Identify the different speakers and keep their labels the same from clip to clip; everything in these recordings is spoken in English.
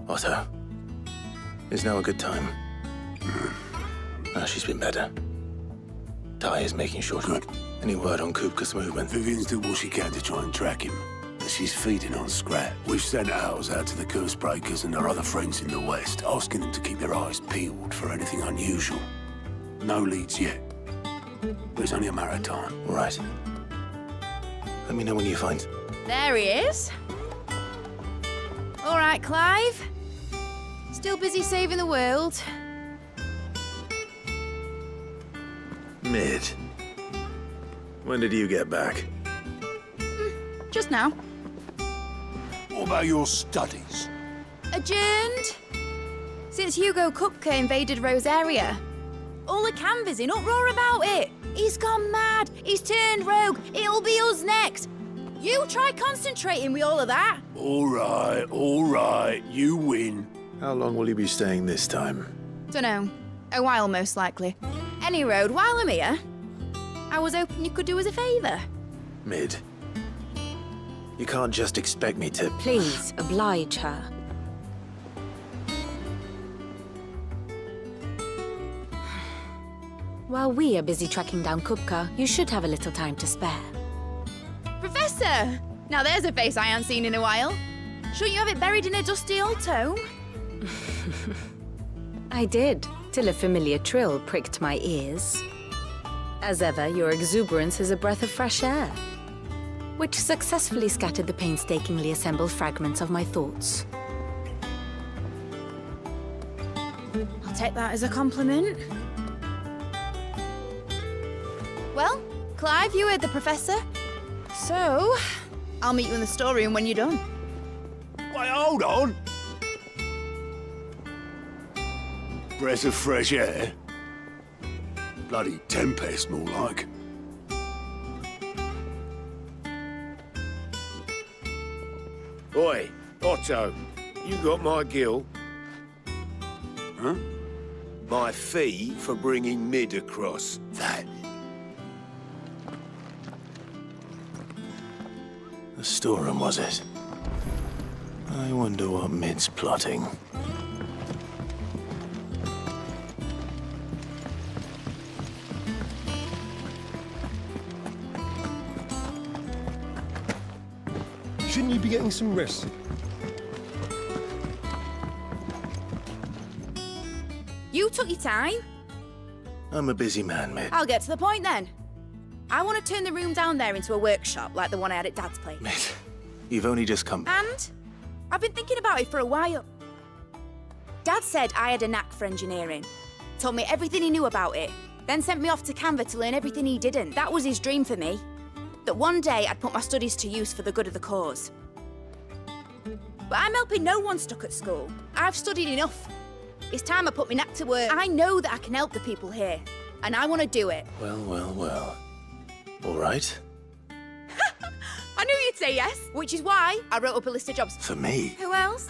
Speaker 1: Otto, is now a good time? She's been better. Ty is making sure.
Speaker 2: Good.
Speaker 1: Any word on Kupka's movement?
Speaker 2: Vivian's doing what she can to try and track him, but she's feeding on scrap. We've sent ours out to the curse breakers and our other friends in the west, asking them to keep their eyes peeled for anything unusual. No leads yet, but it's only a matter of time.
Speaker 1: All right. Let me know when you find...
Speaker 3: There he is. All right, Clive. Still busy saving the world.
Speaker 1: Mid. When did you get back?
Speaker 3: Just now.
Speaker 2: What about your studies?
Speaker 3: Adjourned. Since Hugo Kupka invaded Rosaria. All the canvas in uproar about it. He's gone mad. He's turned rogue. It'll be us next. You try concentrating with all of that.
Speaker 2: All right. You win.
Speaker 1: How long will you be staying this time?
Speaker 3: Dunno. A while, most likely. Any road, while I'm here, I was hoping you could do us a favour.
Speaker 1: Mid. You can't just expect me to...
Speaker 4: Please, oblige her. While we are busy tracking down Kupka, you should have a little time to spare.
Speaker 3: Professor! Now there's a face I haven't seen in a while. Shouldn't you have it buried in a dusty old tome?
Speaker 4: I did, till a familiar trill pricked my ears. As ever, your exuberance is a breath of fresh air, which successfully scattered the painstakingly assembled fragments of my thoughts.
Speaker 3: I'll take that as a compliment. Well, Clive, you heard the professor. So, I'll meet you in the storeroom when you're done.
Speaker 2: Wait, hold on. Breath of fresh air. Bloody tempest, more like.
Speaker 5: Oi, Otto, you got my gill?
Speaker 2: Huh?
Speaker 5: My fee for bringing Mid across.
Speaker 2: That.
Speaker 1: The storeroom, was it? I wonder what Mid's plotting.
Speaker 6: Shouldn't you be getting some rest?
Speaker 3: You took your time.
Speaker 1: I'm a busy man, Mid.
Speaker 3: I'll get to the point then. I want to turn the room down there into a workshop like the one I had at Dad's place.
Speaker 1: Mid, you've only just come...
Speaker 3: And I've been thinking about it for a while. Dad said I had a knack for engineering. Told me everything he knew about it. Then sent me off to Canva to learn everything he didn't. That was his dream for me. That one day I'd put my studies to use for the good of the cause. But I'm helping no one stuck at school. I've studied enough. It's time I put my knack to work. I know that I can help the people here. And I want to do it.
Speaker 1: Well. All right.
Speaker 3: I knew you'd say yes. Which is why I wrote up a list of jobs.
Speaker 1: For me?
Speaker 3: Who else?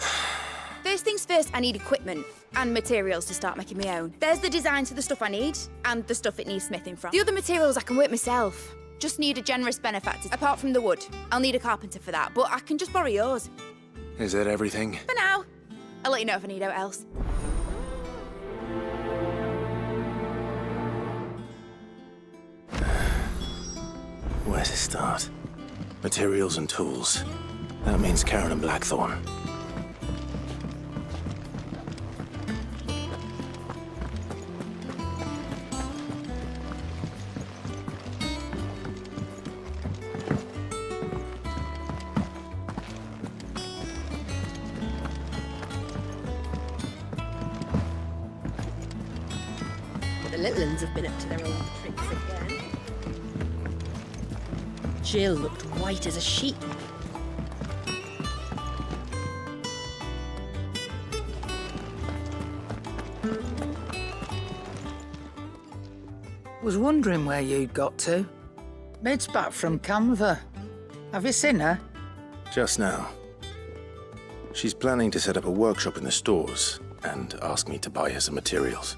Speaker 3: First things first, I need equipment and materials to start making my own. There's the designs for the stuff I need and the stuff it needs smithing from. The other materials I can work myself. Just need a generous benefactor. Apart from the wood, I'll need a carpenter for that, but I can just borrow yours.
Speaker 1: Is that everything?
Speaker 3: For now. I'll let you know if I need out else.
Speaker 1: Where to start? Materials and tools. That means Karen and Blackthorn.
Speaker 7: The little ones have been up to their old tricks again. Jill looked white as a sheep.
Speaker 8: Was wondering where you'd got to. Mid's back from Canva. Have you seen her?
Speaker 1: Just now. She's planning to set up a workshop in the stores and ask me to buy her some materials.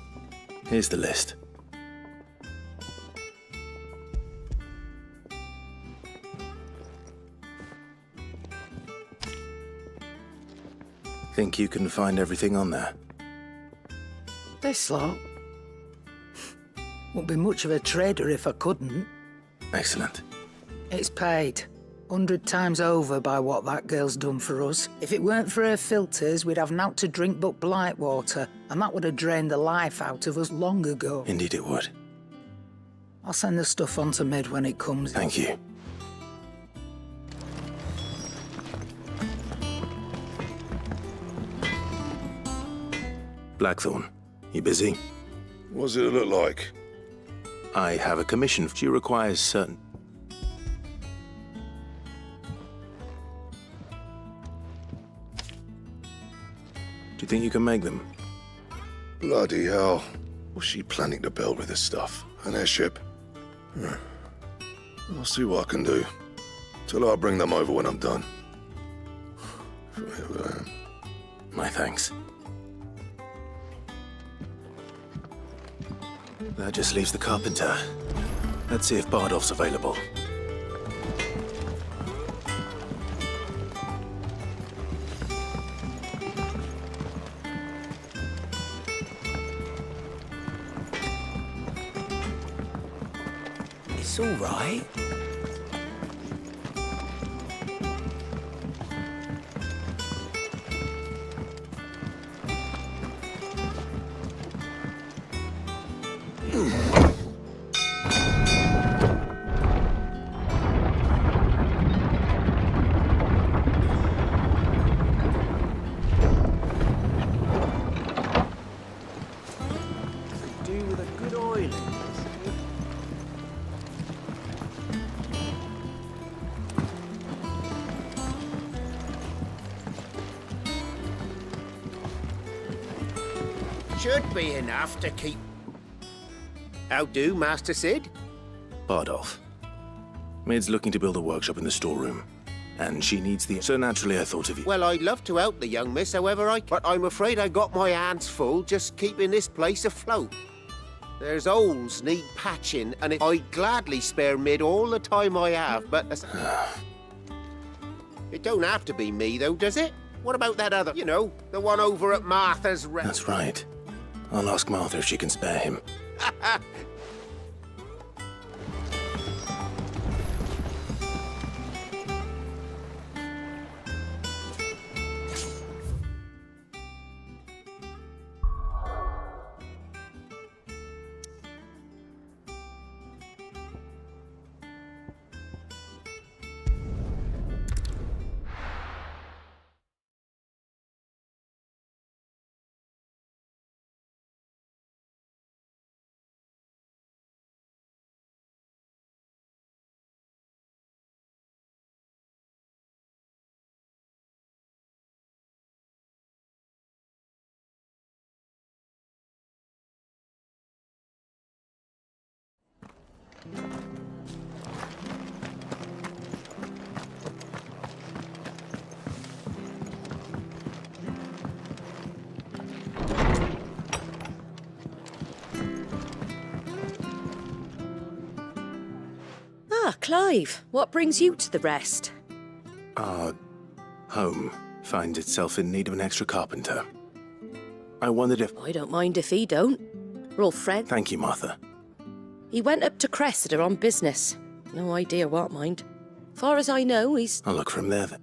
Speaker 1: Here's the list. Think you can find everything on there?
Speaker 8: This lot. Wouldn't be much of a trader if I couldn't.
Speaker 1: Excellent.
Speaker 8: It's paid 100 times over by what that girl's done for us. If it weren't for her filters, we'd have naught to drink but blight water, and that would have drained the life out of us long ago.
Speaker 1: Indeed it would.
Speaker 8: I'll send the stuff on to Mid when it comes.
Speaker 1: Thank you. Blackthorn, you busy?
Speaker 9: What's it look like?
Speaker 1: I have a commission. She requires certain... Do you think you can make them?
Speaker 9: Bloody hell. What's she planning to build with this stuff? An airship? I'll see what I can do. Tell her I'll bring them over when I'm done.
Speaker 1: My thanks. That just leaves the carpenter. Let's see if Bardolph's available.
Speaker 5: It's all right. Do with a good oiling. Should be enough to keep... How do, Master Sid?
Speaker 1: Bardolph. Mid's looking to build a workshop in the storeroom, and she needs the... So naturally I thought of you.
Speaker 5: Well, I'd love to help the young miss however I... But I'm afraid I got my hands full just keeping this place afloat. There's holes need patching, and I'd gladly spare Mid all the time I have, but... It don't have to be me, though, does it? What about that other, you know, the one over at Martha's...
Speaker 1: That's right. I'll ask Martha if she can spare him.
Speaker 7: Ah, Clive, what brings you to the rest?
Speaker 1: Our home finds itself in need of an extra carpenter. I wondered if...
Speaker 7: I don't mind if he don't. We're all friends.
Speaker 1: Thank you, Martha.
Speaker 7: He went up to Cressida on business. No idea what, mind. Far as I know, he's...
Speaker 1: I'll look from there then.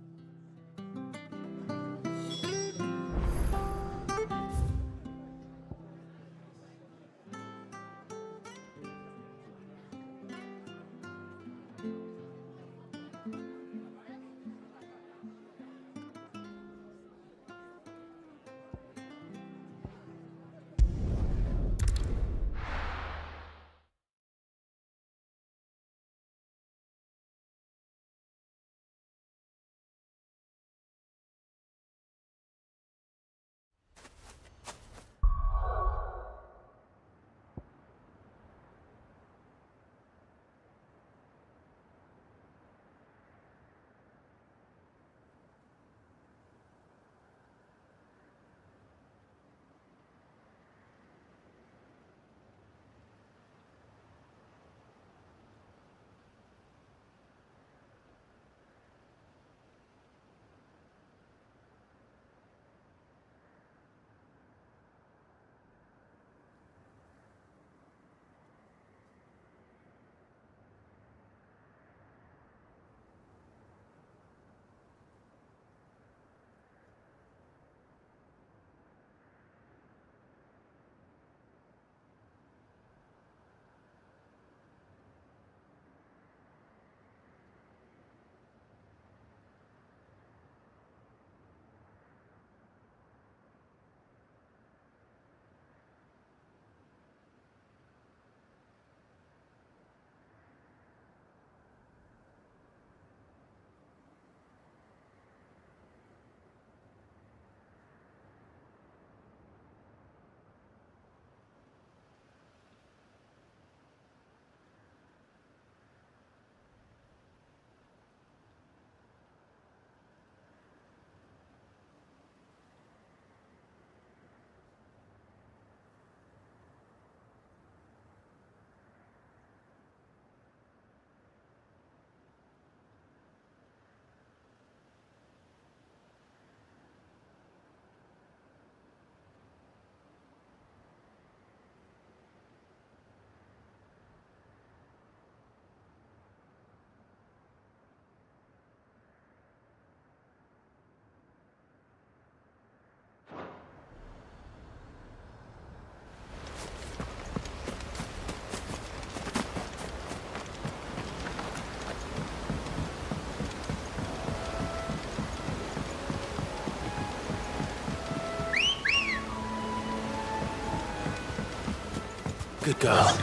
Speaker 1: Good girl.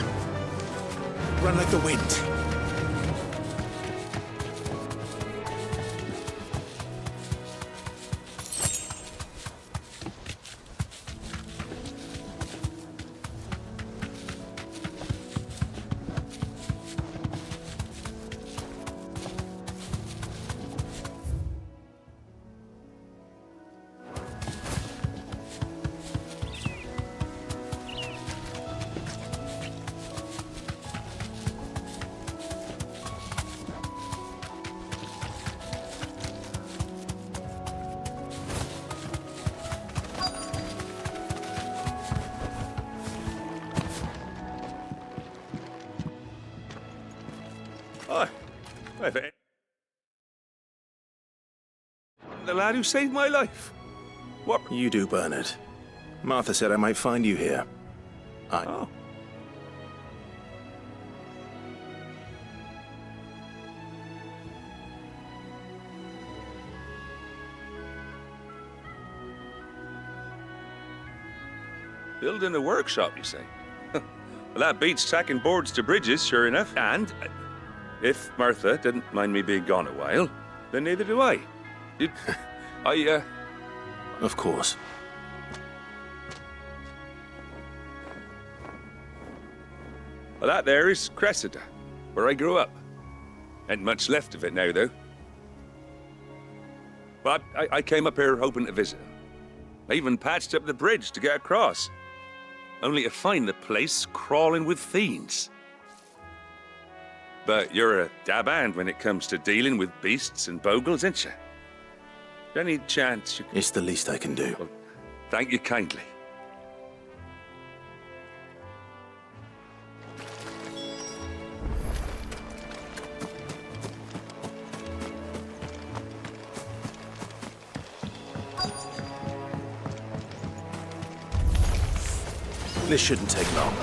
Speaker 1: Run like the wind.
Speaker 10: Oh, the lad who saved my life. What?
Speaker 1: You do, Bernard. Martha said I might find you here.
Speaker 10: Oh. Building a workshop, you say? Well, that beats tacking boards to bridges, sure enough. And if Martha didn't mind me being gone a while, then neither do I.
Speaker 1: Of course.
Speaker 10: Well, that there is Cressida, where I grew up. Ain't much left of it now, though. But I came up here hoping to visit him. I even patched up the bridge to get across. Only to find the place crawling with fiends. But you're a dab hand when it comes to dealing with beasts and bogles, ain't you? Any chance you...
Speaker 1: It's the least I can do.
Speaker 10: Well, thank you kindly.
Speaker 1: This shouldn't take long.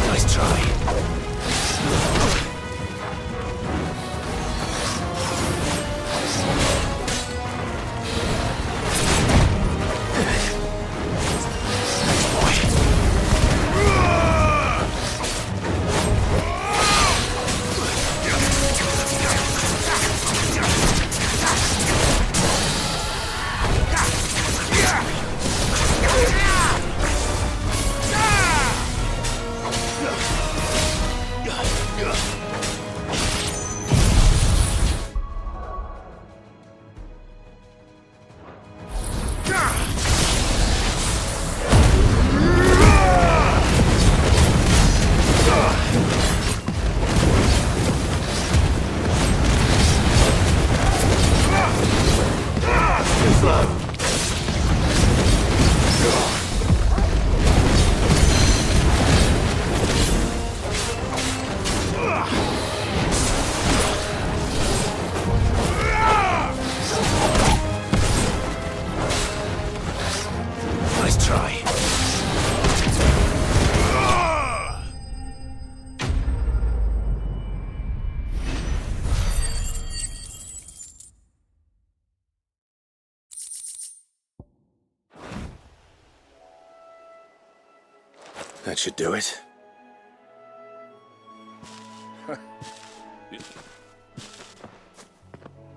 Speaker 1: Nice try. Nice try. That should do it.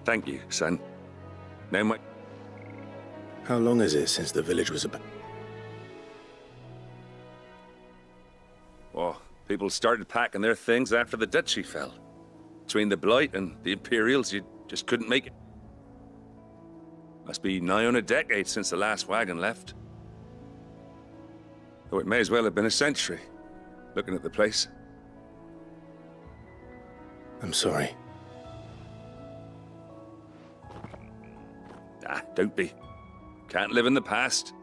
Speaker 10: Thank you, son. Now my...
Speaker 1: How long is it since the village was about?
Speaker 10: Oh, people started packing their things after the duchy fell. Between the Blight and the Imperials, you just couldn't make it. Must be nigh on a decade since the last wagon left. Though it may as well have been a century, looking at the place.
Speaker 1: I'm sorry.
Speaker 10: Ah, don't be. Can't live in the past.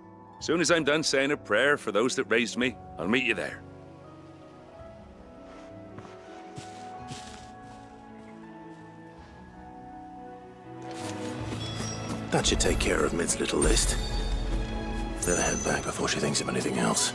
Speaker 10: Soon as I'm done saying a prayer for those that raised me, I'll meet you there.
Speaker 1: That should take care of Mid's little list. Better head back before she thinks of anything else.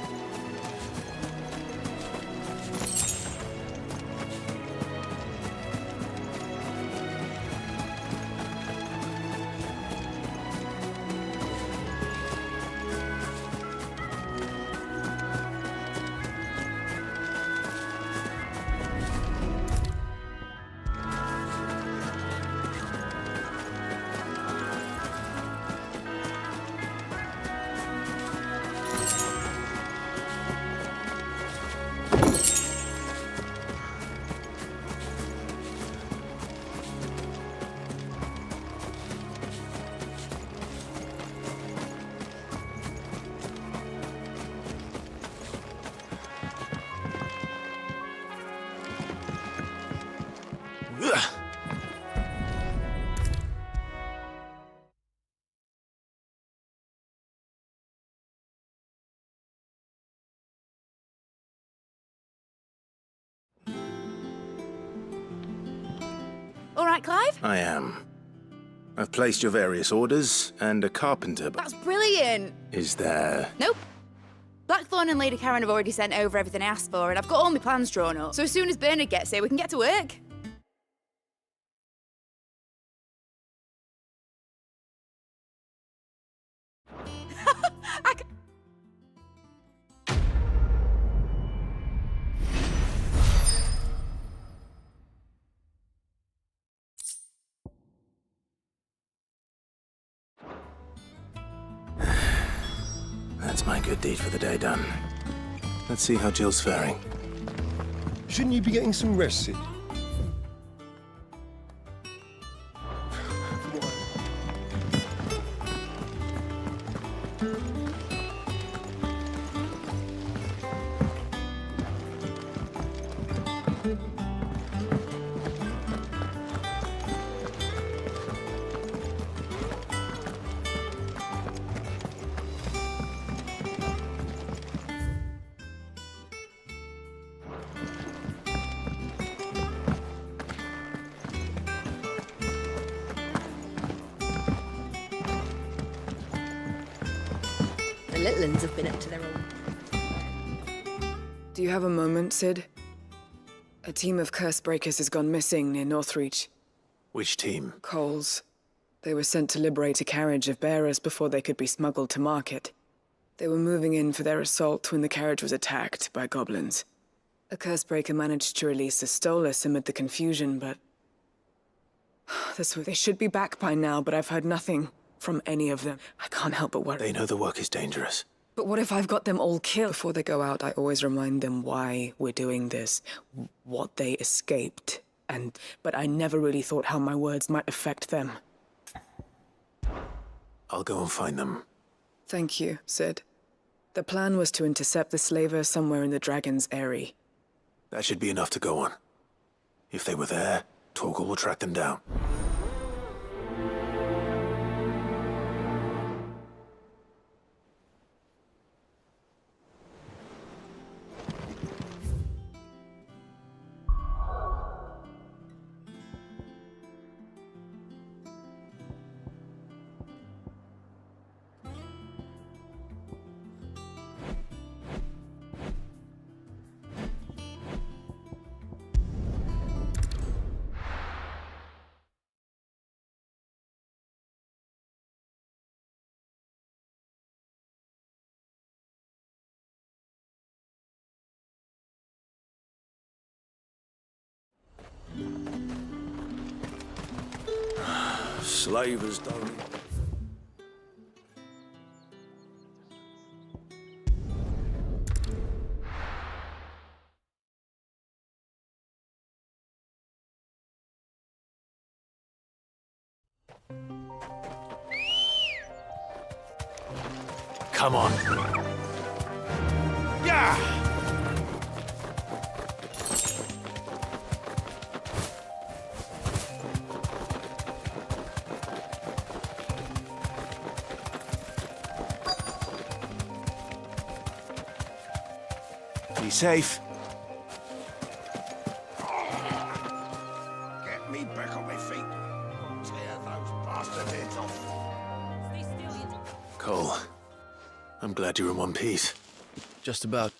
Speaker 3: All right, Clive?
Speaker 1: I am. I've placed your various orders, and a carpenter...
Speaker 3: That's brilliant.
Speaker 1: Is there...
Speaker 3: Nope. Blackthorn and Lady Karen have already sent over everything I asked for, and I've got all my plans drawn up. So as soon as Bernard gets here, we can get to work.
Speaker 1: That's my good deed for the day done. Let's see how Jill's faring.
Speaker 6: Shouldn't you be getting some rest, Sid?
Speaker 7: The little uns have been up to their own.
Speaker 11: Do you have a moment, Sid? A team of curse breakers has gone missing near Northreach.
Speaker 1: Which team?
Speaker 11: Coles. They were sent to liberate a carriage of bearers before they could be smuggled to market. They were moving in for their assault when the carriage was attacked by goblins. A curse breaker managed to release a Stolas amid the confusion, but... They should be back by now, but I've heard nothing from any of them. I can't help but worry.
Speaker 1: They know the work is dangerous.
Speaker 11: But what if I've got them all killed? Before they go out, I always remind them why we're doing this, what they escaped, but I never really thought how my words might affect them.
Speaker 1: I'll go and find them.
Speaker 11: Thank you, Sid. The plan was to intercept the slaver somewhere in the Dragon's Eyrie.
Speaker 1: That should be enough to go on. If they were there, Torgal will track them down.
Speaker 2: Slavers don't
Speaker 1: Come on. Yeah! Be safe.
Speaker 2: Get me back on my feet. Tear those bastard heads off.
Speaker 1: Cole, I'm glad you're in one piece.
Speaker 12: Just about.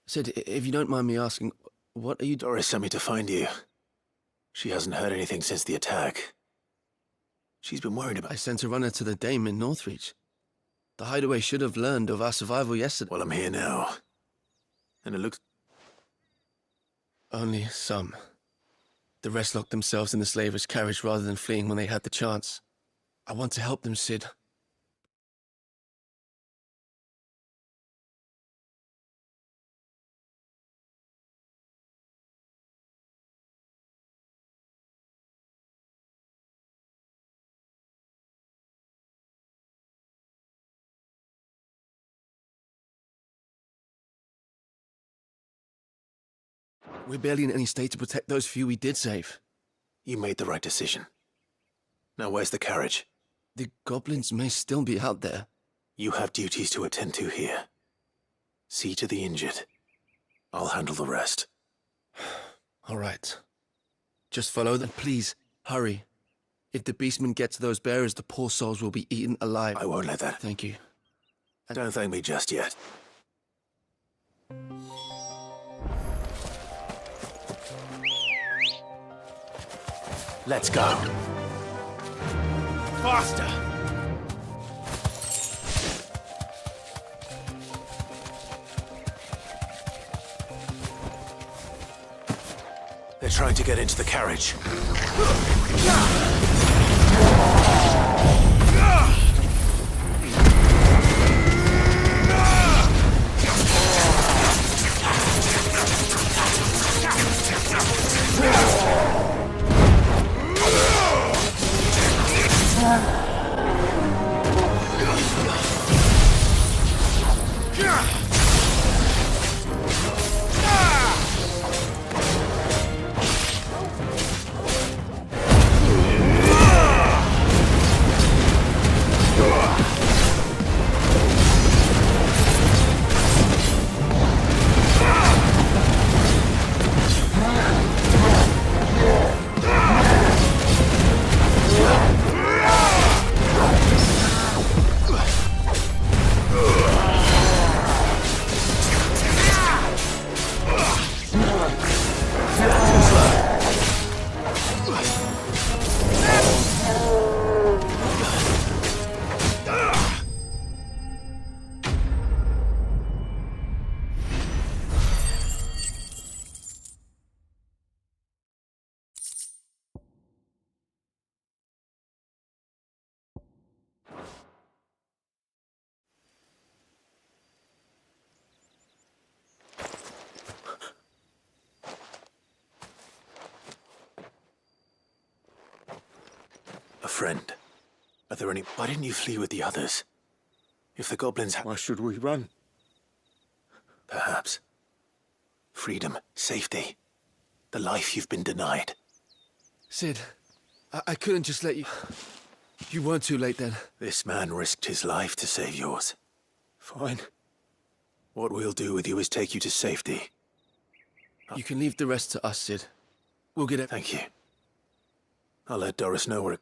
Speaker 12: Sid, if you don't mind me asking, what are you doing?
Speaker 1: Doris sent me to find you. She hasn't heard anything since the attack. She's been worried about...
Speaker 12: I sent a runner to the Dame in Northreach. The hideaway should have learned of our survival yesterday.
Speaker 1: Well, I'm here now. And it looks...
Speaker 12: Only some. The rest locked themselves in the slaver's carriage rather than fleeing when they had the chance. I want to help them, Sid. We're barely in any state to protect those few we did save.
Speaker 1: You made the right decision. Now where's the carriage?
Speaker 12: The goblins may still be out there.
Speaker 1: You have duties to attend to here. See to the injured. I'll handle the rest.
Speaker 12: All right. Just follow them. Please, hurry. If the beastmen get to those bearers, the poor souls will be eaten alive.
Speaker 1: I won't let that.
Speaker 12: Thank you.
Speaker 1: Don't thank me just yet. Let's go. Faster! They're trying to get into the carriage. A friend. Are there any... Why didn't you flee with the others? If the goblins...
Speaker 2: Why should we run?
Speaker 1: Perhaps. Freedom, safety. The life you've been denied.
Speaker 12: Sid, I couldn't just let you... You weren't too late then.
Speaker 1: This man risked his life to save yours.
Speaker 2: Fine.
Speaker 1: What we'll do with you is take you to safety.
Speaker 12: You can leave the rest to us, Sid. We'll get it.
Speaker 1: Thank you. I'll let Doris know where it...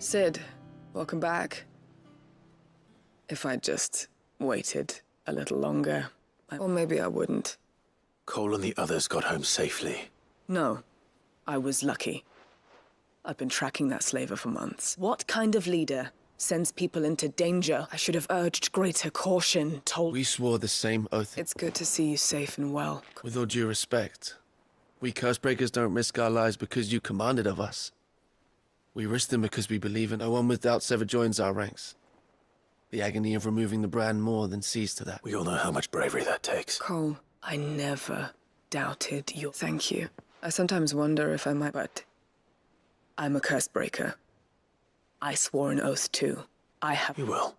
Speaker 11: Sid, welcome back. If I'd just waited a little longer, or maybe I wouldn't.
Speaker 1: Cole and the others got home safely.
Speaker 11: No, I was lucky. I've been tracking that slaver for months. What kind of leader sends people into danger? I should have urged greater caution, told...
Speaker 12: We swore the same oath.
Speaker 11: It's good to see you safe and well.
Speaker 12: With all due respect, we Cursebreakers don't risk our lives because you commanded of us. We risk them because we believe in no one with doubts ever joins our ranks. The agony of removing the brand more than sees to that.
Speaker 1: We all know how much bravery that takes.
Speaker 11: Cole, I never doubted your... Thank you. I sometimes wonder if I might, but... I'm a Cursebreaker. I swore an oath too. I have...
Speaker 1: You will.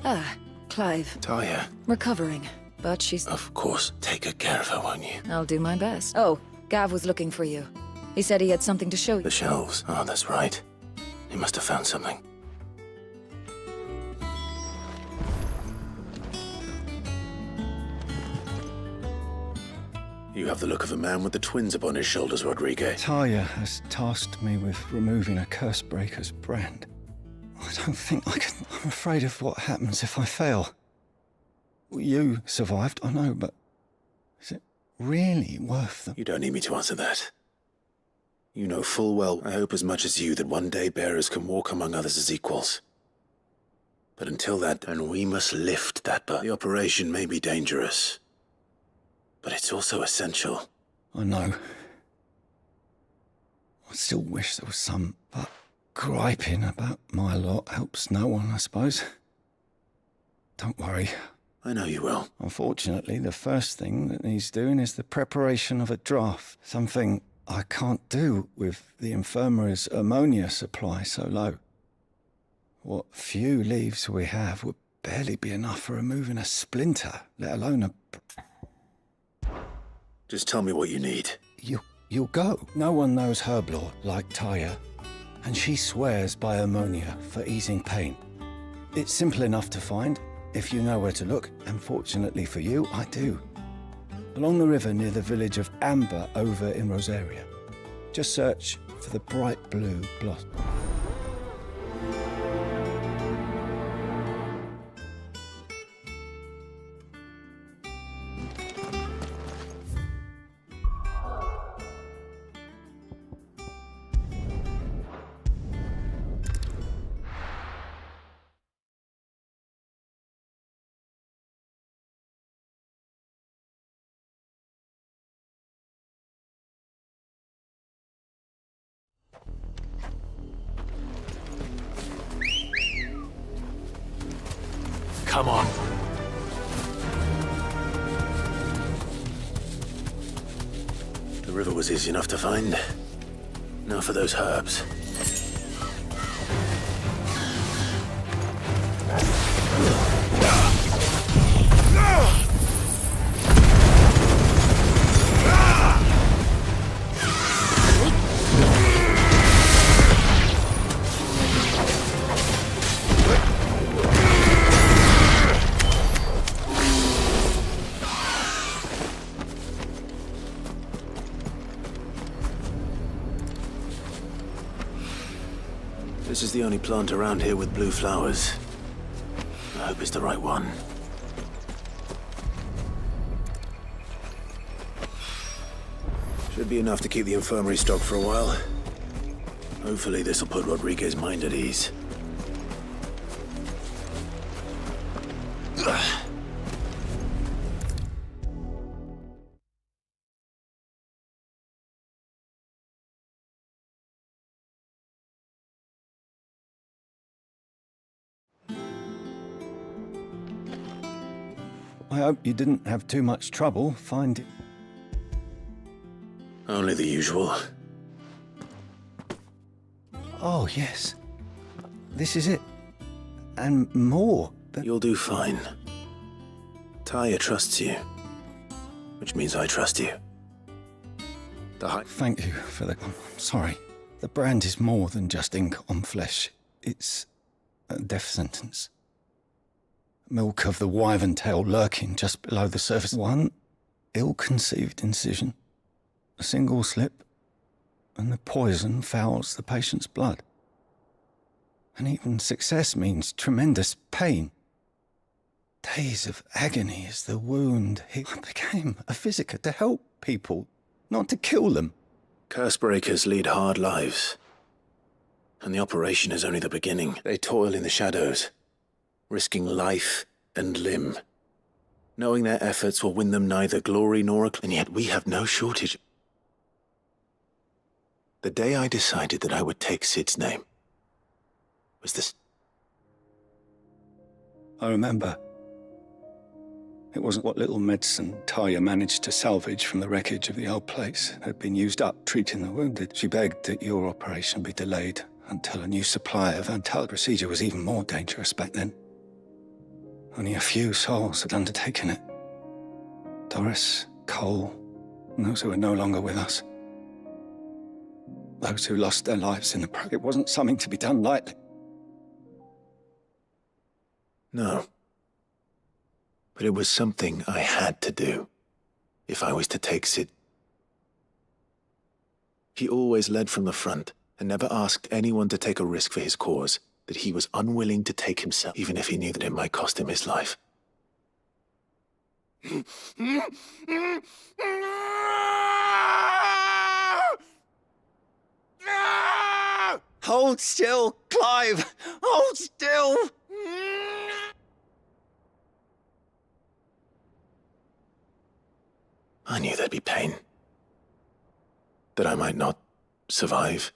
Speaker 13: Ah, Clive.
Speaker 1: Talia.
Speaker 13: Recovering, but she's...
Speaker 1: Of course. Take good care of her, won't you?
Speaker 13: I'll do my best. Oh, Gav was looking for you. He said he had something to show you.
Speaker 1: The shelves. Oh, that's right. He must have found something. You have the look of a man with the twins upon his shoulders, Rodriguez.
Speaker 14: Talia has tasked me with removing a Cursebreaker's brand. I don't think I can... I'm afraid of what happens if I fail. You survived, I know, but is it really worth them?
Speaker 1: You don't need me to answer that. You know full well, I hope as much as you, that one day bearers can walk among others as equals. But until that, then we must lift that bar. The operation may be dangerous, but it's also essential.
Speaker 14: I know. I still wish there was some, but griping about my lot helps no one, I suppose. Don't worry.
Speaker 1: I know you will.
Speaker 14: Unfortunately, the first thing that needs doing is the preparation of a draft. Something I can't do with the infirmary's ammonia supply so low. What few leaves we have would barely be enough for removing a splinter, let alone a...
Speaker 1: Just tell me what you need.
Speaker 14: You'll go. No one knows herb lore like Taya, and she swears by ammonia for easing pain. It's simple enough to find, if you know where to look, and fortunately for you, I do. Along the river near the village of Amber over in Rosaria. Just search for the bright blue blossom.
Speaker 2: Come on.
Speaker 1: The river was easy enough to find. Now for those herbs. This is the only plant around here with blue flowers. I hope it's the right one. Should be enough to keep the infirmary stocked for a while. Hopefully this'll put Rodriguez's mind at ease.
Speaker 14: I hope you didn't have too much trouble finding...
Speaker 1: Only the usual.
Speaker 14: Oh, yes. This is it. And more.
Speaker 1: You'll do fine. Tyre trusts you, which means I trust you.
Speaker 14: Thank you for the... I'm sorry. The brand is more than just ink on flesh. It's a death sentence. Milk of the wyvern tail lurking just below the surface. One ill-conceived incision, a single slip, and the poison fouls the patient's blood. And even success means tremendous pain. Days of agony as the wound healed. I became a physiker to help people, not to kill them.
Speaker 1: Cursebreakers lead hard lives. And the operation is only the beginning. They toil in the shadows, risking life and limb, knowing their efforts will win them neither glory nor and yet we have no shortage. The day I decided that I would take Sid's name was this.
Speaker 14: I remember. It wasn't what little medicine Talia managed to salvage from the wreckage of the old place had been used up treating the wounded. She begged that your operation be delayed until a new supply of Antal procedure was even more dangerous back then. Only a few souls had undertaken it. Doris, Cole, and those who were no longer with us. Those who lost their lives in the it wasn't something to be done lightly.
Speaker 1: No. But it was something I had to do, if I was to take Sid. He always led from the front, and never asked anyone to take a risk for his cause that he was unwilling to take himself, even if he knew that it might cost him his life.
Speaker 14: Hold still, Clive! Hold still!
Speaker 1: I knew there'd be pain. That I might not survive.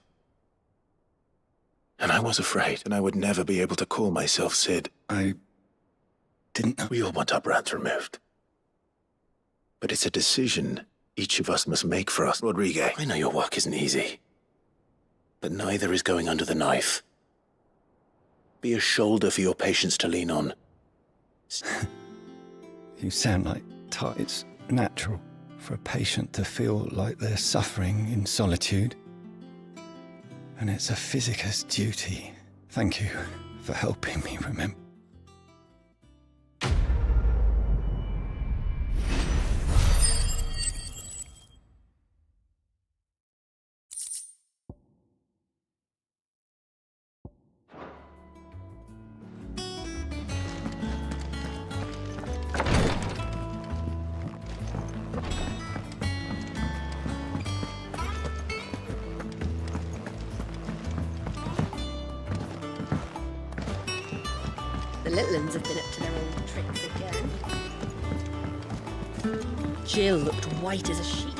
Speaker 1: And I was afraid, and I would never be able to call myself Sid.
Speaker 14: I didn't know.
Speaker 1: We all want our brands removed. But it's a decision each of us must make for us. Rodriguez, I know your work isn't easy. But neither is going under the knife. Be a shoulder for your patients to lean on.
Speaker 14: You sound like it's natural for a patient to feel like they're suffering in solitude. And it's a physiker's duty. Thank you for helping me remember.
Speaker 4: The little uns have been up to their old tricks again. Jill looked white as a sheet.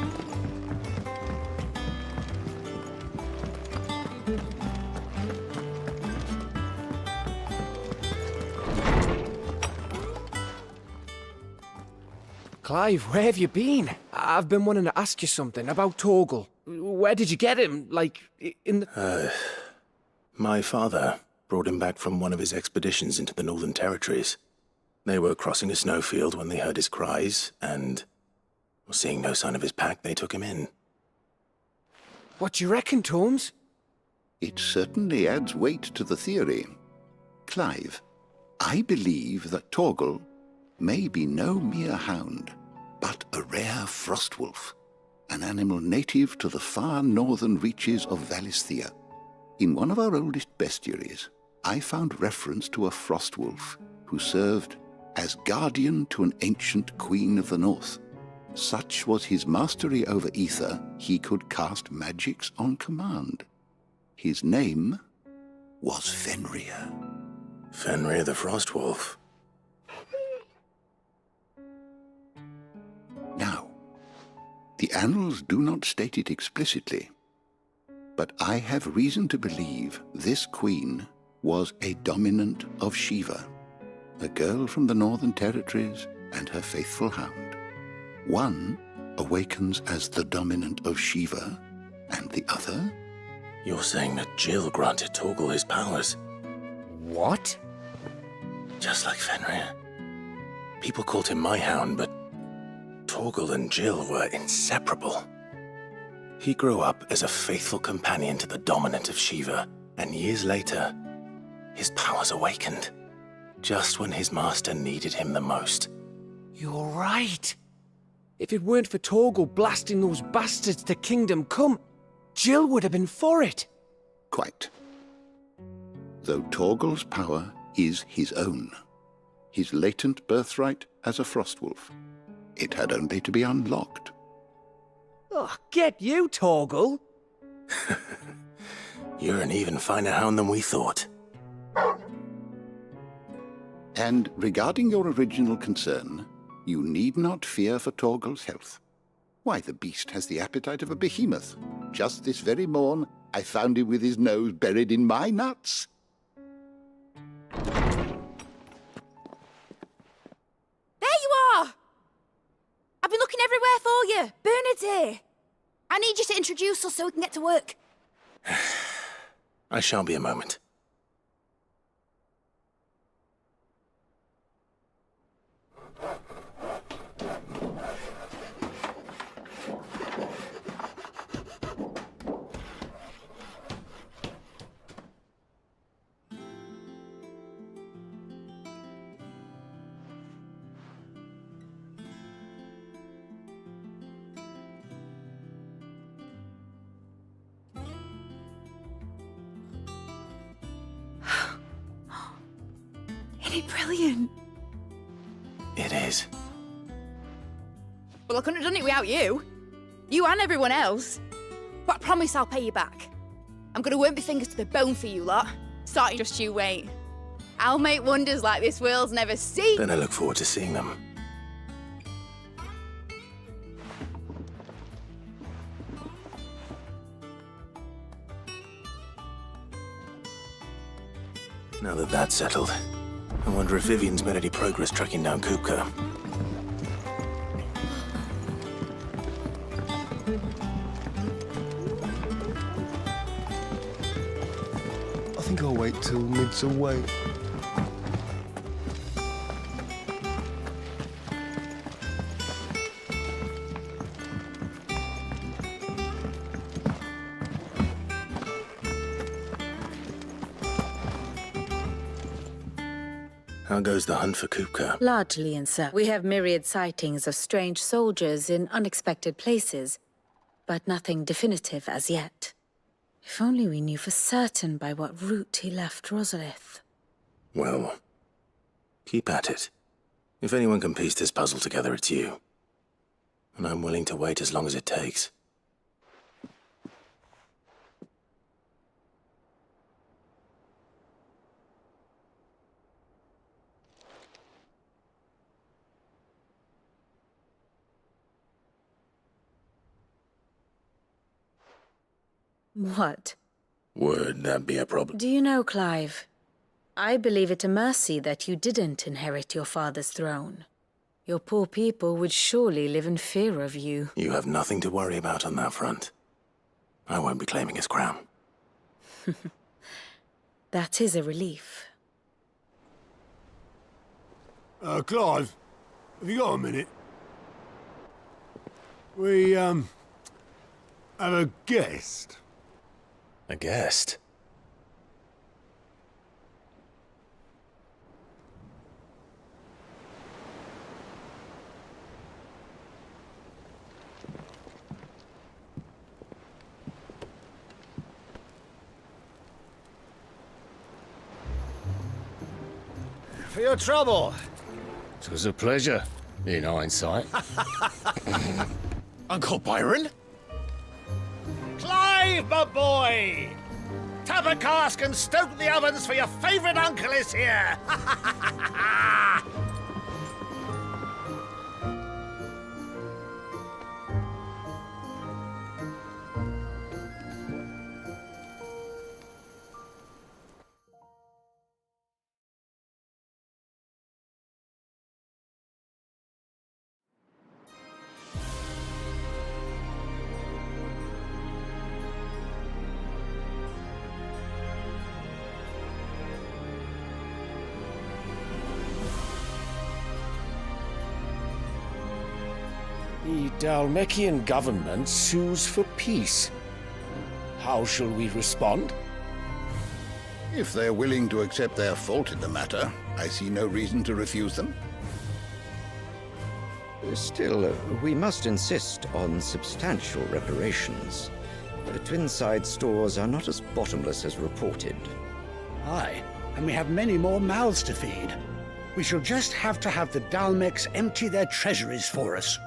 Speaker 15: Clive, where have you been? I've been wanting to ask you something about Torgal. Where did you get him? Like, in the...
Speaker 1: My father brought him back from one of his expeditions into the Northern Territories. They were crossing a snowfield when they heard his cries, and, seeing no sign of his pack, they took him in.
Speaker 15: What do you reckon, Tomes?
Speaker 16: It certainly adds weight to the theory. Clive, I believe that Torgal may be no mere hound, but a rare frostwolf, an animal native to the far northern reaches of Valisthea. In one of our oldest bestiaries, I found reference to a frostwolf who served as guardian to an ancient queen of the north. Such was his mastery over ether, he could cast magics on command. His name was Fenrir.
Speaker 1: Fenrir the Frostwolf.
Speaker 16: Now, the annals do not state it explicitly, but I have reason to believe this queen was a dominant of Shiva, a girl from the Northern Territories and her faithful hound. One awakens as the dominant of Shiva, and the other?
Speaker 1: You're saying that Jill granted Torgal his powers?
Speaker 15: What?
Speaker 1: Just like Fenrir. People called him my hound, but Torgal and Jill were inseparable. He grew up as a faithful companion to the dominant of Shiva, and years later, his powers awakened, just when his master needed him the most.
Speaker 15: You're right. If it weren't for Torgal blasting those bastards to Kingdom Come, Jill would have been for it.
Speaker 16: Quite. Though Torgal's power is his own, his latent birthright as a Frostwolf. It had only to be unlocked.
Speaker 15: Oh, get you, Torgal!
Speaker 1: You're an even finer hound than we thought.
Speaker 16: And regarding your original concern, you need not fear for Torgal's health. Why, the beast has the appetite of a behemoth. Just this very morn, I found him with his nose buried in my nuts.
Speaker 3: There you are! I've been looking everywhere for you. Bernard's here. I need you to introduce us so we can get to work.
Speaker 1: I shan't be a moment.
Speaker 3: Isn't it brilliant?
Speaker 1: It is.
Speaker 3: Well, I couldn't have done it without you. You and everyone else. But I promise I'll pay you back. I'm gonna work my fingers to the bone for you lot. Starting just you wait. I'll make wonders like this world's never seen.
Speaker 1: Then I look forward to seeing them. Now that that's settled, I wonder if Vivian's made any progress tracking down Kupka.
Speaker 6: I think I'll wait till Mid's away.
Speaker 1: How goes the hunt for Kupka?
Speaker 4: Largely in search. We have myriad sightings of strange soldiers in unexpected places, but nothing definitive as yet. If only we knew for certain by what route he left Rosalith.
Speaker 1: Well, keep at it. If anyone can piece this puzzle together, it's you. And I'm willing to wait as long as it takes.
Speaker 4: What?
Speaker 1: Would that be a problem?
Speaker 4: Do you know, Clive? I believe it a mercy that you didn't inherit your father's throne. Your poor people would surely live in fear of you.
Speaker 1: You have nothing to worry about on that front. I won't be claiming his crown.
Speaker 4: That is a relief.
Speaker 2: Clive, have you got a minute? We, have a guest.
Speaker 1: A guest?
Speaker 17: For your trouble.
Speaker 18: It was a pleasure, in hindsight.
Speaker 17: Uncle Byron? Clive, my boy! Tap a cask and stoke the ovens for your favourite uncle is here!
Speaker 18: The Dalmekian government sues for peace. How shall we respond?
Speaker 16: If they're willing to accept their fault in the matter, I see no reason to refuse them.
Speaker 19: Still, we must insist on substantial reparations. Twinside stores are not as bottomless as reported.
Speaker 17: Aye, and we have many more mouths to feed. We shall just have to have the Dalmecs empty their treasuries for us.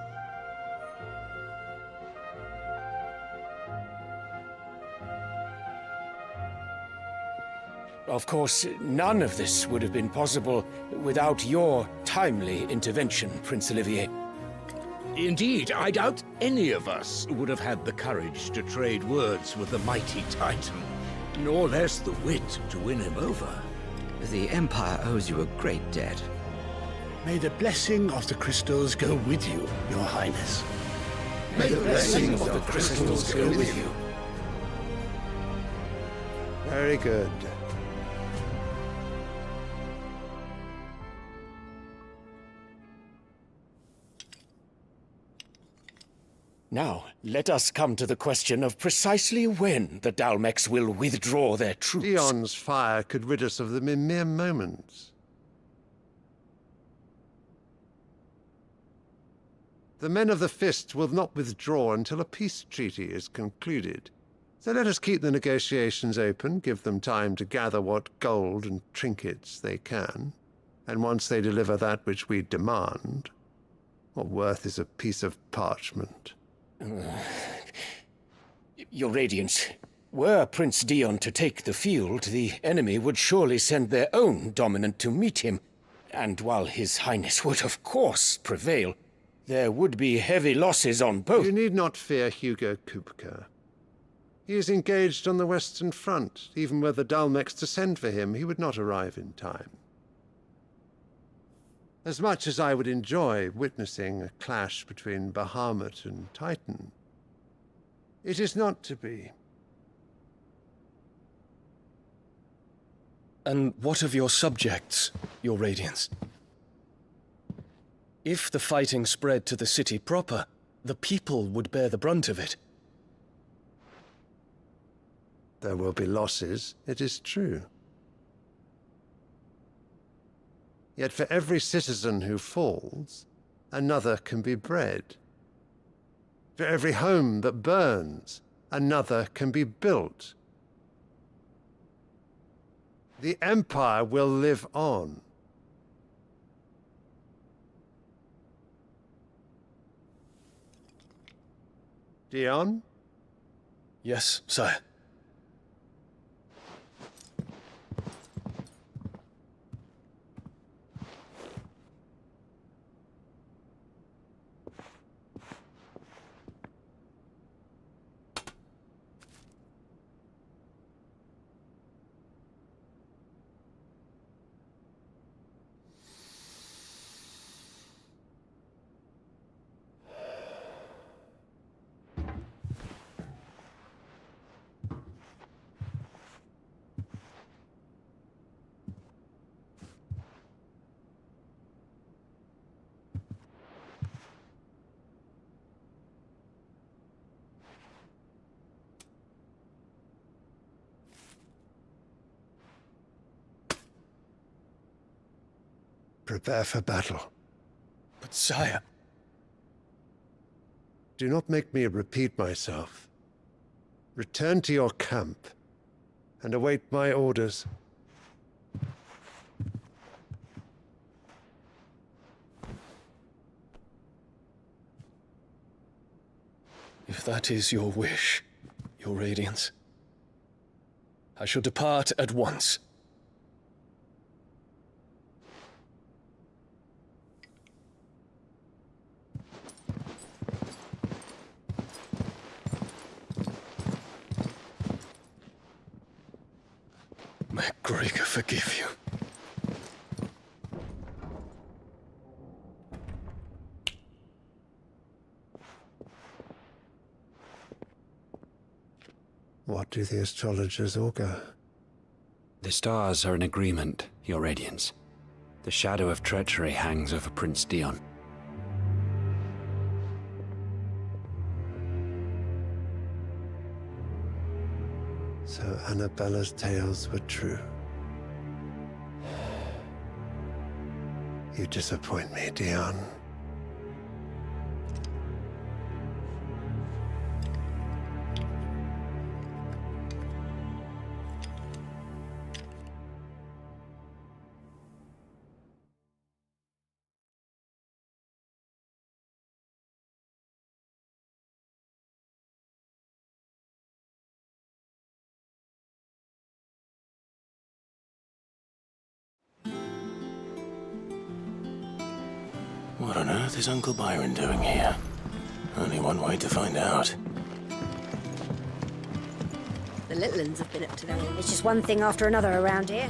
Speaker 18: Of course, none of this would have been possible without your timely intervention, Prince Olivier.
Speaker 17: Indeed, I doubt any of us would have had the courage to trade words with the mighty Titan, nor less the wit to win him over.
Speaker 19: The Empire owes you a great debt.
Speaker 17: May the blessing of the crystals go with you, Your Highness.
Speaker 16: May the blessing of the crystals go with you.
Speaker 5: Very good.
Speaker 18: Now, let us come to the question of precisely when the Dalmecs will withdraw their troops.
Speaker 20: Dion's fire could rid us of them in mere moments. The men of the Fist will not withdraw until a peace treaty is concluded. So let us keep the negotiations open, give them time to gather what gold and trinkets they can, and once they deliver that which we demand, what worth is a piece of parchment?
Speaker 18: Your Radiance, were Prince Dion to take the field, the enemy would surely send their own dominant to meet him. And while His Highness would of course prevail, there would be heavy losses on both.
Speaker 20: You need not fear Hugo Kupka. He is engaged on the Western Front. Even were the Dalmecs to send for him, he would not arrive in time. As much as I would enjoy witnessing a clash between Bahamut and Titan, it is not to be.
Speaker 12: And what of your subjects, Your Radiance? If the fighting spread to the city proper, the people would bear the brunt of it.
Speaker 20: There will be losses, it is true. Yet for every citizen who falls, another can be bred. For every home that burns, another can be built. The Empire will live on. Dion?
Speaker 12: Yes, sire.
Speaker 20: Prepare for battle.
Speaker 12: But sire...
Speaker 20: Do not make me repeat myself. Return to your camp and await my orders.
Speaker 12: If that is your wish, Your Radiance, I shall depart at once. May Gregor forgive you.
Speaker 20: What do the astrologers augur?
Speaker 21: The stars are in agreement, Your Radiance. The shadow of treachery hangs over Prince Dion.
Speaker 20: Annabella's tales were true. You disappoint me, Dion.
Speaker 1: What on earth is Uncle Byron doing here? Only one way to find out.
Speaker 8: The little uns have been up to their own. It's just one thing after another around here.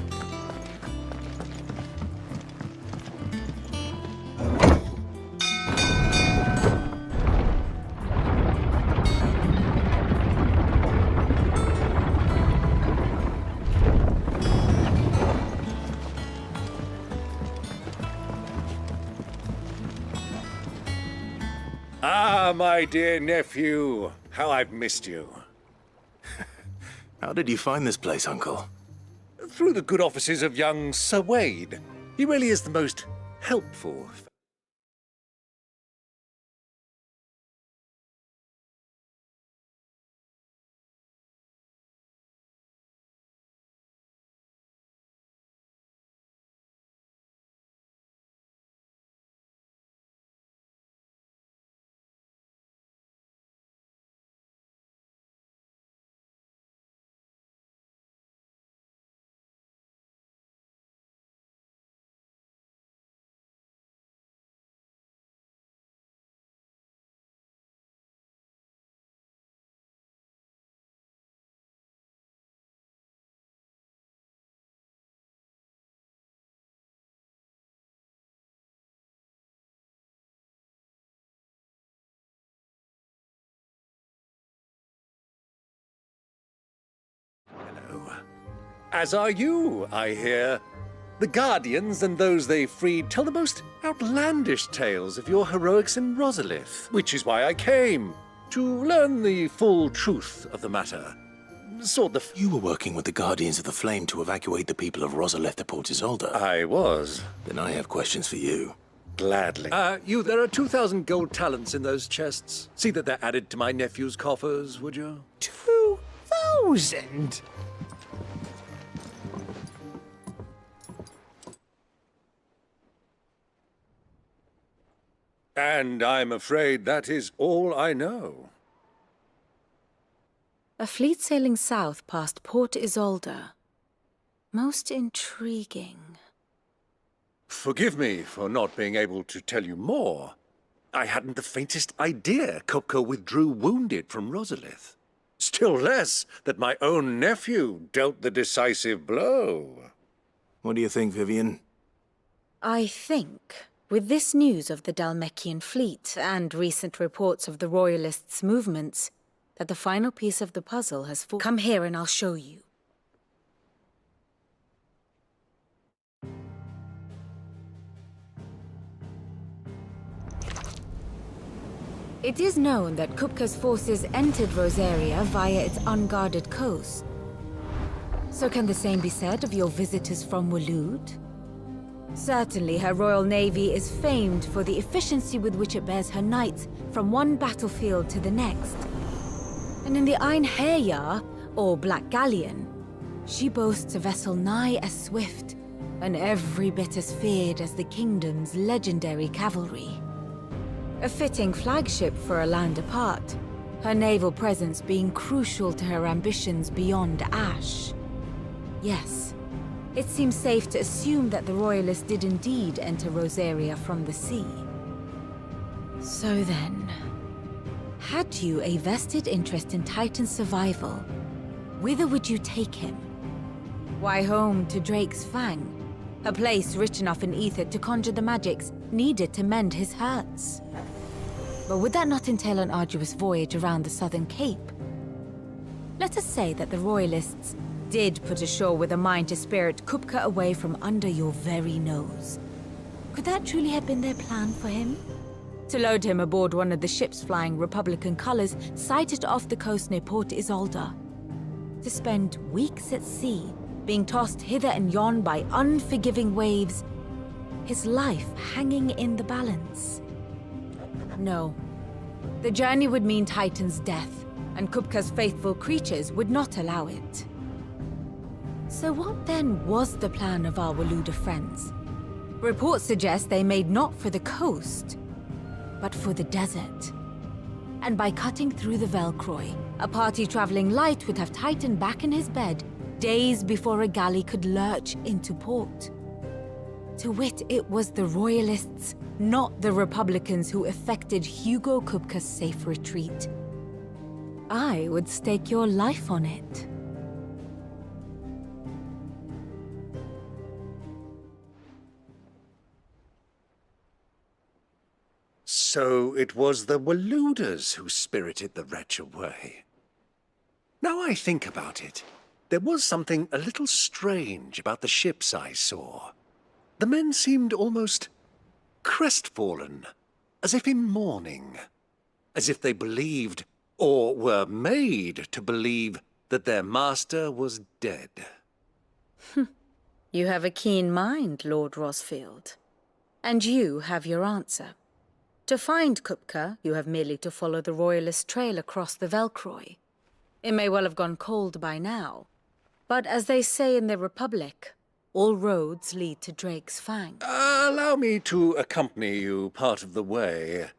Speaker 17: Ah, my dear nephew, how I've missed you.
Speaker 1: How did you find this place, Uncle?
Speaker 17: Through the good offices of young Sir Wade. He really is the most helpful. As are you, I hear. The Guardians and those they freed tell the most outlandish tales of your heroics in Rosalith, which is why I came, to learn the full truth of the matter.
Speaker 1: You were working with the Guardians of the Flame to evacuate the people of Rosalith to Port Isolde.
Speaker 17: I was.
Speaker 1: Then I have questions for you.
Speaker 17: Gladly. There are 2,000 gold talents in those chests. See that they're added to my nephew's coffers, would you?
Speaker 15: 2,000?
Speaker 17: And I'm afraid that is all I know.
Speaker 4: A fleet sailing south past Port Isolde. Most intriguing.
Speaker 17: Forgive me for not being able to tell you more. I hadn't the faintest idea Kupka withdrew wounded from Rosalith. Still less that my own nephew dealt the decisive blow.
Speaker 1: What do you think, Vivian?
Speaker 4: I think, with this news of the Dalmekian fleet and recent reports of the Royalists' movements, that the final piece of the puzzle has fallen. Come here and I'll show you. It is known that Kupka's forces entered Rosaria via its unguarded coast. So can the same be said of your visitors from Waloed? Certainly her Royal Navy is famed for the efficiency with which it bears her knights from one battlefield to the next. And in the Einherjar, or Black Galleon, she boasts a vessel nigh as swift and every bit as feared as the kingdom's legendary cavalry. A fitting flagship for a land apart, her naval presence being crucial to her ambitions beyond Ash. Yes, it seems safe to assume that the Royalists did indeed enter Rosaria from the sea. So then, had you a vested interest in Titan's survival, whither would you take him? Why, home to Drake's Fang, a place rich enough in ether to conjure the magics needed to mend his hurts. But would that not entail an arduous voyage around the southern cape? Let us say that the Royalists did put ashore with a mind to spirit Kupka away from under your very nose. Could that truly have been their plan for him? To load him aboard one of the ships flying Republican colors sighted off the coast near Port Isolde. To spend weeks at sea, being tossed hither and yon by unforgiving waves, his life hanging in the balance. No. The journey would mean Titan's death, and Kupka's faithful creatures would not allow it. So what then was the plan of our Waluda friends? Reports suggest they made not for the coast, but for the desert. And by cutting through the Velcroy, a party traveling light would have Titan back in his bed days before a galley could lurch into port. To wit, it was the Royalists, not the Republicans, who effected Hugo Kupka's safe retreat. I would stake your life on it.
Speaker 17: So it was the Waludas who spirited the wretch away. Now I think about it, there was something a little strange about the ships I saw. The men seemed almost crestfallen, as if in mourning, as if they believed, or were made to believe, that their master was dead.
Speaker 4: You have a keen mind, Lord Rosfield. And you have your answer. To find Kupka, you have merely to follow the Royalist trail across the Velcroy. It may well have gone cold by now, but as they say in the Republic, all roads lead to Drake's Fang.
Speaker 17: Allow me to accompany you part of the way.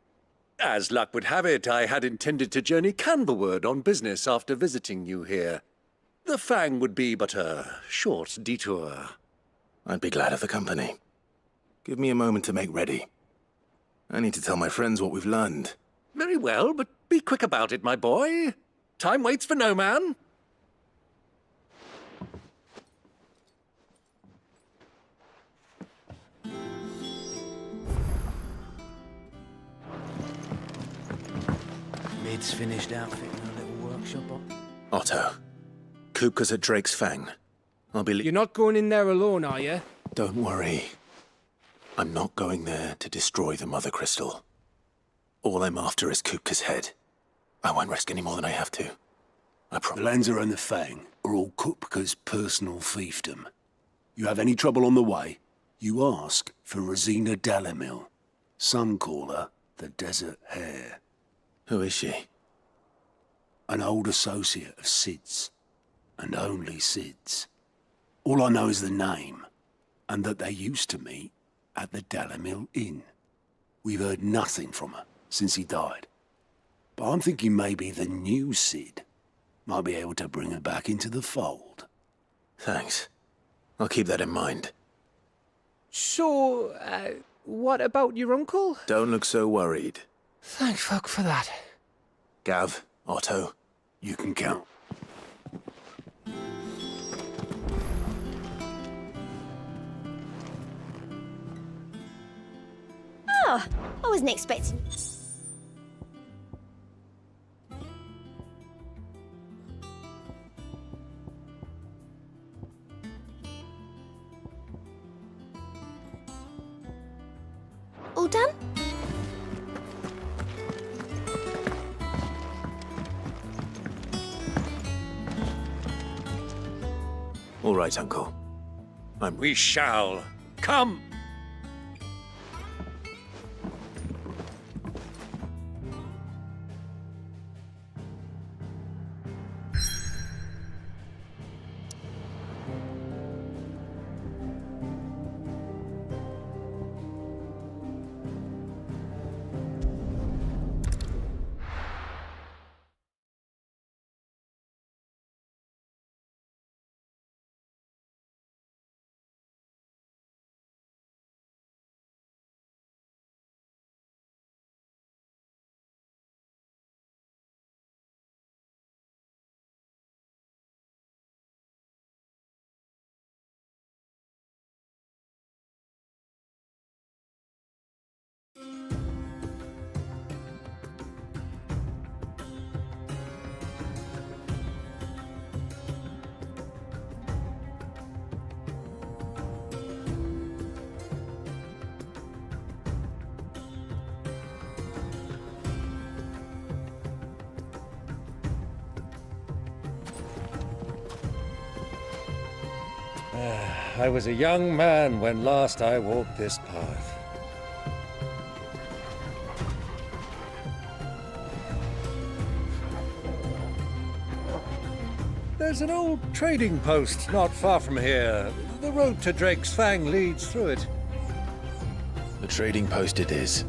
Speaker 17: As luck would have it, I had intended to journey Canverward on business after visiting you here. The Fang would be but a short detour.
Speaker 1: I'd be glad of the company. Give me a moment to make ready. I need to tell my friends what we've learned.
Speaker 17: Very well, but be quick about it, my boy. Time waits for no man.
Speaker 9: Mid's finished outfitting our little workshop up.
Speaker 1: Otto, Kupka's at Drake's Fang. I'll be...
Speaker 15: You're not going in there alone, are you?
Speaker 1: Don't worry. I'm not going there to destroy the Mother Crystal. All I'm after is Kupka's head. I won't risk any more than I have to. I promise.
Speaker 2: The Lancer and the Fang are all Kupka's personal fiefdom. You have any trouble on the way, you ask for Rosina Dalamil. Some call her the Desert Hare.
Speaker 1: Who is she?
Speaker 2: An old associate of Sid's, and only Sid's. All I know is the name, and that they used to meet at the Dalamil Inn. We've heard nothing from her since he died. But I'm thinking maybe the new Sid might be able to bring her back into the fold.
Speaker 1: Thanks. I'll keep that in mind.
Speaker 15: So, what about your uncle?
Speaker 1: Don't look so worried.
Speaker 15: Thank fuck for that.
Speaker 1: Gav, Otto,
Speaker 2: you can count.
Speaker 8: Oh, I wasn't expecting... All done?
Speaker 1: All right, Uncle.
Speaker 17: We shall. Come! I was a young man when last I walked this path. There's an old trading post not far from here. The road to Drake's Fang leads through it.
Speaker 1: The trading post it is.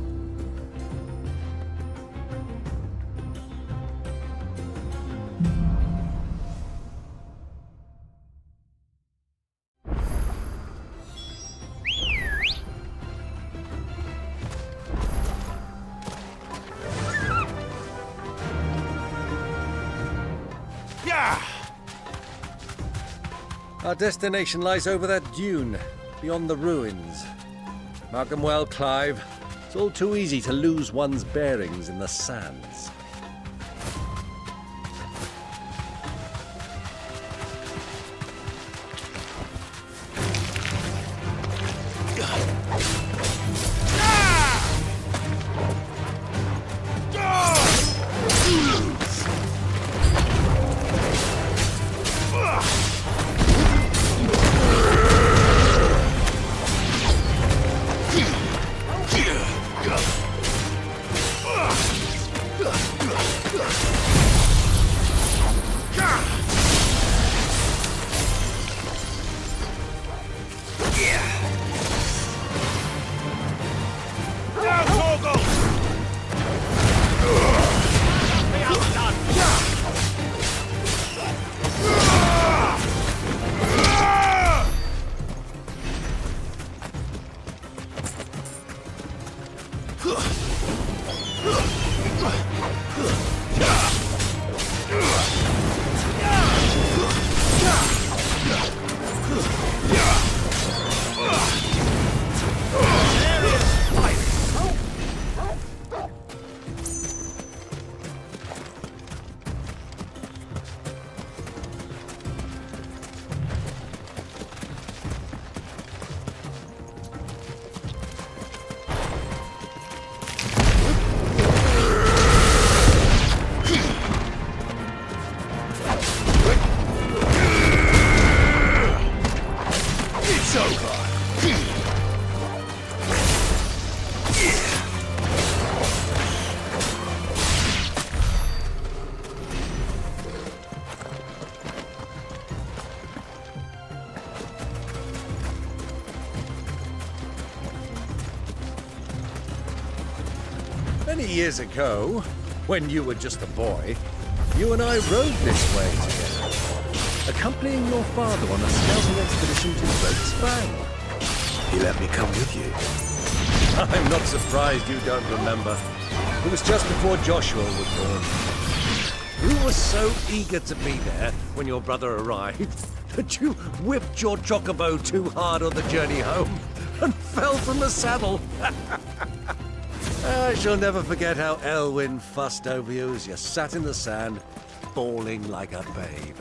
Speaker 17: Our destination lies over that dune, beyond the ruins. Mark 'em well, Clive. It's all too easy to lose one's bearings in the sands. Many years ago, when you were just a boy, you and I rode this way together, accompanying your father on a scouting expedition to Drake's Fang.
Speaker 1: He let me come with you.
Speaker 17: I'm not surprised you don't remember. It was just before Joshua was born. You were so eager to be there when your brother arrived that you whipped your chocobo too hard on the journey home and fell from the saddle. I shall never forget how Elwyn fussed over you as you sat in the sand, bawling like a babe.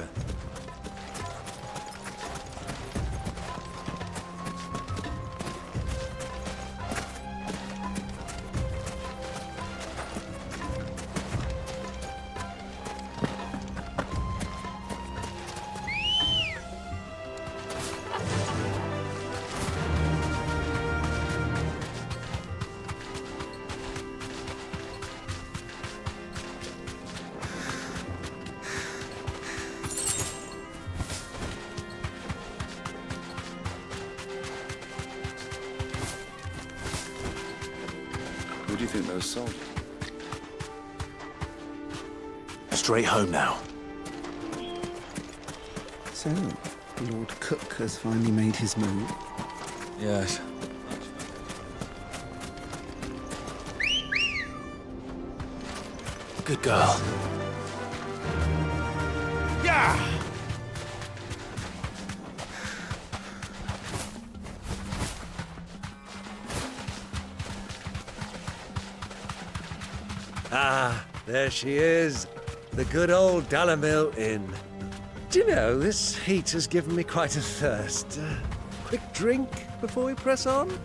Speaker 1: Who do you think those sold? Straight home now.
Speaker 10: So, Lord Cook has finally made his move.
Speaker 12: Yes.
Speaker 1: Good girl.
Speaker 17: Yeah! Ah, there she is. The good old Dalamil Inn. Do you know, this heat has given me quite a thirst. Quick drink before we press on?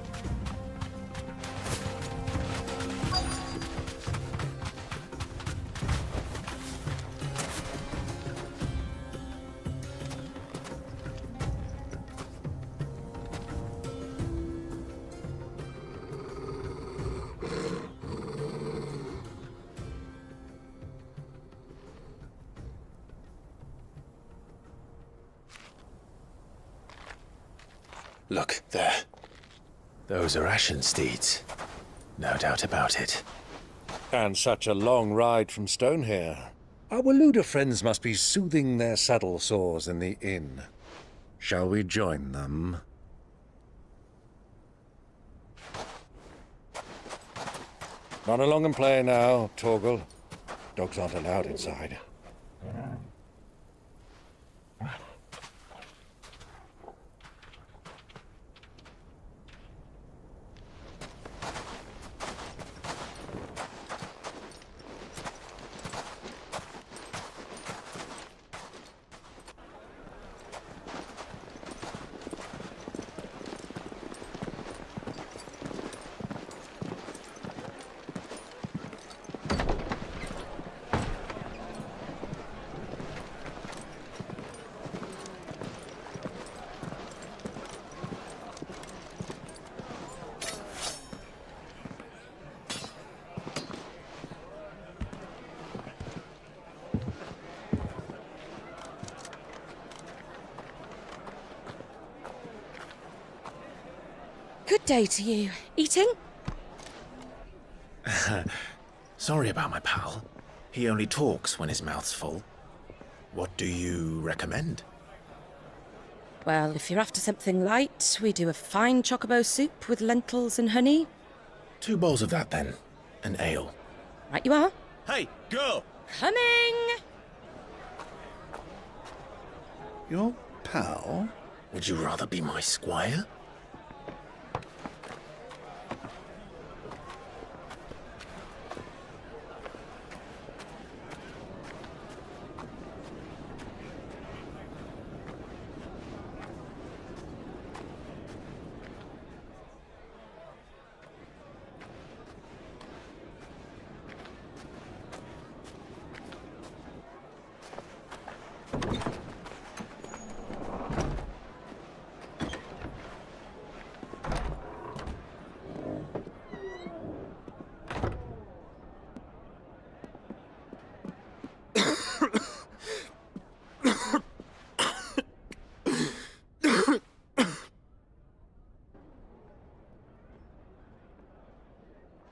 Speaker 1: Look, there. Those are Ashen steeds. No doubt about it.
Speaker 17: And such a long ride from Stonehair. Our Luda friends must be soothing their saddle sores in the inn. Shall we join them? Run along and play now, Torgal. Dogs aren't allowed inside.
Speaker 7: Good day to you. Eating?
Speaker 1: Sorry about my pal. He only talks when his mouth's full. What do you recommend?
Speaker 7: Well, if you're after something light, we do a fine chocobo soup with lentils and honey.
Speaker 1: 2 bowls of that, then. An ale.
Speaker 7: Right you are.
Speaker 1: Hey, girl!
Speaker 7: Coming!
Speaker 1: Your pal? Would you rather be my squire?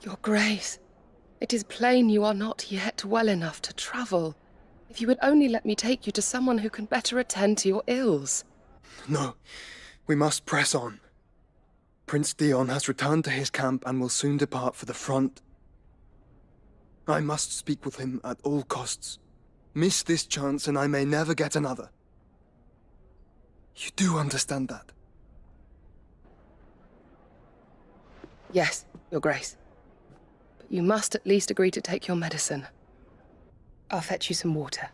Speaker 22: Your Grace, it is plain you are not yet well enough to travel. If you would only let me take you to someone who can better attend to your ills.
Speaker 6: No, we must press on. Prince Dion has returned to his camp and will soon depart for the front. I must speak with him at all costs. Miss this chance and I may never get another. You do understand that?
Speaker 22: Yes, Your Grace. But you must at least agree to take your medicine. I'll fetch you some water.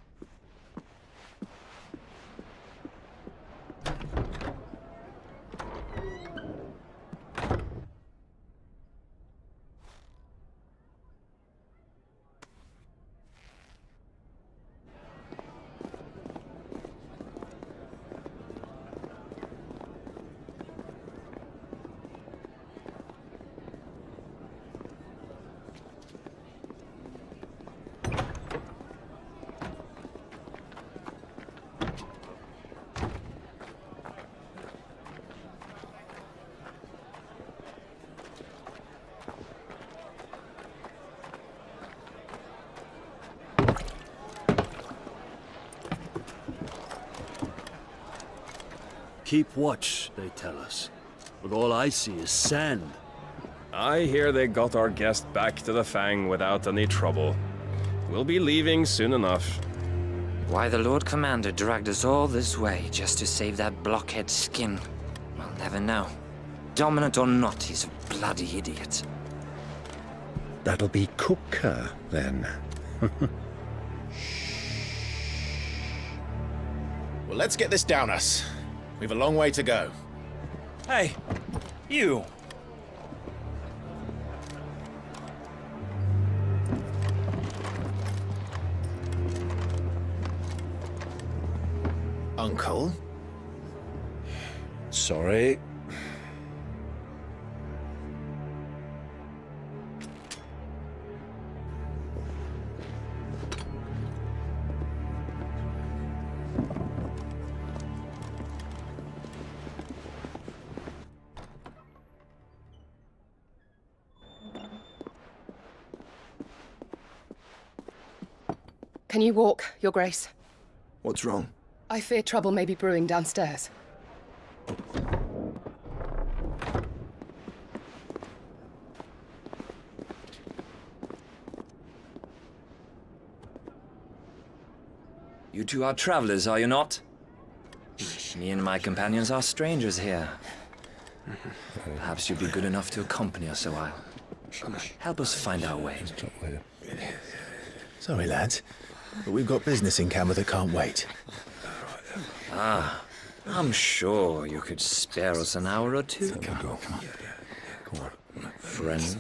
Speaker 23: Keep watch, they tell us. But all I see is sand.
Speaker 24: I hear they got our guest back to the Fang without any trouble. We'll be leaving soon enough.
Speaker 25: Why the Lord Commander dragged us all this way just to save that blockhead's skin, we'll never know. Dominant or not, he's a bloody idiot.
Speaker 16: That'll be Cooker, then.
Speaker 1: Well, let's get this down us. We've a long way to go.
Speaker 24: Hey, you!
Speaker 1: Uncle?
Speaker 2: Sorry.
Speaker 22: Can you walk, Your Grace?
Speaker 6: What's wrong?
Speaker 22: I fear trouble may be brewing downstairs.
Speaker 25: You two are travelers, are you not? Me and my companions are strangers here. Perhaps you'd be good enough to accompany us a while. Help us find our way.
Speaker 1: Sorry, lads, but we've got business in camera that can't wait.
Speaker 25: Ah, I'm sure you could spare us an hour or two.
Speaker 1: Come on.
Speaker 25: Friend.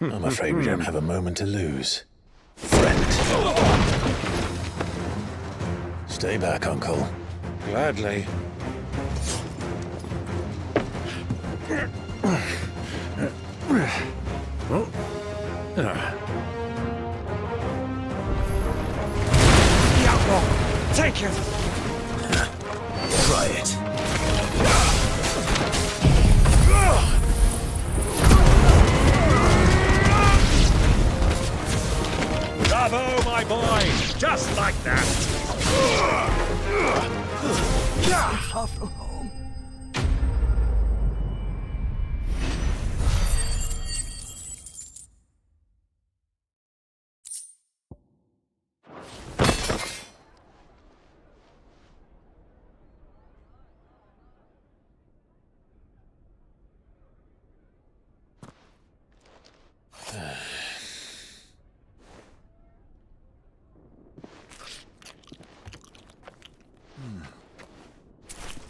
Speaker 1: I'm afraid we don't have a moment to lose. Friend. Stay back, Uncle.
Speaker 17: Gladly.
Speaker 18: Take it!
Speaker 1: Try it.
Speaker 23: Bravo, my boy! Just like that!
Speaker 6: Far from home.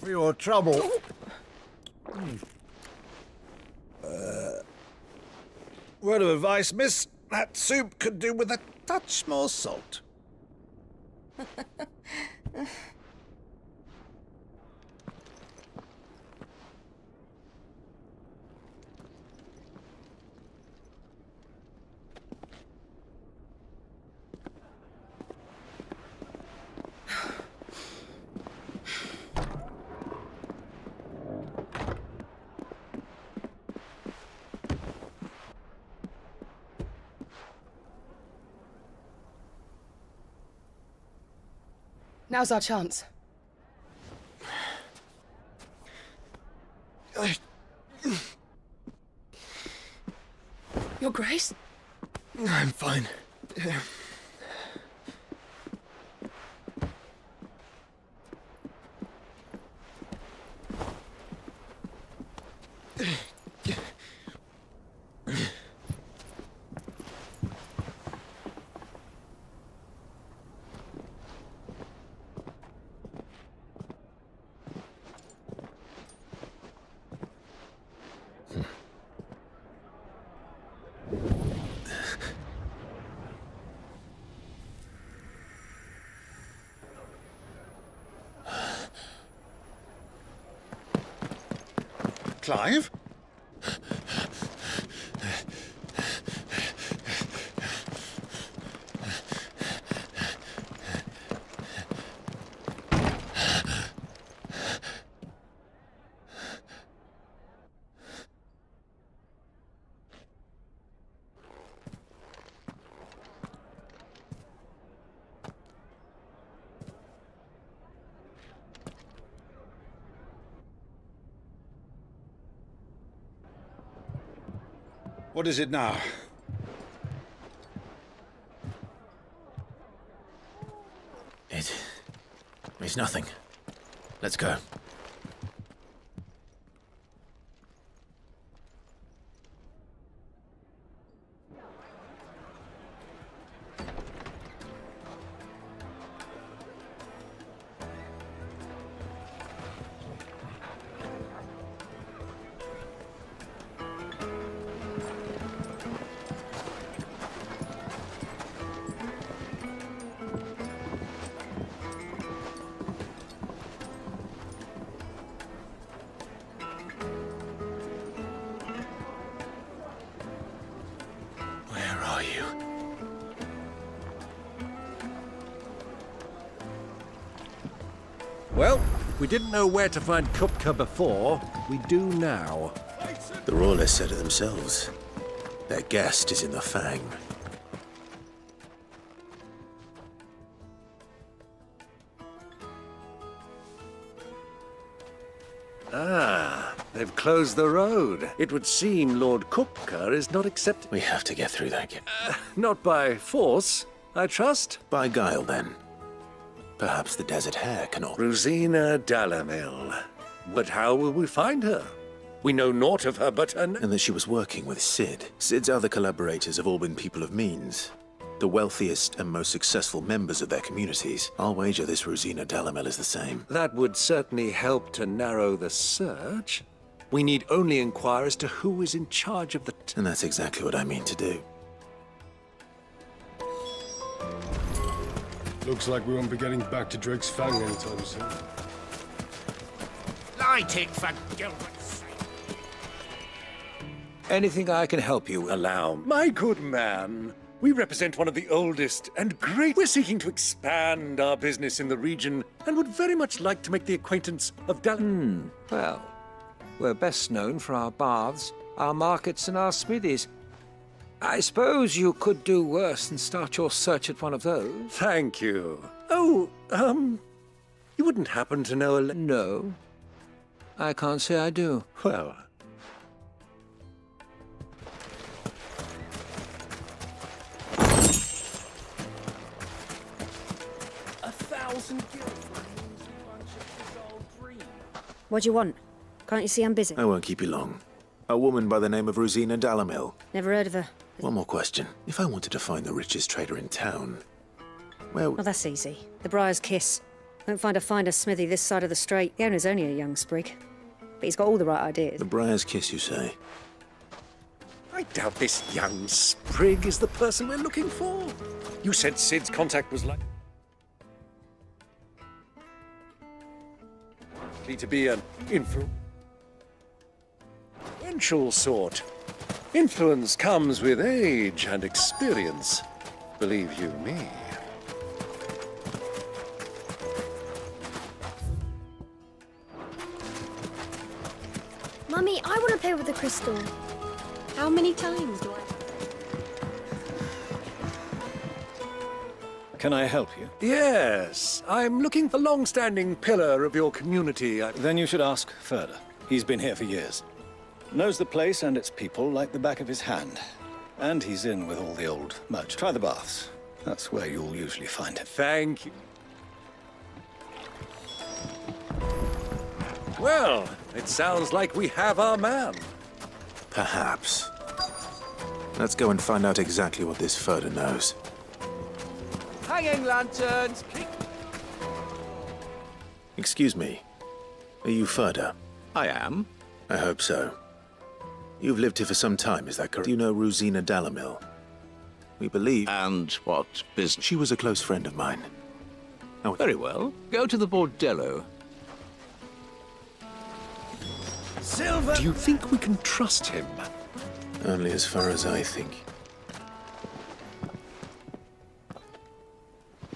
Speaker 23: For your trouble. Word of advice, miss. That soup could do with a touch more salt.
Speaker 22: Now's our chance. Your Grace?
Speaker 6: I'm fine.
Speaker 17: Clive? What is it now?
Speaker 1: It's nothing. Let's go.
Speaker 17: Well, if we didn't know where to find Kupka before, we do now.
Speaker 1: The Rawlers said it themselves. Their guest is in the Fang.
Speaker 17: Ah, they've closed the road. It would seem Lord Kupka is not accepting...
Speaker 1: We have to get through that gate.
Speaker 17: Not by force, I trust.
Speaker 1: By guile, then. Perhaps the Desert Hare can all...
Speaker 17: Rosina Dalamil. But how will we find her? We know naught of her but her...
Speaker 1: And that she was working with Sid. Sid's other collaborators have all been people of means. The wealthiest and most successful members of their communities. I'll wager this Rosina Dalamil is the same.
Speaker 17: That would certainly help to narrow the search. We need only inquire as to who is in charge of the...
Speaker 1: And that's exactly what I mean to do.
Speaker 3: Looks like we won't be getting back to Drake's Fang anytime soon.
Speaker 2: Light it, for Gilbert's sake.
Speaker 17: Anything I can help you allow. My good man, we represent one of the oldest and great... We're seeking to expand our business in the region and would very much like to make the acquaintance of
Speaker 11: Well, we're best known for our baths, our markets, and our smithies. I suppose you could do worse than start your search at one of those.
Speaker 17: Thank you. Oh, you wouldn't happen to know a...
Speaker 11: No. I can't say I do.
Speaker 17: Well...
Speaker 8: What do you want? Can't you see I'm busy?
Speaker 1: I won't keep you long. A woman by the name of Rosina Dalamil.
Speaker 8: Never heard of her.
Speaker 1: One more question. If I wanted to find the richest trader in town, where...
Speaker 8: Well, that's easy. The Briar's Kiss. Won't find a finer smithy this side of the strait. The owner's only a young sprig. But he's got all the right ideas.
Speaker 1: The Briar's Kiss, you say?
Speaker 17: I doubt this young sprig is the person we're looking for. You said Sid's contact was like... to be an influential sort. Influence comes with age and experience, believe you me.
Speaker 13: Mummy, I want to play with the crystal.
Speaker 4: How many times do I...
Speaker 23: Can I help you?
Speaker 17: Yes, I'm looking for long-standing pillar of your community.
Speaker 23: Then you should ask further. He's been here for years. Knows the place and its people like the back of his hand. And he's in with all the old merch. Try the baths. That's where you'll usually find him.
Speaker 17: Thank you. Well, it sounds like we have our man.
Speaker 1: Perhaps. Let's go and find out exactly what this Furder knows.
Speaker 11: Hanging lanterns!
Speaker 1: Excuse me. Are you Furder?
Speaker 16: I am.
Speaker 1: I hope so. You've lived here for some time, is that correct? Do you know Rosina Dalamil? We believe...
Speaker 16: And what business?
Speaker 1: She was a close friend of mine. Oh,
Speaker 16: very well. Go to the bordello.
Speaker 17: Silver! Do you think we can trust him?
Speaker 1: Only as far as I think.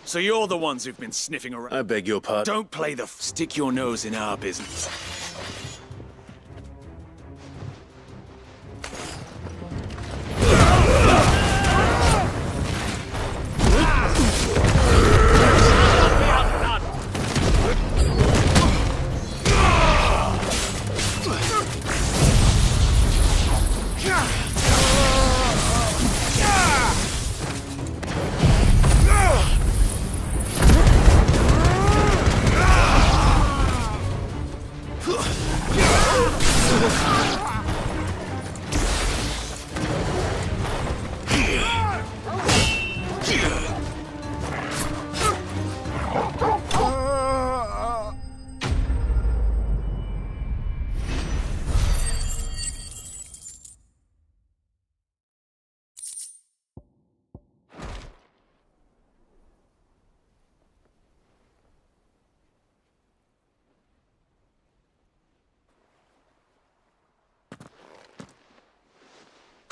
Speaker 14: So you're the ones who've been sniffing around.
Speaker 1: I beg your pardon?
Speaker 14: Don't play the stick your nose in our business.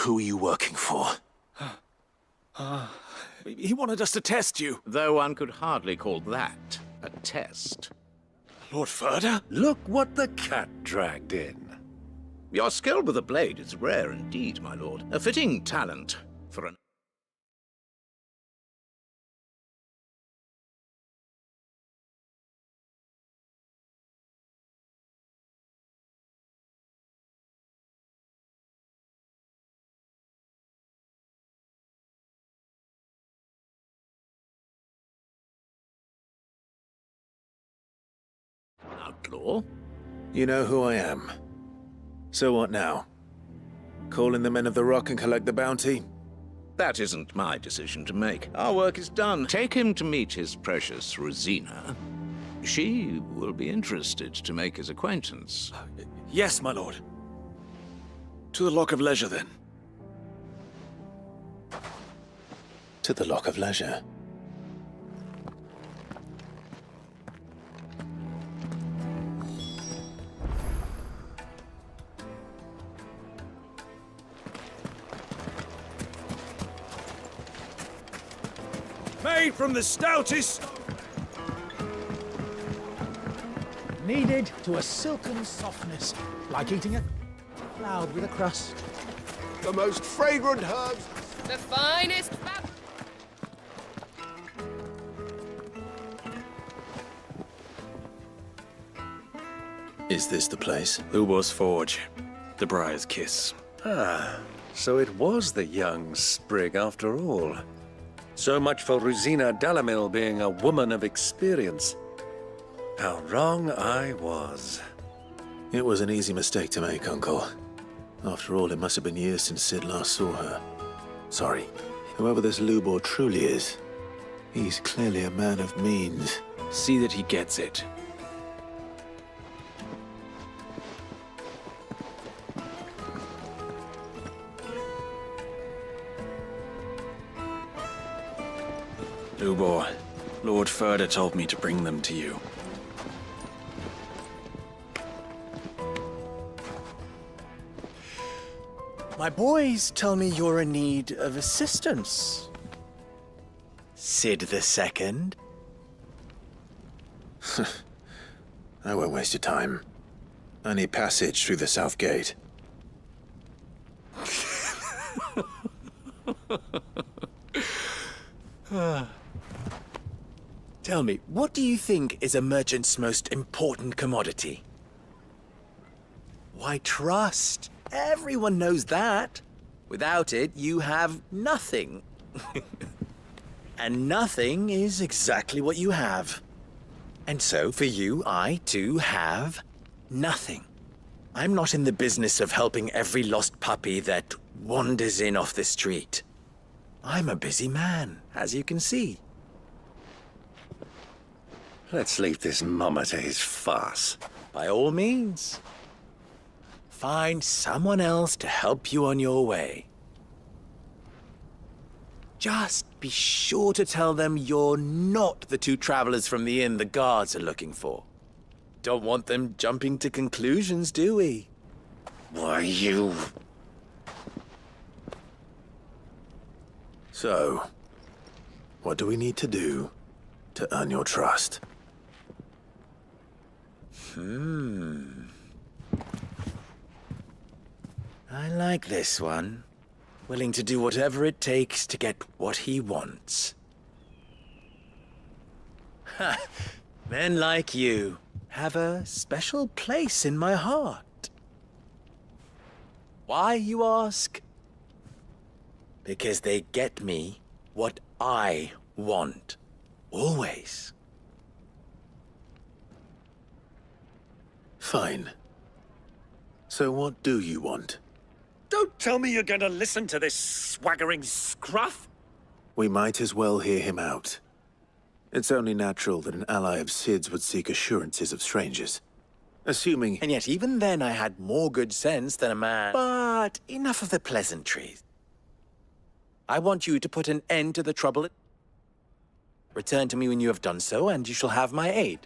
Speaker 1: Who are you working for?
Speaker 14: He wanted us to test you.
Speaker 16: Though one could hardly call that a test.
Speaker 17: Lord Ferda? Look what the cat dragged in.
Speaker 5: Your skill with the blade is rare indeed, my lord. A fitting talent for an... outlaw?
Speaker 1: You know who I am. So what now? Call in the Men of the Rock and collect the bounty?
Speaker 5: That isn't my decision to make. Our work is done. Take him to meet his precious Rosina. She will be interested to make his acquaintance.
Speaker 14: Yes, my lord. To the Lock of Leisure, then.
Speaker 1: To the Lock of Leisure.
Speaker 14: Made from the stoutest...
Speaker 9: Kneaded to a silken softness, like eating a cloud with a crust.
Speaker 2: The most fragrant herbs.
Speaker 22: The finest
Speaker 1: Is this the place?
Speaker 14: Ubor's Forge. The Briar's Kiss.
Speaker 17: Ah, so it was the young sprig after all. So much for Rosina Dalamil being a woman of experience. How wrong I was.
Speaker 1: It was an easy mistake to make, Uncle. After all, it must have been years since Sid last saw her. Sorry. Whoever this Lubor truly is, he's clearly a man of means.
Speaker 14: See that he gets it. Lubor, Lord Ferda told me to bring them to you.
Speaker 9: My boys tell me you're in need of assistance. Sid II?
Speaker 1: I won't waste your time. I need passage through the south gate.
Speaker 9: Tell me, what do you think is a merchant's most important commodity? Why, trust. Everyone knows that. Without it, you have nothing. And nothing is exactly what you have. And so, for you, I, too, have nothing. I'm not in the business of helping every lost puppy that wanders in off the street. I'm a busy man, as you can see.
Speaker 17: Let's leave this mummer to his farce.
Speaker 9: By all means. Find someone else to help you on your way. Just be sure to tell them you're not the two travelers from the inn the guards are looking for. Don't want them jumping to conclusions, do we?
Speaker 17: Why, you...
Speaker 1: So, what do we need to do to earn your trust?
Speaker 9: I like this one. Willing to do whatever it takes to get what he wants. Ha! Men like you have a special place in my heart. Why, you ask? Because they get me what I want. Always.
Speaker 1: Fine. So what do you want?
Speaker 17: Don't tell me you're going to listen to this swaggering scruff!
Speaker 1: We might as well hear him out. It's only natural that an ally of Sid's would seek assurances of strangers. Assuming...
Speaker 9: And yet even then I had more good sense than a man. But enough of the pleasantries. I want you to put an end to the trouble. Return to me when you have done so, and you shall have my aid.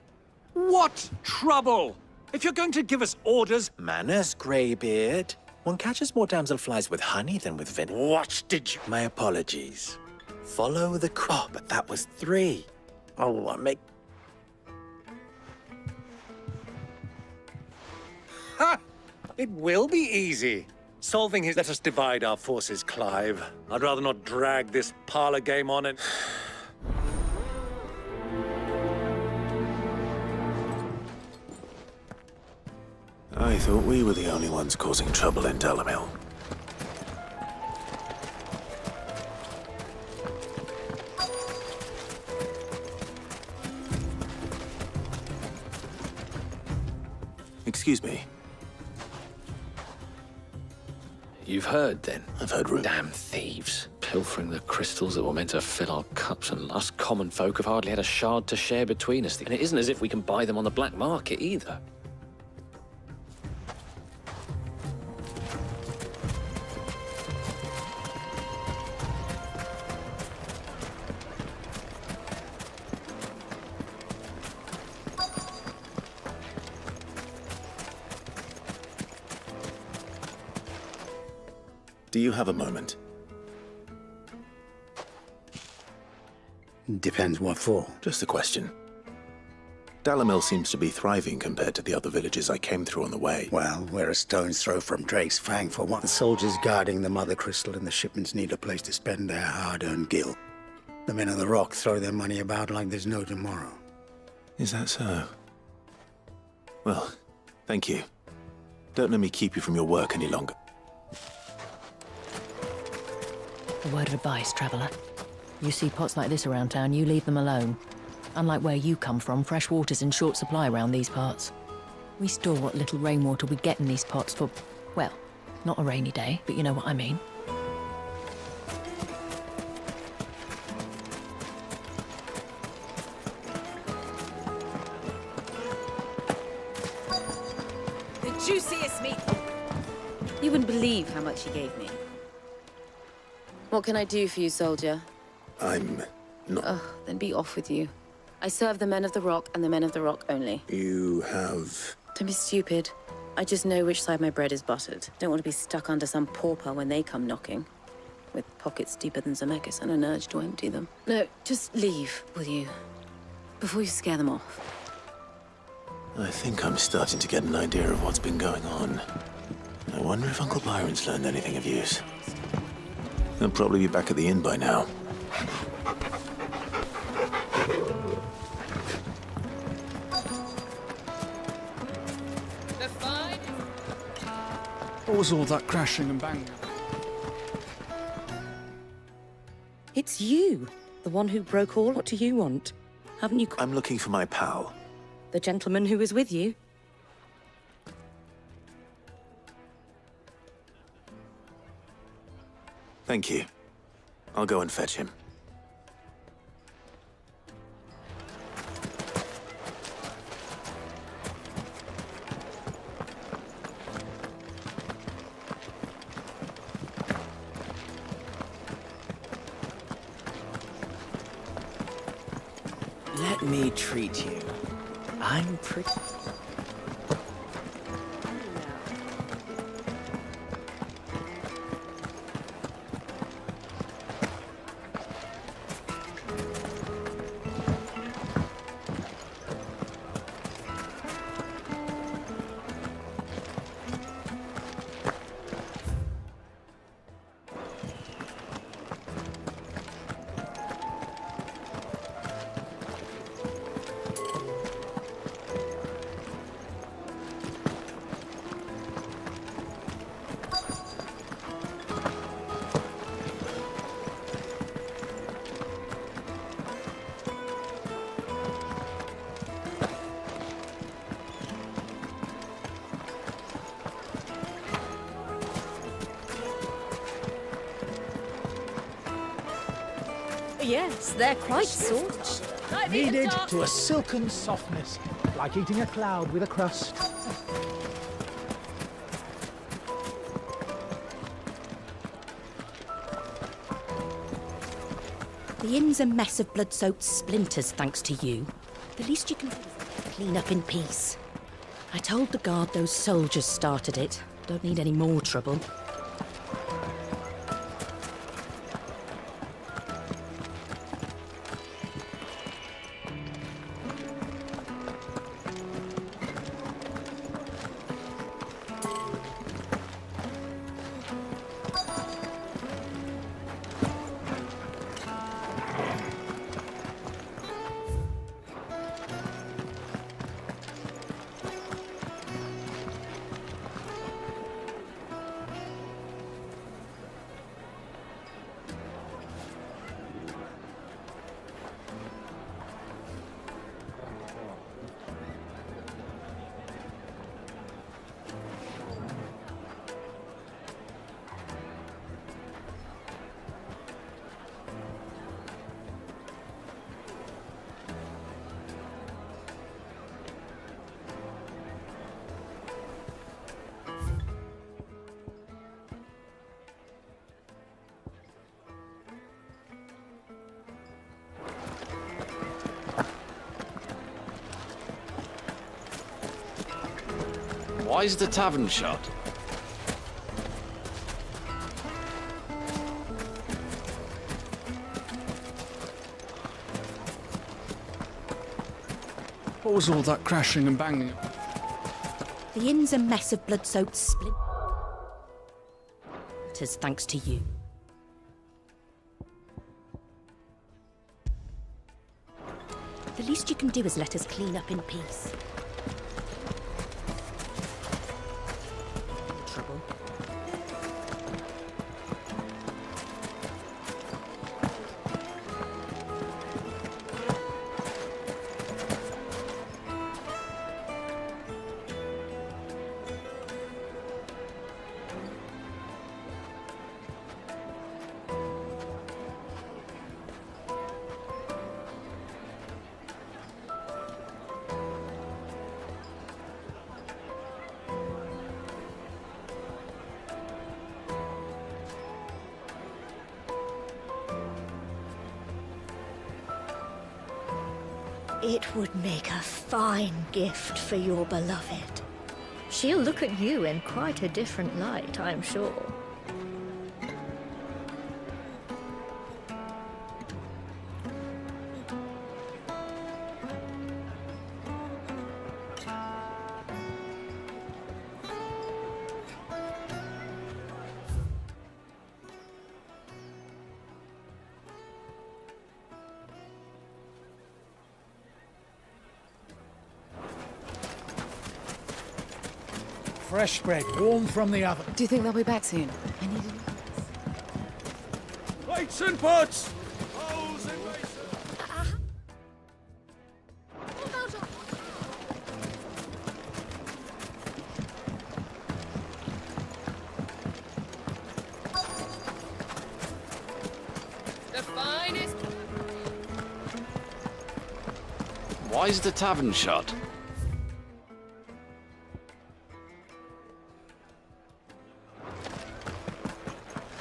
Speaker 17: What trouble? If you're going to give us orders...
Speaker 9: Manners, Greybeard. One catches more damselflies with honey than with venom.
Speaker 17: What did you...
Speaker 9: My apologies. Follow the crop, but that was 3. Oh, I make...
Speaker 17: It will be easy. Solving his... Let us divide our forces, Clive. I'd rather not drag this parlor game on and...
Speaker 1: I thought we were the only ones causing trouble in Dalamil. Excuse me.
Speaker 13: You've heard, then?
Speaker 1: I've heard rumors.
Speaker 13: Damn thieves. Pilfering the crystals that were meant to fill our cups, and us common folk have hardly had a shard to share between us. And it isn't as if we can buy them on the black market, either.
Speaker 1: Do you have a moment?
Speaker 16: Depends what for.
Speaker 1: Just a question. Dalamil seems to be thriving compared to the other villages I came through on the way.
Speaker 16: Well, we're a stone's throw from Drake's Fang for one. The soldiers guarding the Mother Crystal and the shipments need a place to spend their hard-earned gil. The men of the Rock throw their money about like there's no tomorrow.
Speaker 1: Is that so? Well, thank you. Don't let me keep you from your work any longer.
Speaker 15: A word of advice, traveller. You see pots like this around town, you leave them alone. Unlike where you come from, fresh water's in short supply around these parts. We store what little rainwater we get in these pots for, well, not a rainy day, but you know what I mean.
Speaker 4: The juiciest meat. You wouldn't believe how much he gave me. What can I do for you, soldier?
Speaker 1: I'm not...
Speaker 4: Oh, then be off with you. I serve the men of the Rock and the men of the Rock only.
Speaker 1: You have...
Speaker 4: Don't be stupid. I just know which side my bread is buttered. Don't want to be stuck under some pauper when they come knocking. With pockets deeper than Zemeckis and an urge to empty them. No, just leave, will you? Before you scare them off.
Speaker 1: I think I'm starting to get an idea of what's been going on. I wonder if Uncle Byron's learned anything of use. They'll probably be back at the inn by now.
Speaker 19: What was all that crashing and banging?
Speaker 7: It's you, the one who broke all. What do you want? Haven't you...
Speaker 1: I'm looking for my pal.
Speaker 7: The gentleman who was with you?
Speaker 1: Thank you. I'll go and fetch him.
Speaker 20: Let me treat you. I'm pretty...
Speaker 8: Yes, they're quite soft.
Speaker 21: Kneaded to a silken softness, like eating a cloud with a crust.
Speaker 7: The inn's a mess of blood-soaked splinters, thanks to you. The least you can do is clean up in peace. I told the guard those soldiers started it. Don't need any more trouble.
Speaker 13: Why's the tavern shut?
Speaker 19: What was all that crashing and banging?
Speaker 7: The inn's a mess of blood-soaked splinters, thanks to you. The least you can do is let us clean up in peace. Trouble.
Speaker 10: It would make a fine gift for your beloved. She'll look at you in quite a different light, I'm sure.
Speaker 21: Fresh bread, warm from the oven.
Speaker 12: Do you think they'll be back soon? I need
Speaker 17: Plates and pots! Bowls and basins!
Speaker 12: The finest.
Speaker 13: Why's the tavern shut?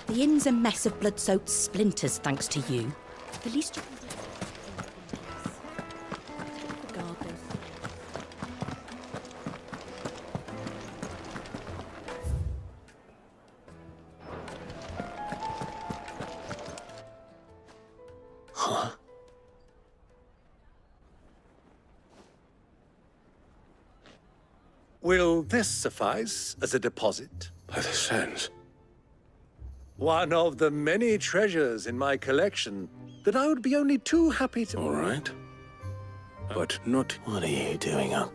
Speaker 7: The inn's a mess of blood-soaked splinters, thanks to you. The least you can do is guard those.
Speaker 1: Huh?
Speaker 17: Will this suffice as a deposit?
Speaker 1: By the sands.
Speaker 17: One of the many treasures in my collection that I would be only too happy to...
Speaker 1: All right. But not... What are you doing up?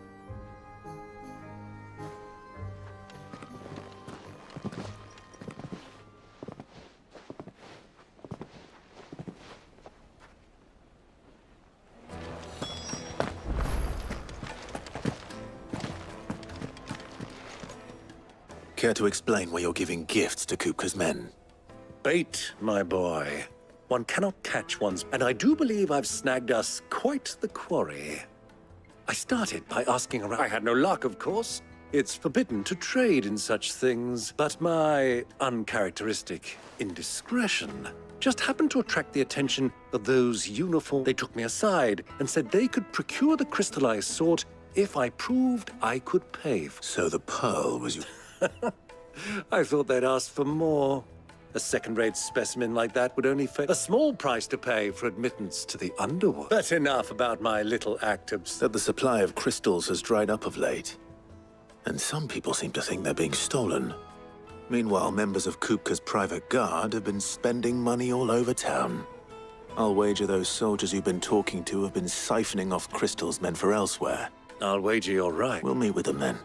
Speaker 1: Care to explain why you're giving gifts to Kupka's men?
Speaker 17: Bait, my boy. One cannot catch one's... And I do believe I've snagged us quite the quarry. I started by asking around. I had no luck, of course. It's forbidden to trade in such things. But my uncharacteristic indiscretion just happened to attract the attention of those uniformed. They took me aside and said they could procure the crystallized sort if I proved I could pay.
Speaker 1: So the pearl was...
Speaker 17: I thought they'd ask for more. A second-rate specimen like that would only a small price to pay for admittance to the underworld. But enough about my little act of...
Speaker 1: That the supply of crystals has dried up of late. And some people seem to think they're being stolen. Meanwhile, members of Kupka's private guard have been spending money all over town. I'll wager those soldiers you've been talking to have been siphoning off crystals meant for elsewhere.
Speaker 17: I'll wager you're right.
Speaker 1: We'll meet with them then.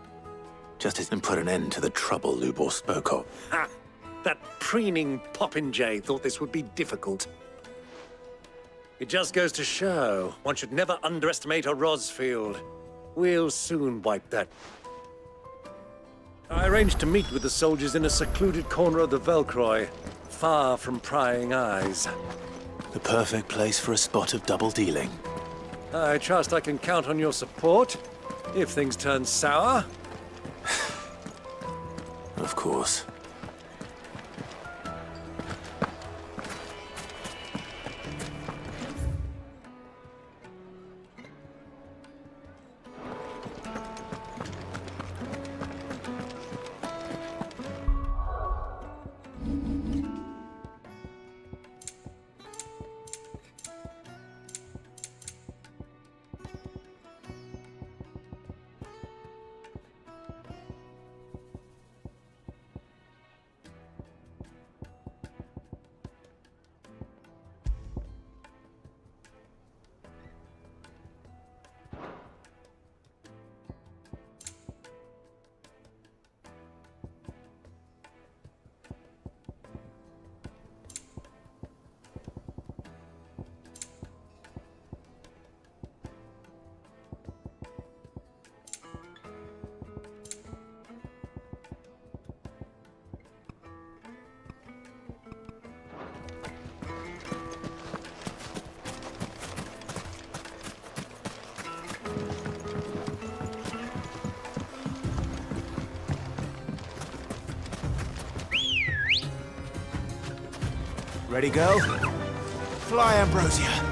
Speaker 1: Just and put an end to the trouble Lubor spoke of.
Speaker 17: Ha! That preening popinjay thought this would be difficult. It just goes to show one should never underestimate a Rosfield. We'll soon wipe that. I arranged to meet with the soldiers in a secluded corner of the Velcroy, far from prying eyes.
Speaker 1: The perfect place for a spot of double dealing.
Speaker 17: I trust I can count on your support if things turn sour.
Speaker 1: Of course.
Speaker 9: Ready, go? Fly, Ambrosia.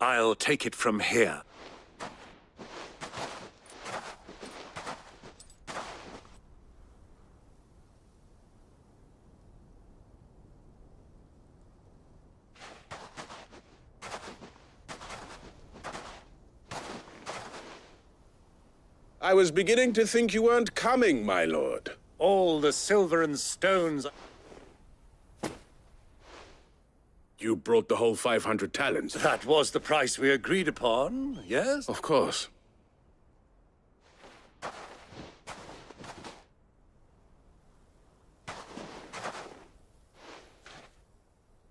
Speaker 17: I'll take it from here.
Speaker 1: I was beginning to think you weren't coming, my lord.
Speaker 17: All the silver and stones...
Speaker 1: You brought the whole 500 talents.
Speaker 17: That was the price we agreed upon, yes?
Speaker 1: Of course.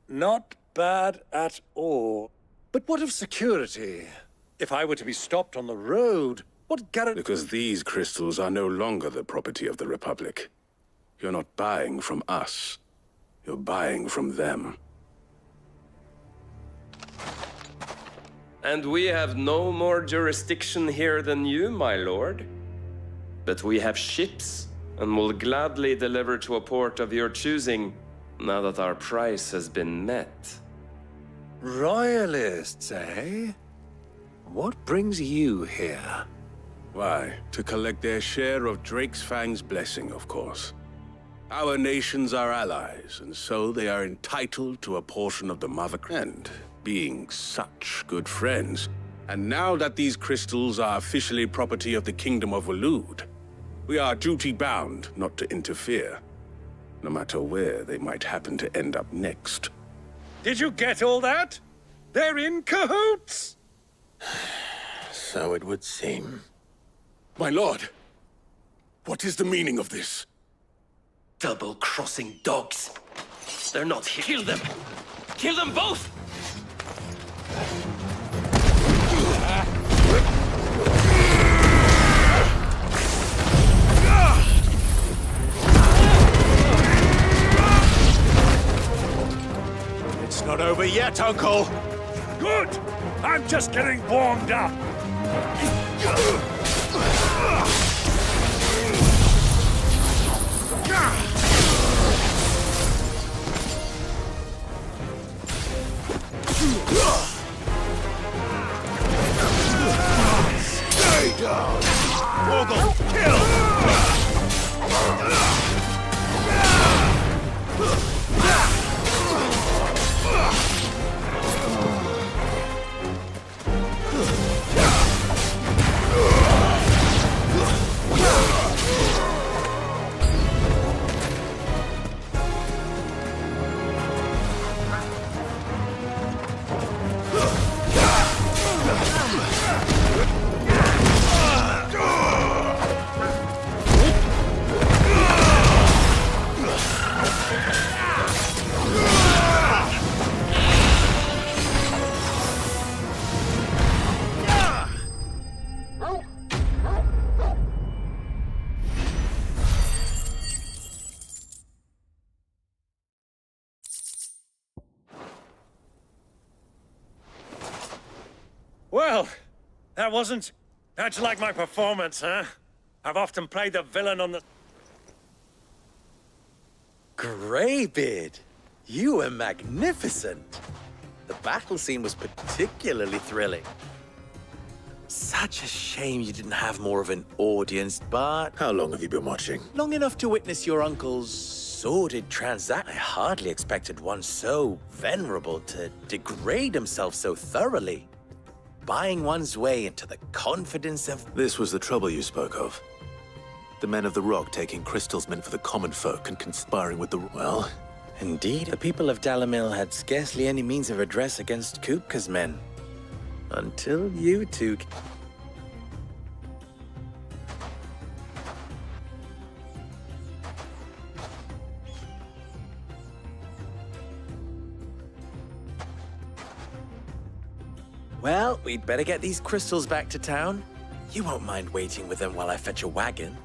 Speaker 17: Not bad at all. But what of security? If I were to be stopped on the road, what guarantee...
Speaker 1: Because these crystals are no longer the property of the Republic. You're not buying from us. You're buying from them.
Speaker 3: And we have no more jurisdiction here than you, my lord. But we have ships, and will gladly deliver to a port of your choosing, now that our price has been met.
Speaker 17: Royalists, eh? What brings you here?
Speaker 1: Why, to collect their share of Drake's Fang's blessing, of course. Our nations are allies, and so they are entitled to a portion of the Mother Grand. Being such good friends. And now that these crystals are officially property of the Kingdom of Waloed, we are duty-bound not to interfere, no matter where they might happen to end up next.
Speaker 17: Did you get all that? They're in cahoots!
Speaker 1: So it would seem. My lord, what is the meaning of this?
Speaker 3: Double-crossing dogs. They're not here. Kill them! Kill them both!
Speaker 17: It's not over yet, Uncle! Good! I'm just getting warmed up! Stay down! Morgul, kill! Well, that wasn't... How'd you like my performance, huh? I've often played the villain on the...
Speaker 9: Greybeard, you were magnificent. The battle scene was particularly thrilling. Such a shame you didn't have more of an audience, but...
Speaker 1: How long have you been watching?
Speaker 9: Long enough to witness your uncle's sordid transaction. I hardly expected one so venerable to degrade himself so thoroughly. Buying one's way into the confidence of...
Speaker 1: This was the trouble you spoke of. The men of the Rock taking crystals meant for the common folk and conspiring with the... Well...
Speaker 9: Indeed, the people of Dalamil had scarcely any means of redress against Kupka's men. Until you two... Well, we'd better get these crystals back to town. You won't mind waiting with them while I fetch a wagon.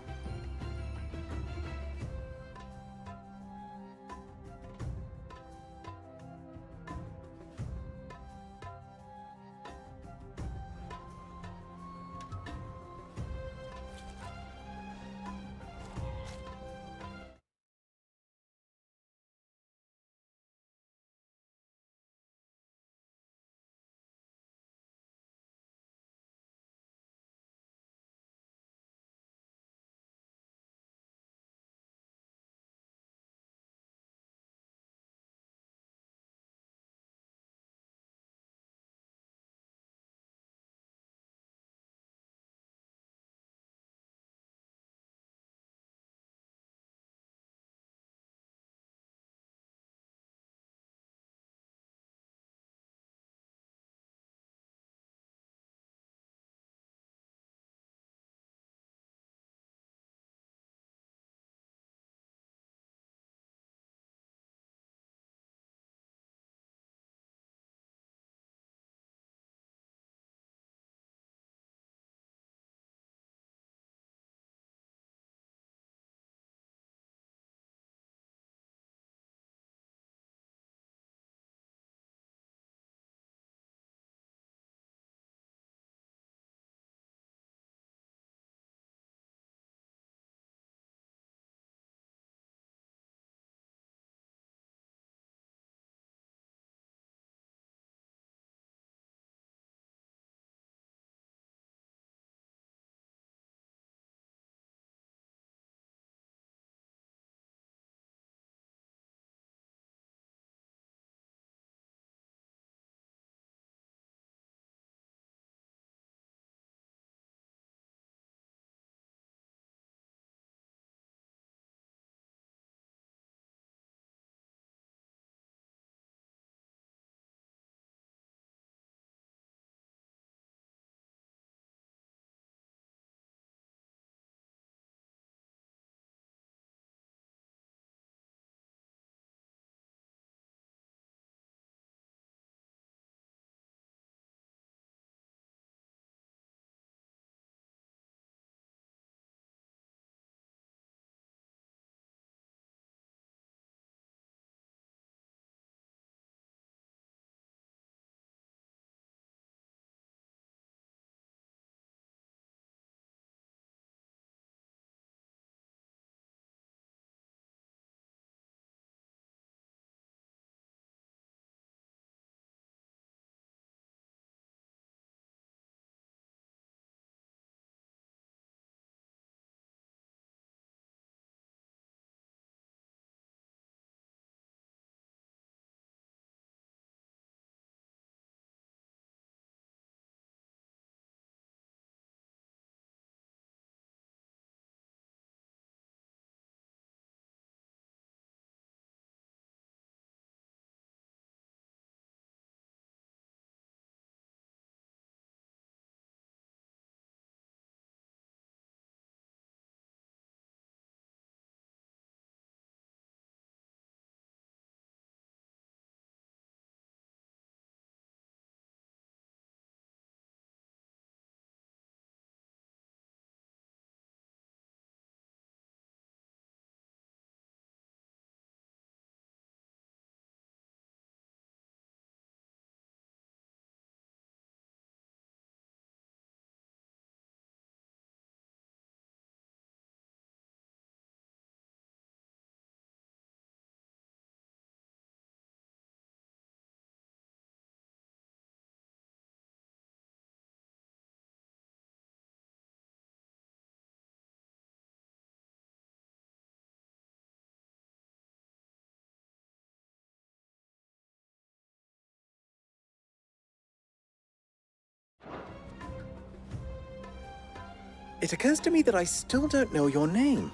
Speaker 9: It occurs to me that I still don't know your name.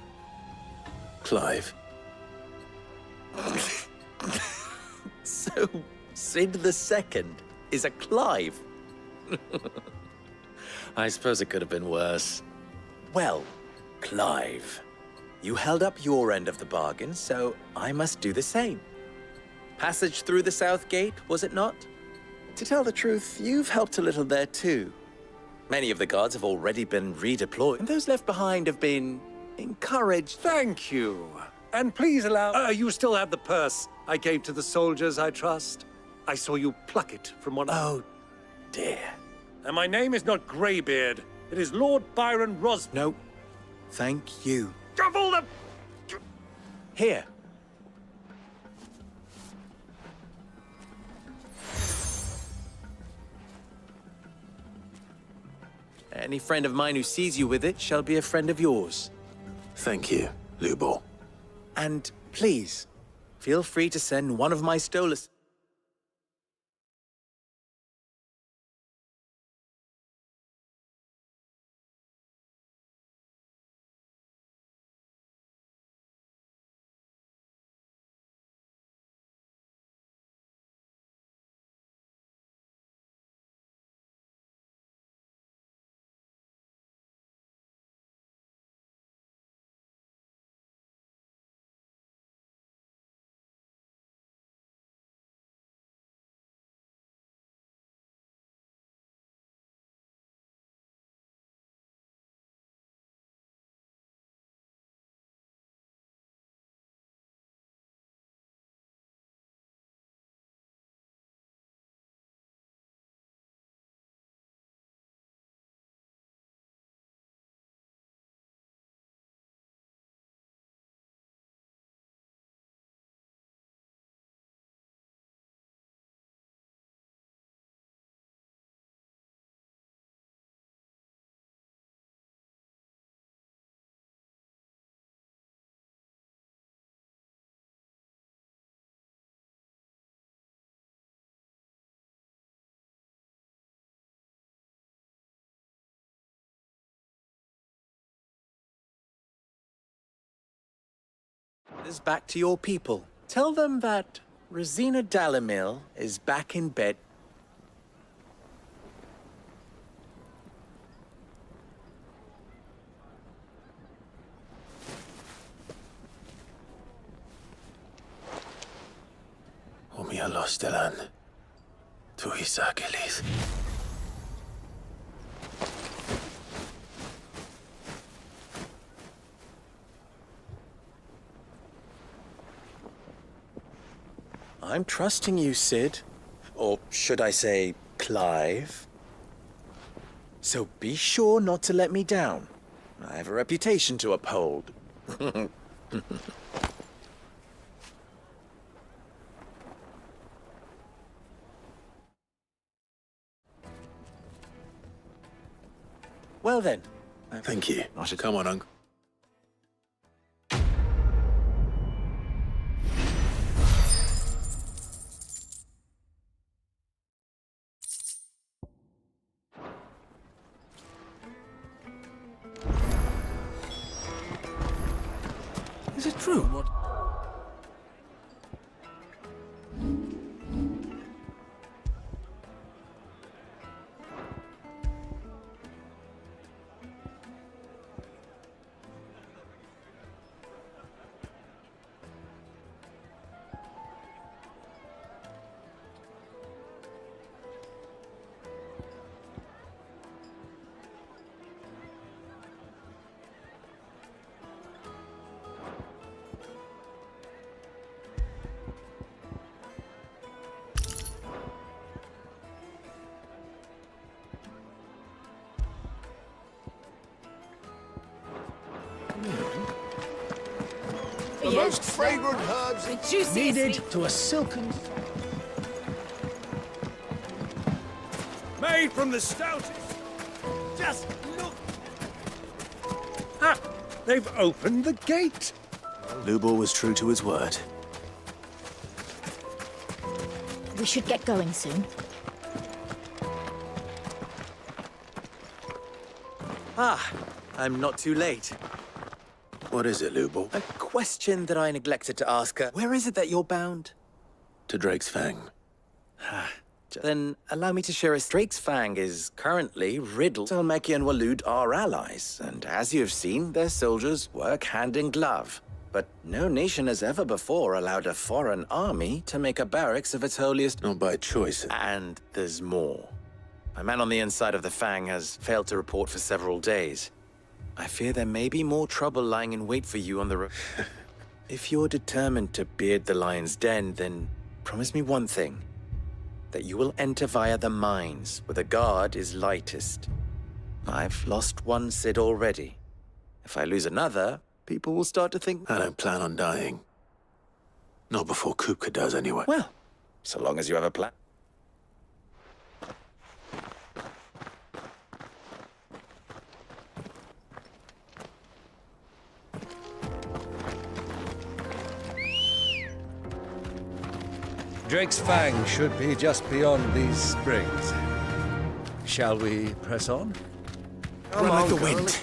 Speaker 1: Clive.
Speaker 9: So, Sid the Second is a Clive? I suppose it could have been worse. Well, Clive, you held up your end of the bargain, so I must do the same. Passage through the South Gate, was it not? To tell the truth, you've helped a little there too. Many of the guards have already been redeployed, and those left behind have been encouraged.
Speaker 17: Thank you. And please allow... you still have the purse I gave to the soldiers, I trust. I saw you pluck it from one...
Speaker 9: Oh, dear.
Speaker 17: And my name is not Greybeard. It is Lord Byron Ros...
Speaker 9: No, thank you.
Speaker 17: Of all the...
Speaker 9: Here. Any friend of mine who sees you with it shall be a friend of yours.
Speaker 1: Thank you, Lubor.
Speaker 9: And please, feel free to send one of my stolas. This back to your people. Tell them that Rosina Dalamil is back in bed.
Speaker 1: Omia Lostelan. Tu Isakelis.
Speaker 9: I'm trusting you, Sid. Or should I say, Clive? So be sure not to let me down. I have a reputation to uphold. Well then.
Speaker 1: Thank you. Come on, Uncle.
Speaker 9: Is it true? What?
Speaker 21: The most fragrant herbs needed to a silken...
Speaker 17: Made from the stoutest. Just look. Ah, they've opened the gate.
Speaker 1: Lubor was true to his word.
Speaker 10: We should get going soon.
Speaker 9: Ah, I'm not too late.
Speaker 1: What is it, Lubor?
Speaker 9: A question that I neglected to ask her. Where is it that you're bound?
Speaker 1: To Drake's Fang.
Speaker 9: Then allow me to share a Drake's Fang is currently riddled. Salmeki and Walud are allies, and as you have seen, their soldiers work hand in glove. But no nation has ever before allowed a foreign army to make a barracks of its holiest...
Speaker 1: Not by choice.
Speaker 9: And there's more. My man on the inside of the Fang has failed to report for several days. I fear there may be more trouble lying in wait for you on the... If you're determined to beard the lion's den, then promise me one thing. That you will enter via the mines, where the guard is lightest. I've lost one Cid already. If I lose another, people will start to think...
Speaker 1: I don't plan on dying. Not before Kupka does, anyway.
Speaker 9: Well, so long as you have a plan.
Speaker 17: Drake's Fang should be just beyond these springs. Shall we press on?
Speaker 9: Run like the wind.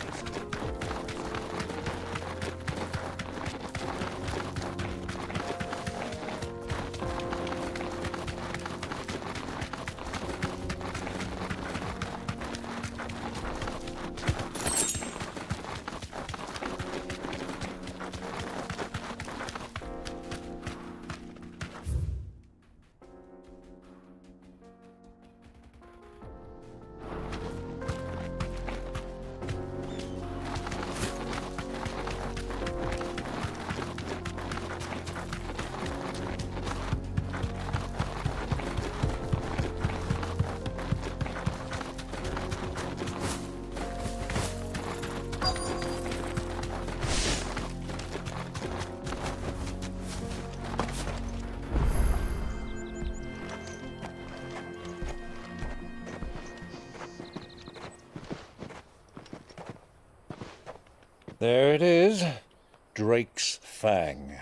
Speaker 17: There it is, Drake's Fang.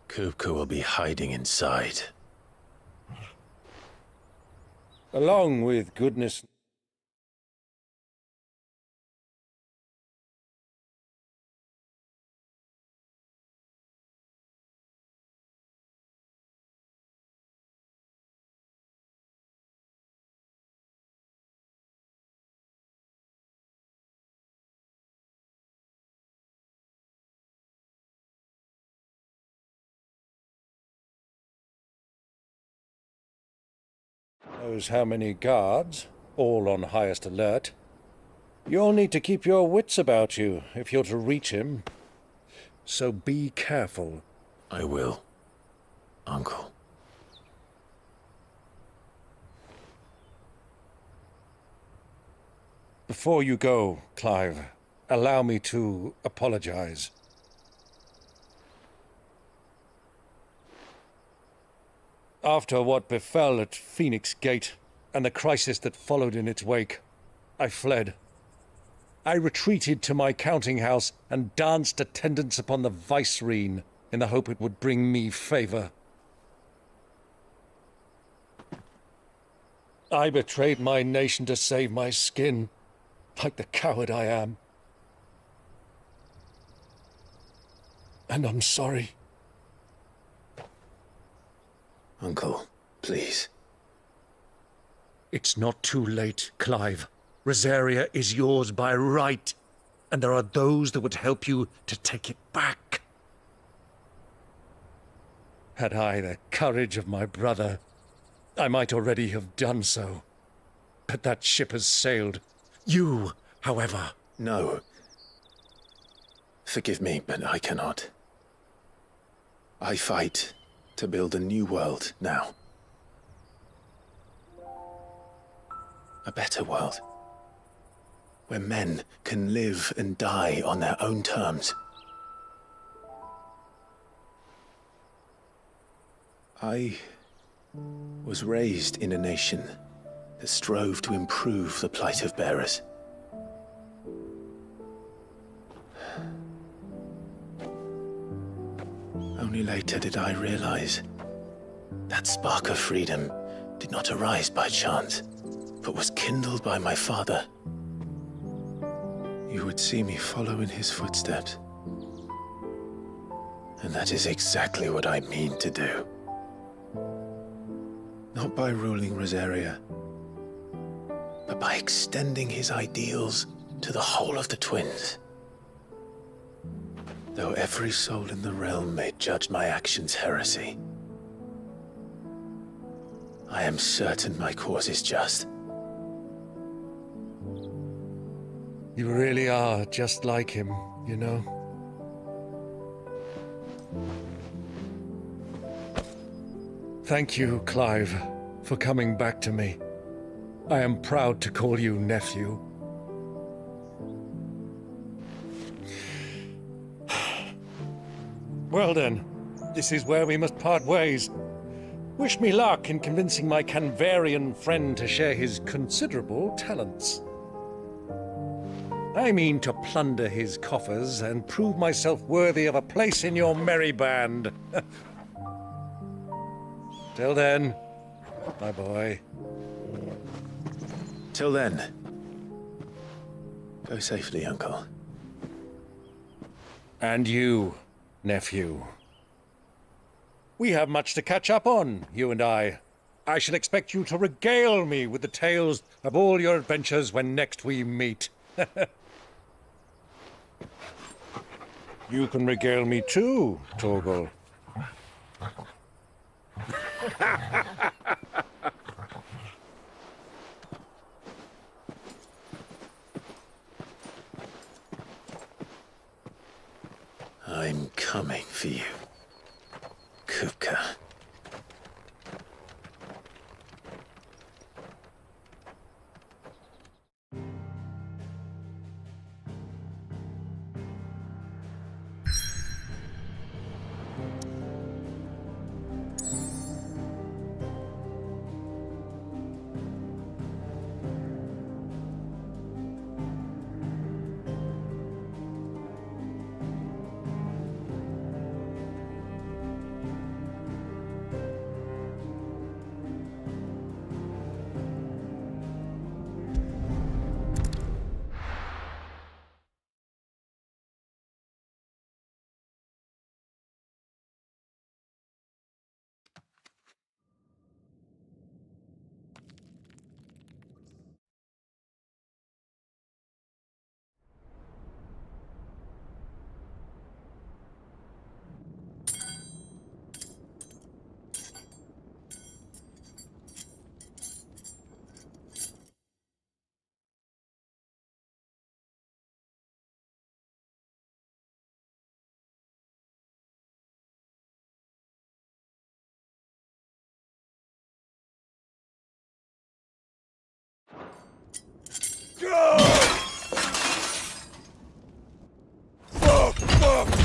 Speaker 1: Kupka will be hiding inside.
Speaker 17: Along with goodness... knows how many guards, all on highest alert. You'll need to keep your wits about you if you're to reach him. So be careful.
Speaker 1: I will, Uncle.
Speaker 17: Before you go, Clive, allow me to apologize. After what befell at Phoenix Gate, and the crisis that followed in its wake, I fled. I retreated to my counting house and danced attendance upon the vicereine in the hope it would bring me favor. I betrayed my nation to save my skin, like the coward I am. And I'm sorry.
Speaker 1: Uncle, please.
Speaker 17: It's not too late, Clive. Rosaria is yours by right, and there are those that would help you to take it back. Had I the courage of my brother, I might already have done so. But that ship has sailed. You, however...
Speaker 1: No. Forgive me, but I cannot. I fight to build a new world now. A better world. Where men can live and die on their own terms. I was raised in a nation that strove to improve the plight of bearers. Only later did I realize that spark of freedom did not arise by chance, but was kindled by my father. You would see me follow in his footsteps. And that is exactly what I mean to do. Not by ruling Rosaria, but by extending his ideals to the whole of the twins. Though every soul in the realm may judge my actions heresy, I am certain my cause is just.
Speaker 6: You really are just like him, you know? Thank you, Clive, for coming back to me. I am proud to call you nephew. Well then, this is where we must part ways. Wish me luck in convincing my Canvarian friend to share his considerable talents. I mean to plunder his coffers and prove myself worthy of a place in your merry band. Till then, my boy.
Speaker 1: Till then, go safely, Uncle.
Speaker 6: And you, nephew. We have much to catch up on, you and I. I shall expect you to regale me with the tales of all your adventures when next we meet. You can regale me too, Torgal.
Speaker 1: I'm coming for you, Kupka.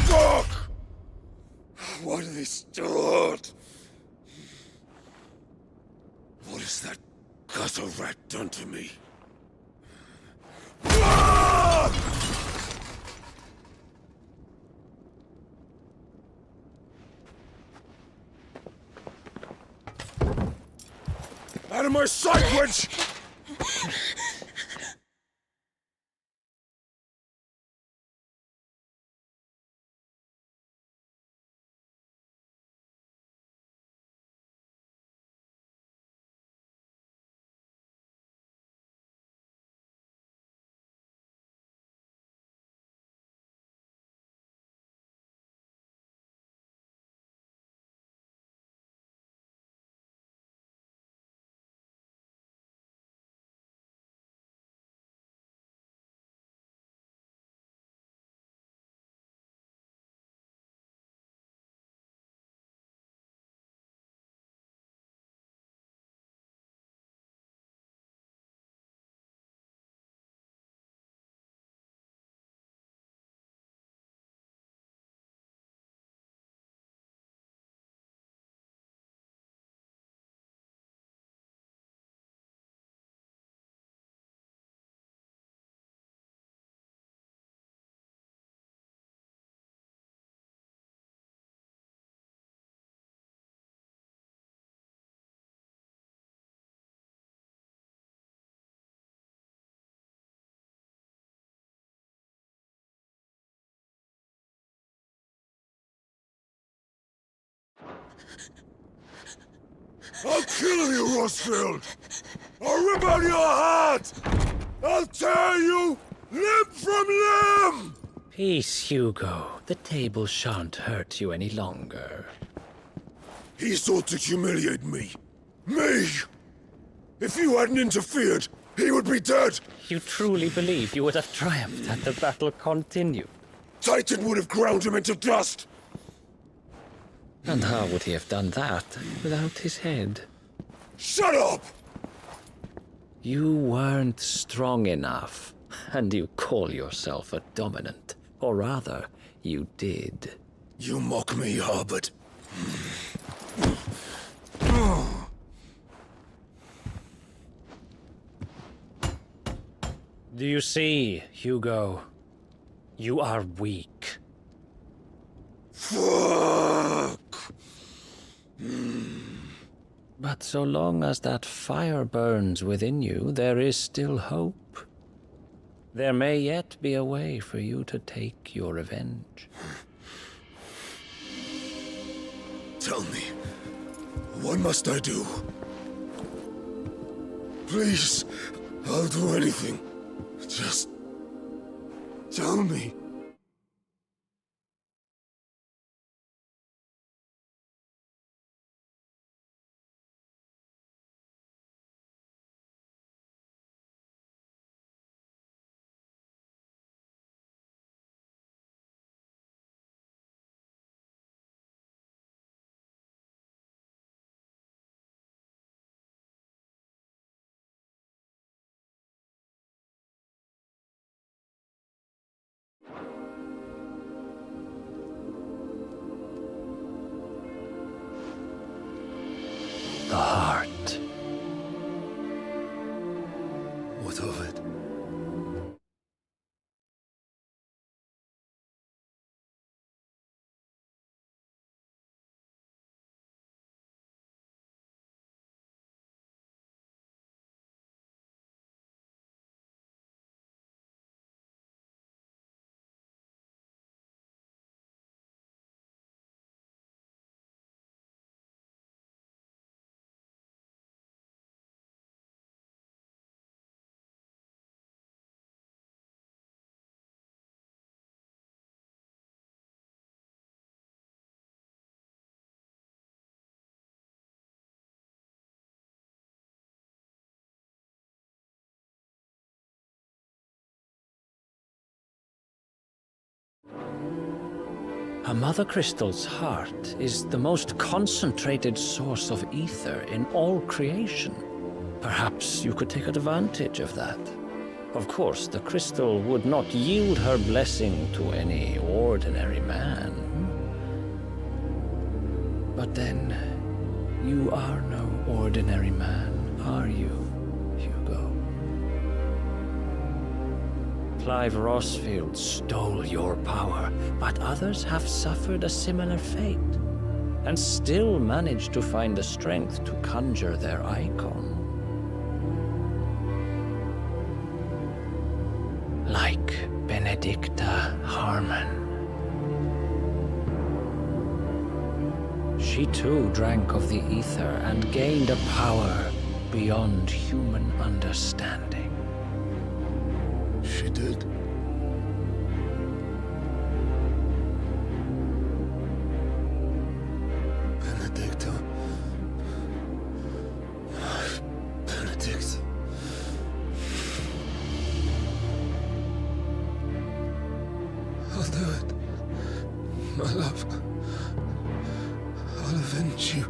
Speaker 6: Fuck! What have they stored? What has that gutter rat done to me? Out of my sight, wench!
Speaker 2: I'll kill you, Rosfield! I'll rip out your heart! I'll tear you limb from limb!
Speaker 13: Peace, Hugo. The table shan't hurt you any longer.
Speaker 2: He sought to humiliate me. Me! If you hadn't interfered, he would be dead!
Speaker 13: You truly believe you would have triumphed had the battle continued?
Speaker 2: Titan would have ground him into dust!
Speaker 13: And how would he have done that without his head?
Speaker 2: Shut up!
Speaker 13: You weren't strong enough, and you call yourself a dominant. Or rather, you did.
Speaker 2: You mock me, Harbert.
Speaker 13: Do you see, Hugo? You are weak.
Speaker 2: Fuck!
Speaker 13: But so long as that fire burns within you, there is still hope. There may yet be a way for you to take your revenge.
Speaker 2: Tell me, what must I do? Please, I'll do anything. Just tell me.
Speaker 13: The heart.
Speaker 2: What of it?
Speaker 13: A Mother Crystal's heart is the most concentrated source of ether in all creation. Perhaps you could take advantage of that. Of course, the crystal would not yield her blessing to any ordinary man. But then, you are no ordinary man, are you, Hugo? Clive Rosfield stole your power, but others have suffered a similar fate, and still managed to find the strength to conjure their icon. Like Benedicta Harmon. She too drank of the ether and gained a power beyond human understanding.
Speaker 2: She did. Benedicta. Benedict. I'll do it. My love. I'll avenge you.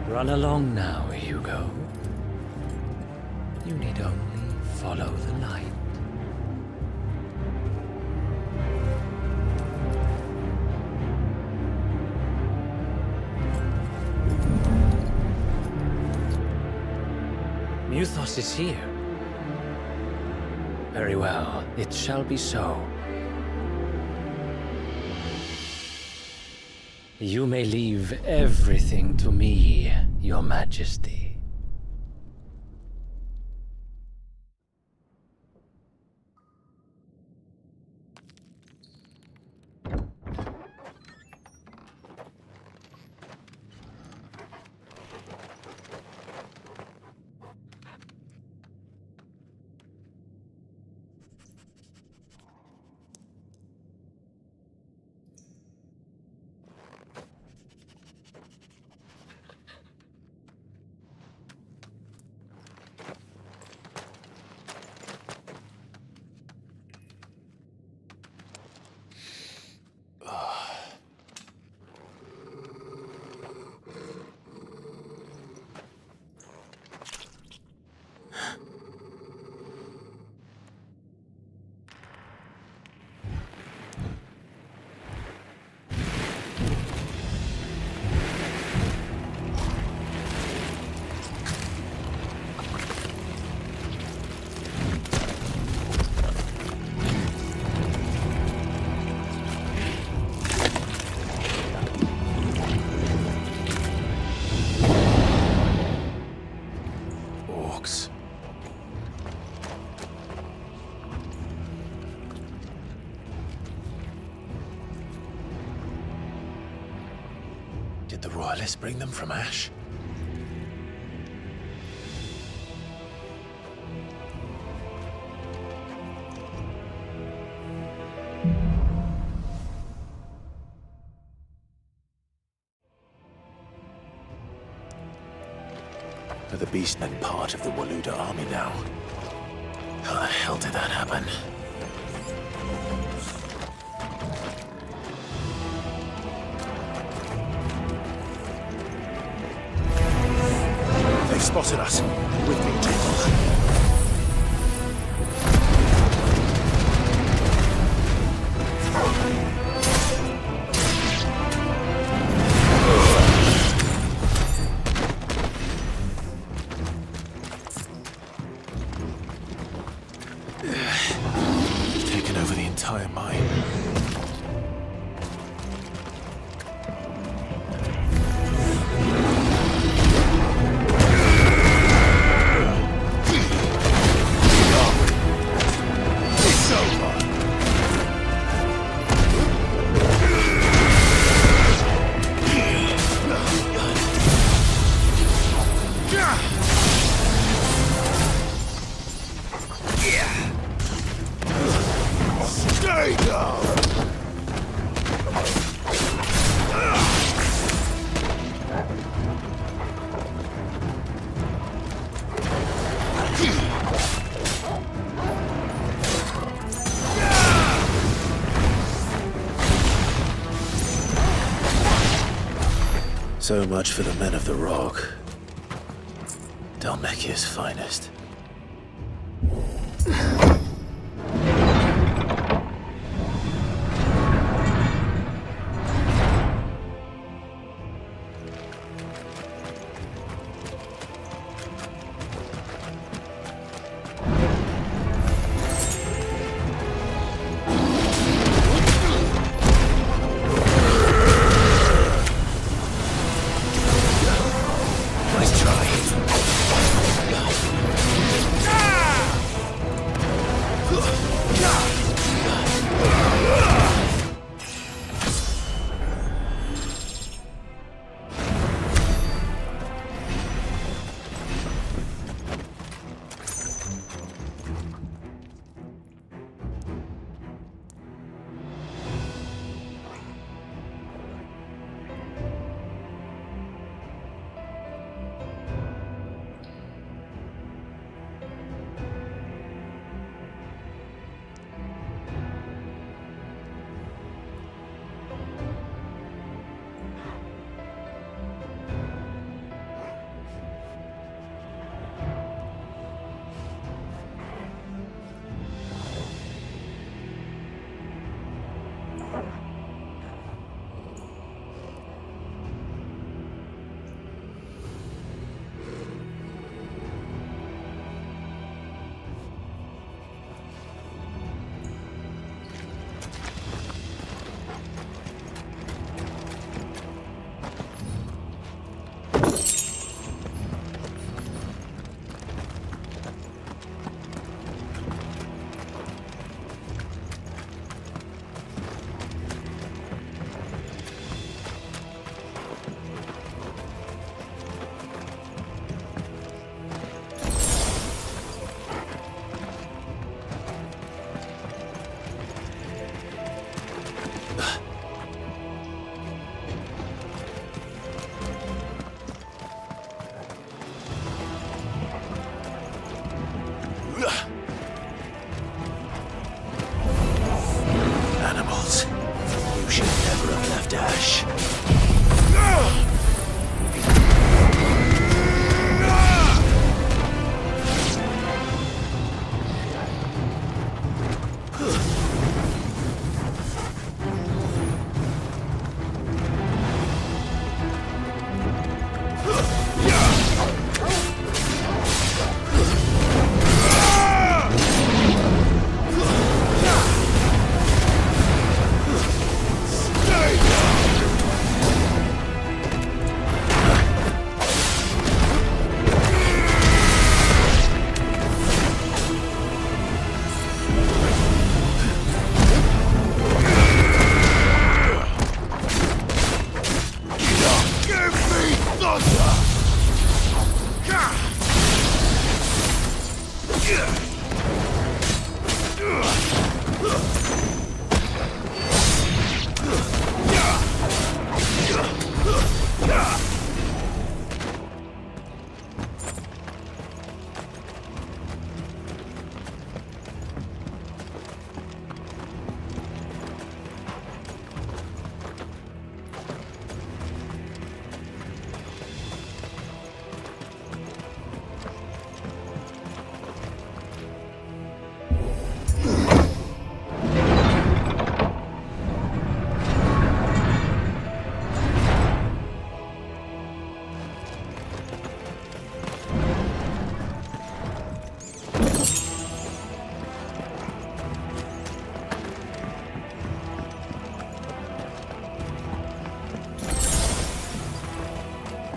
Speaker 13: Run along now, Hugo. You need only follow the light. Muthos is here. Very well, it shall be so. You may leave everything to me, Your Majesty.
Speaker 1: Did the Royalists bring them from Ash? Are the Beastmen part of the Waluda army now? How the hell did that happen? They've spotted us. With me, Jacob. Taken over the entire mine. Stay down! So much for the men of the Rock. Dhalmekia's finest. Nice try.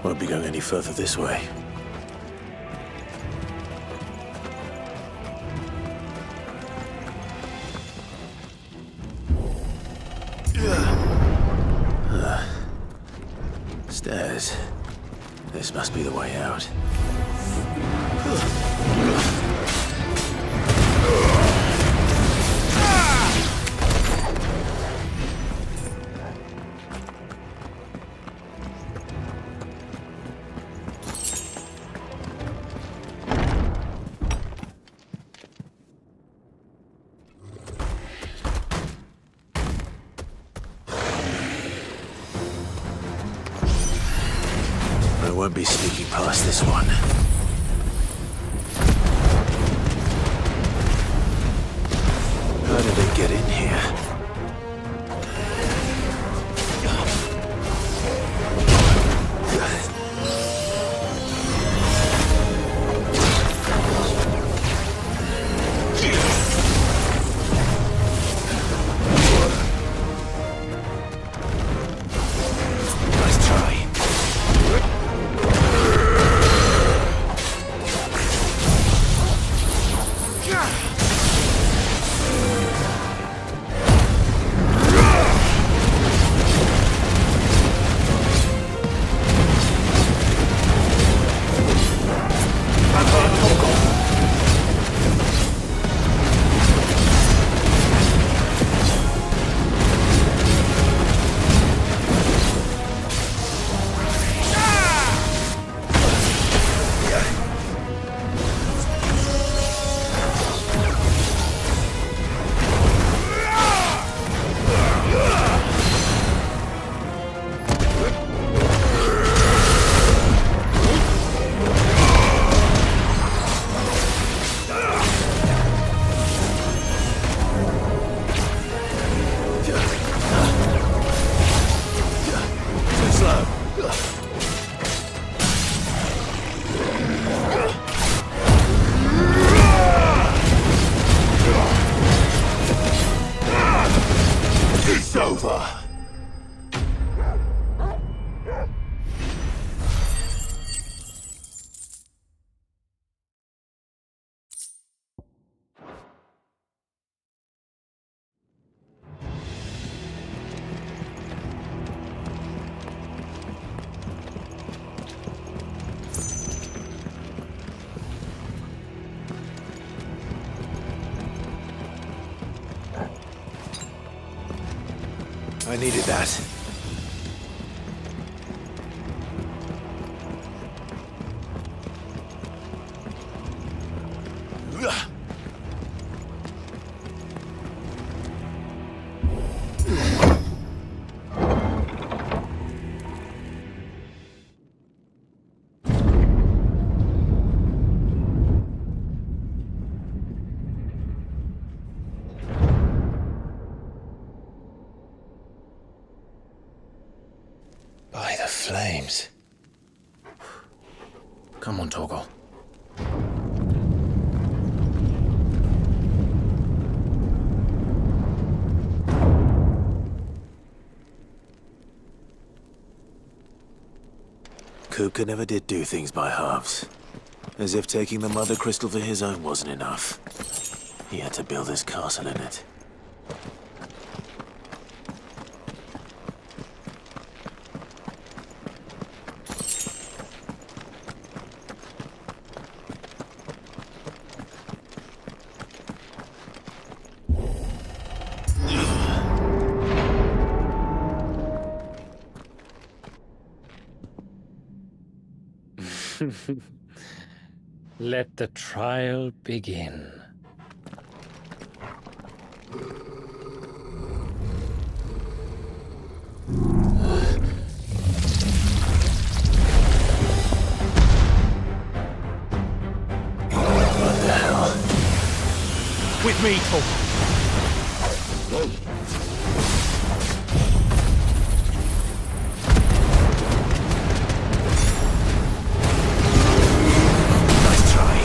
Speaker 1: Won't be going any further this way. Stairs. This must be the way out. I won't be sneaking past this one. How did they get in here? Nice try. It's over. I needed that. By the flames. Come on, Torgal. Kupka never did do things by halves. As if taking the Mother Crystal for his own wasn't enough. He had to build his castle in it.
Speaker 13: Let the trial begin.
Speaker 1: What the hell?
Speaker 21: With me, Torgal.
Speaker 1: Nice try.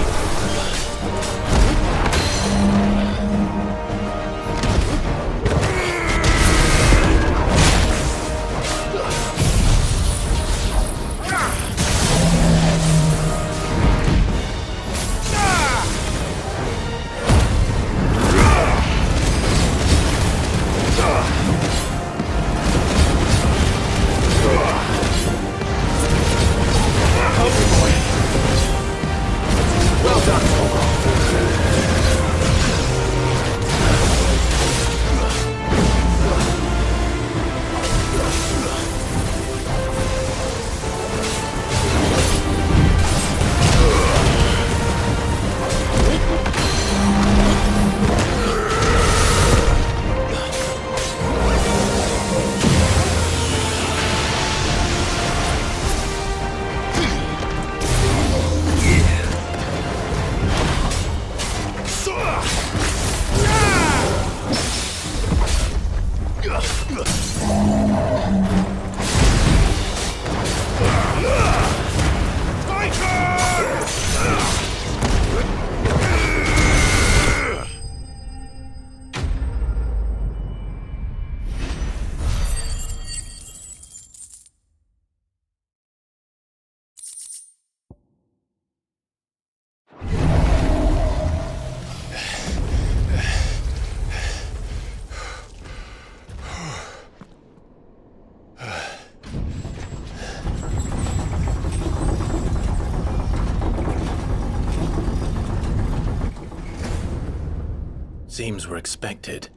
Speaker 1: Seems we're expected.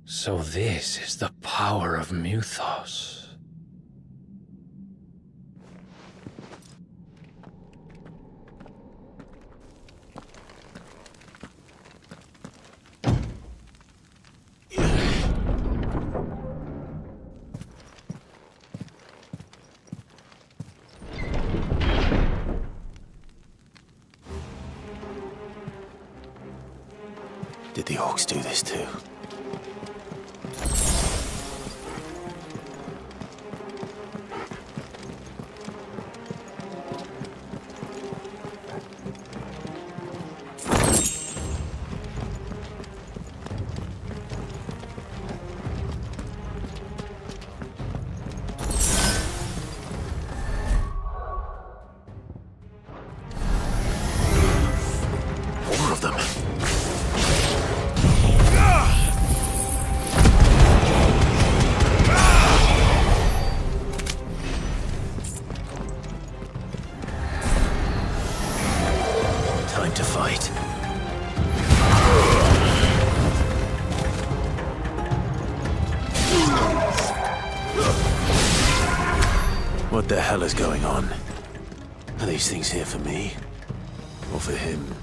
Speaker 13: So this is the power of Muthos.
Speaker 1: Did the orcs do this too? More of them. Time to fight. What the hell is going on? Are these things here for me? Or for him?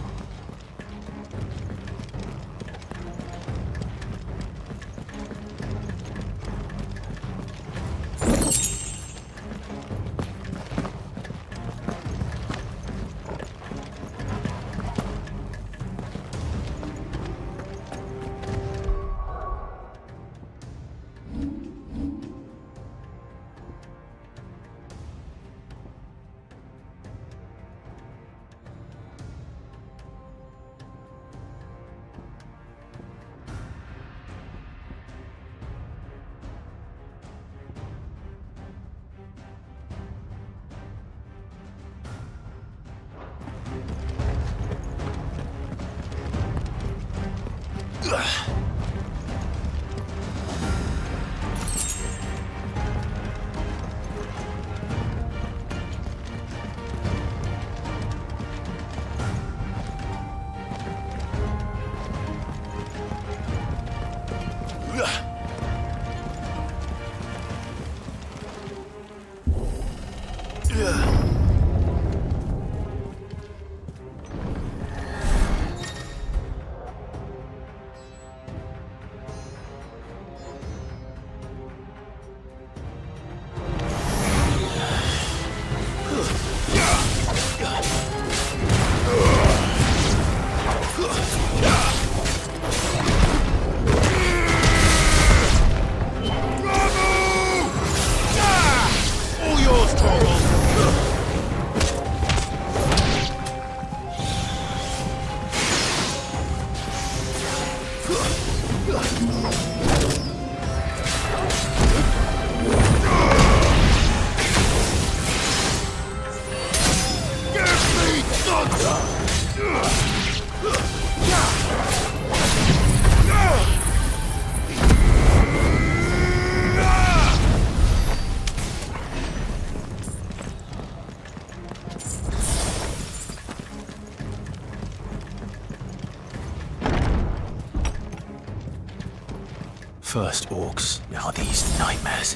Speaker 1: First orcs, now these nightmares.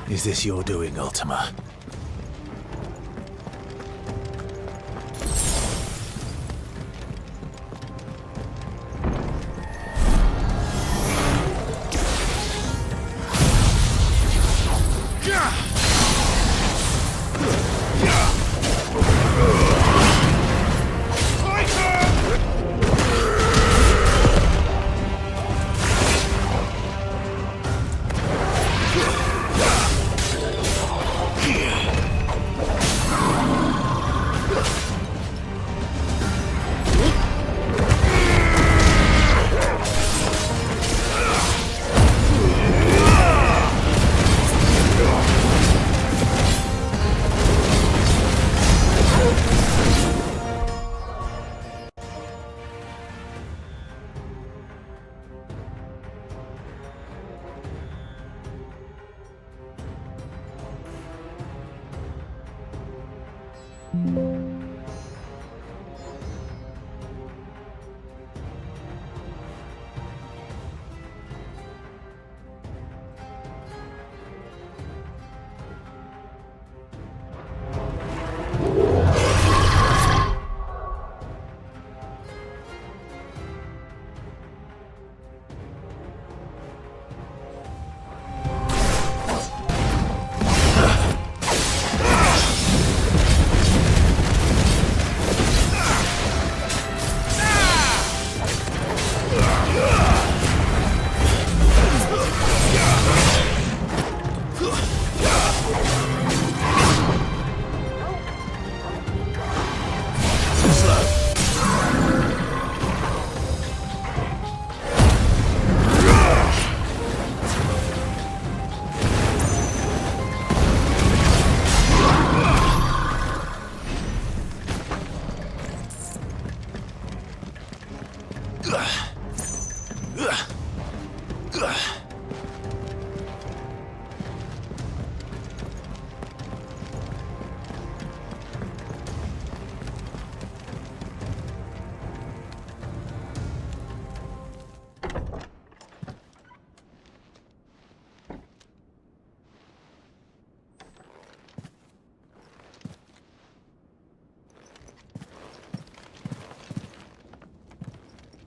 Speaker 1: Is this your doing, Ultima?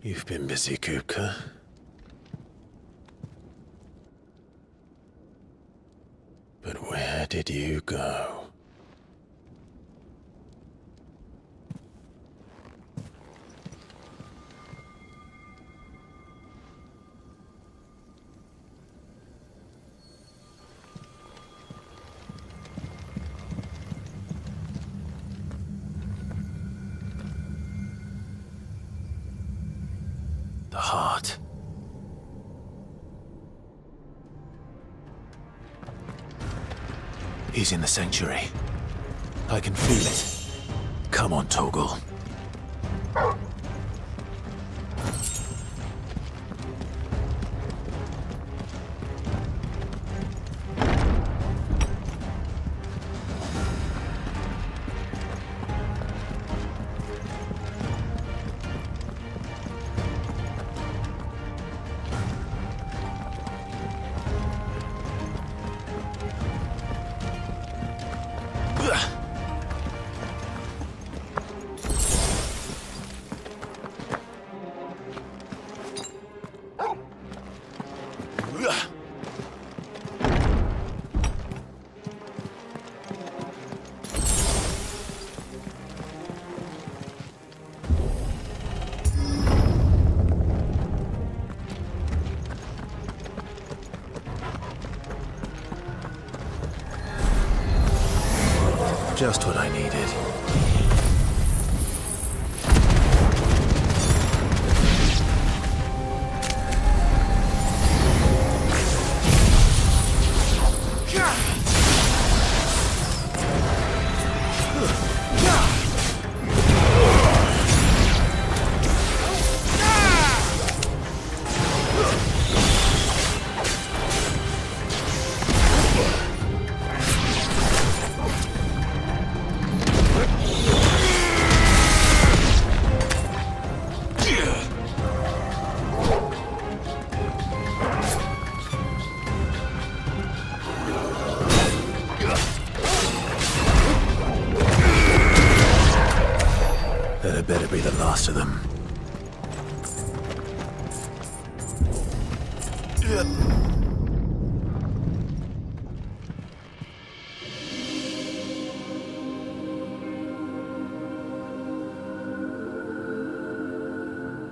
Speaker 1: You've been busy, Kupka. But where did you go? The heart. He's in the sanctuary. I can feel it. Come on, Toggle. Ugh. Just what I needed. That had better be the last of them.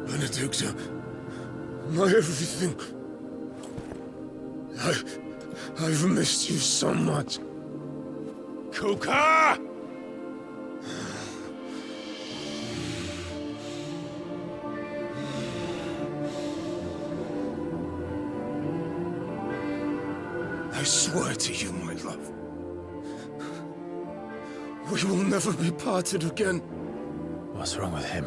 Speaker 2: Benedicta, my everything. I've missed you so much. Kuka! I swear to you, my love, we will never be parted again.
Speaker 1: What's wrong with him?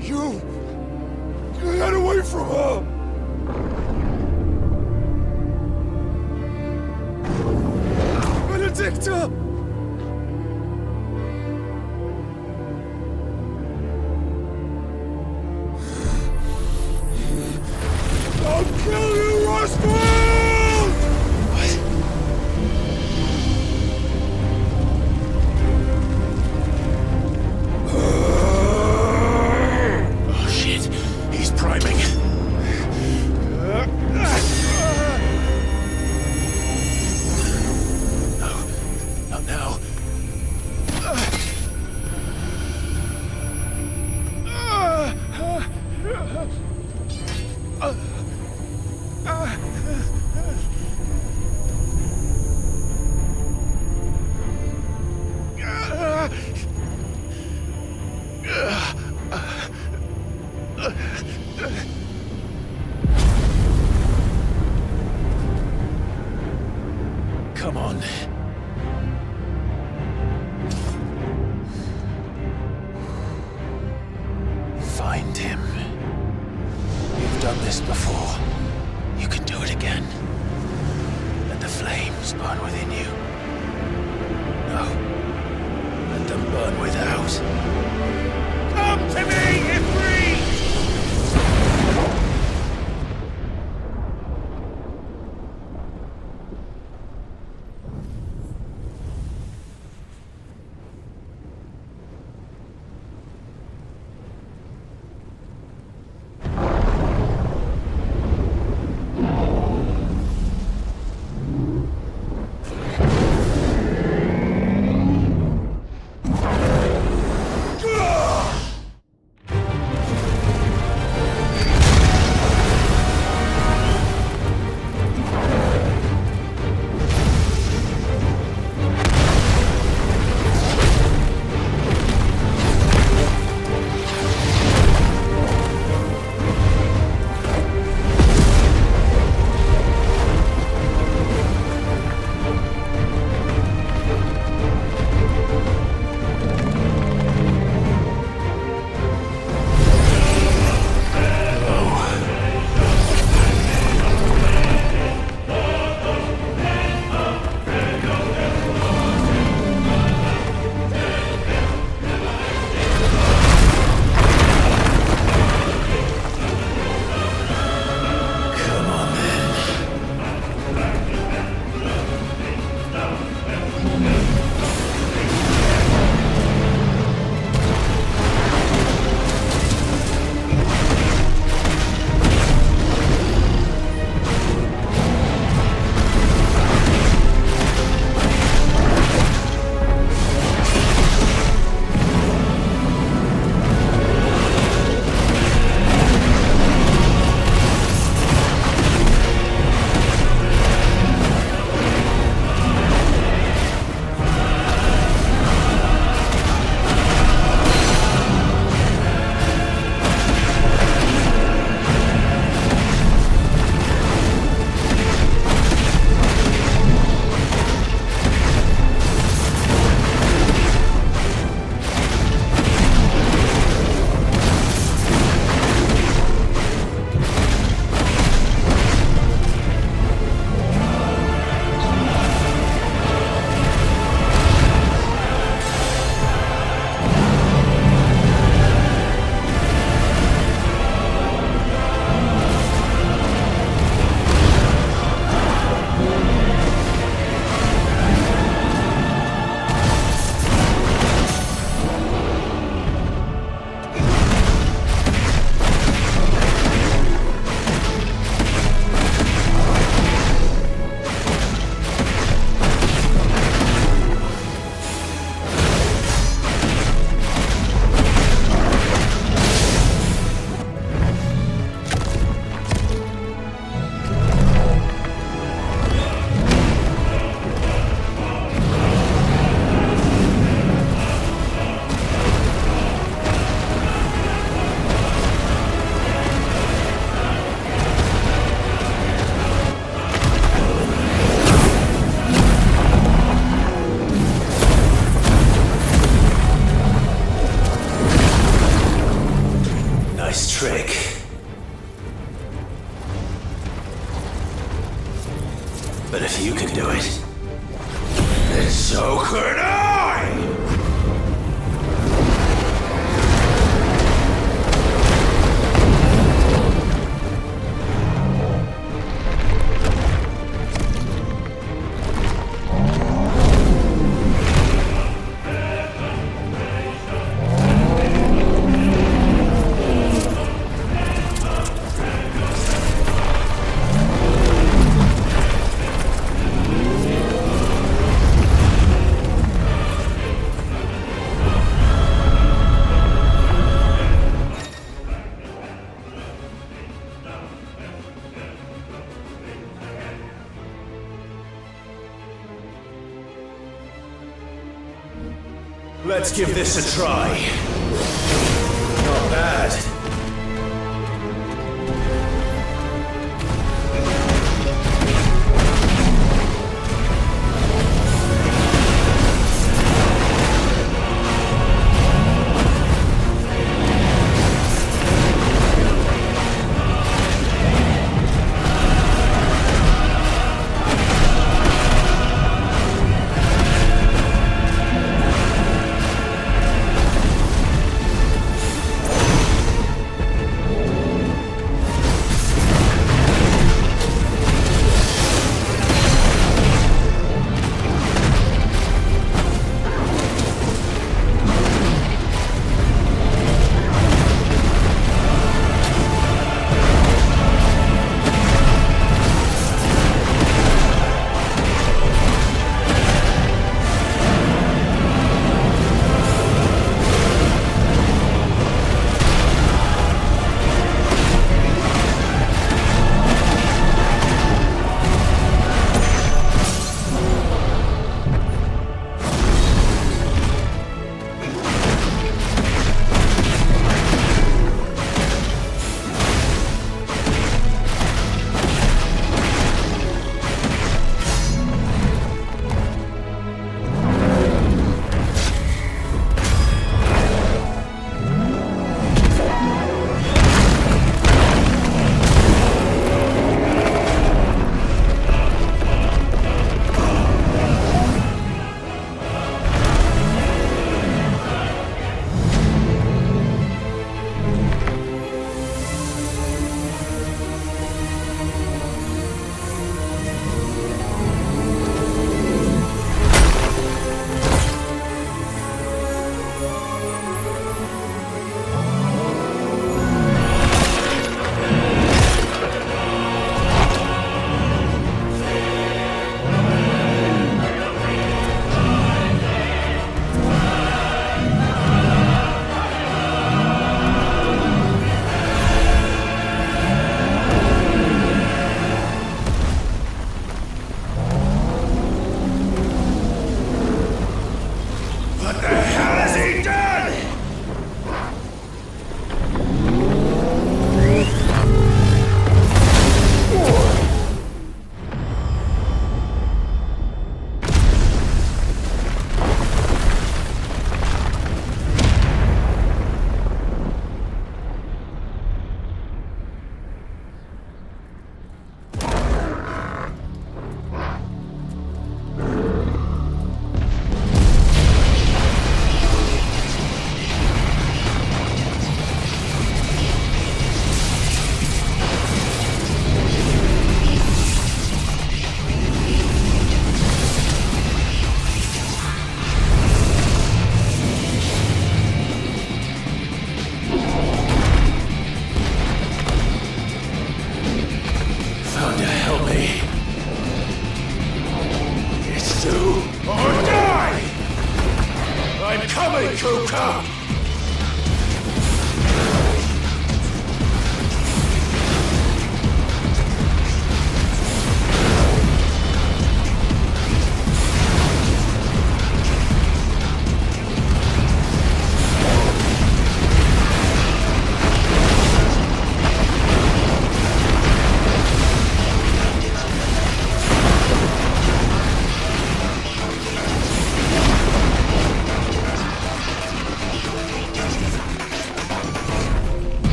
Speaker 2: You! Get away from her! Benedicta! I'll kill you, Roswell!
Speaker 1: Oh shit, he's priming. Not now. Come on. Find him. You've done this before. You can do it again. Let the flames burn within you. No. Let them burn without. Come to me, Ifrit! But if you can do it, then so could I! Let's give this a try. Not bad.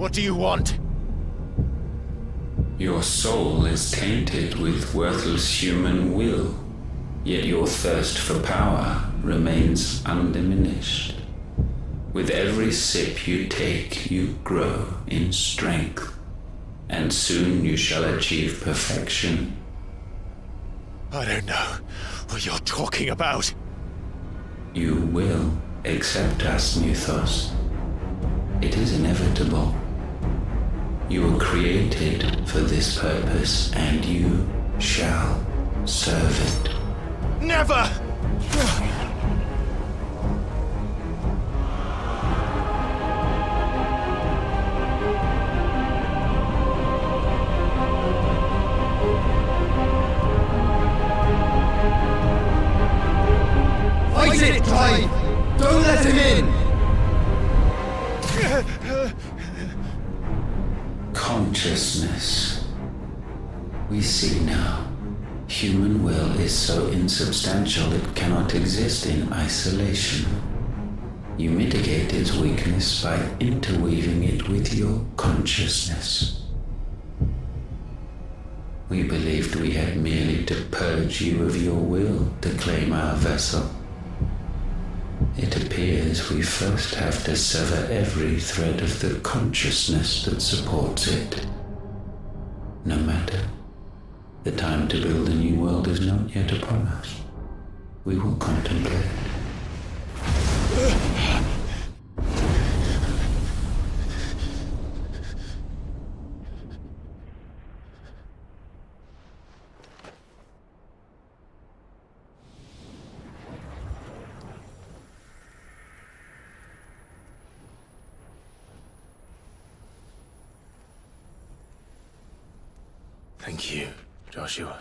Speaker 1: What do you want?
Speaker 11: Your soul is tainted with worthless human will, yet your thirst for power remains undiminished. With every sip you take, you grow in strength, and soon you shall achieve perfection.
Speaker 1: I don't know what you're talking about.
Speaker 11: You will accept us, Mythos. It is inevitable. You were created for this purpose, and you shall serve it.
Speaker 1: Never!
Speaker 18: Fight it, Clive! Don't let him in!
Speaker 11: Consciousness. We see now. Human will is so insubstantial it cannot exist in isolation. You mitigate its weakness by interweaving it with your consciousness. We believed we had merely to purge you of your will to claim our vessel. It appears we first have to sever every thread of the consciousness that supports it. No matter. The time to build a new world is not yet upon us. We will contemplate.
Speaker 1: Thank you, Joshua.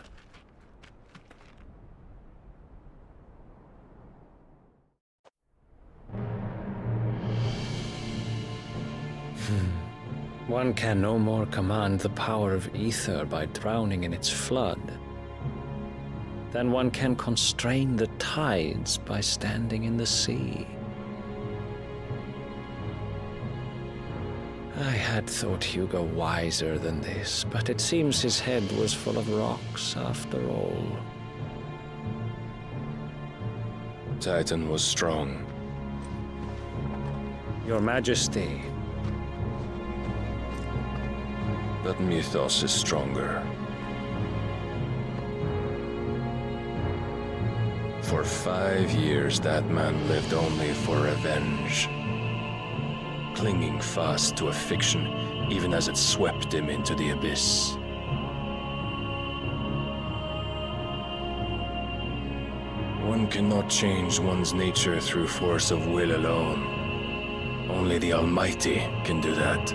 Speaker 13: One can no more command the power of ether by drowning in its flood than one can constrain the tides by standing in the sea. I had thought Hugo wiser than this, but it seems his head was full of rocks after all.
Speaker 3: Titan was strong.
Speaker 13: Your Majesty.
Speaker 3: But Mythos is stronger. For 5 years, that man lived only for revenge. Clinging fast to a fiction, even as it swept him into the abyss. One cannot change one's nature through force of will alone. Only the Almighty can do that.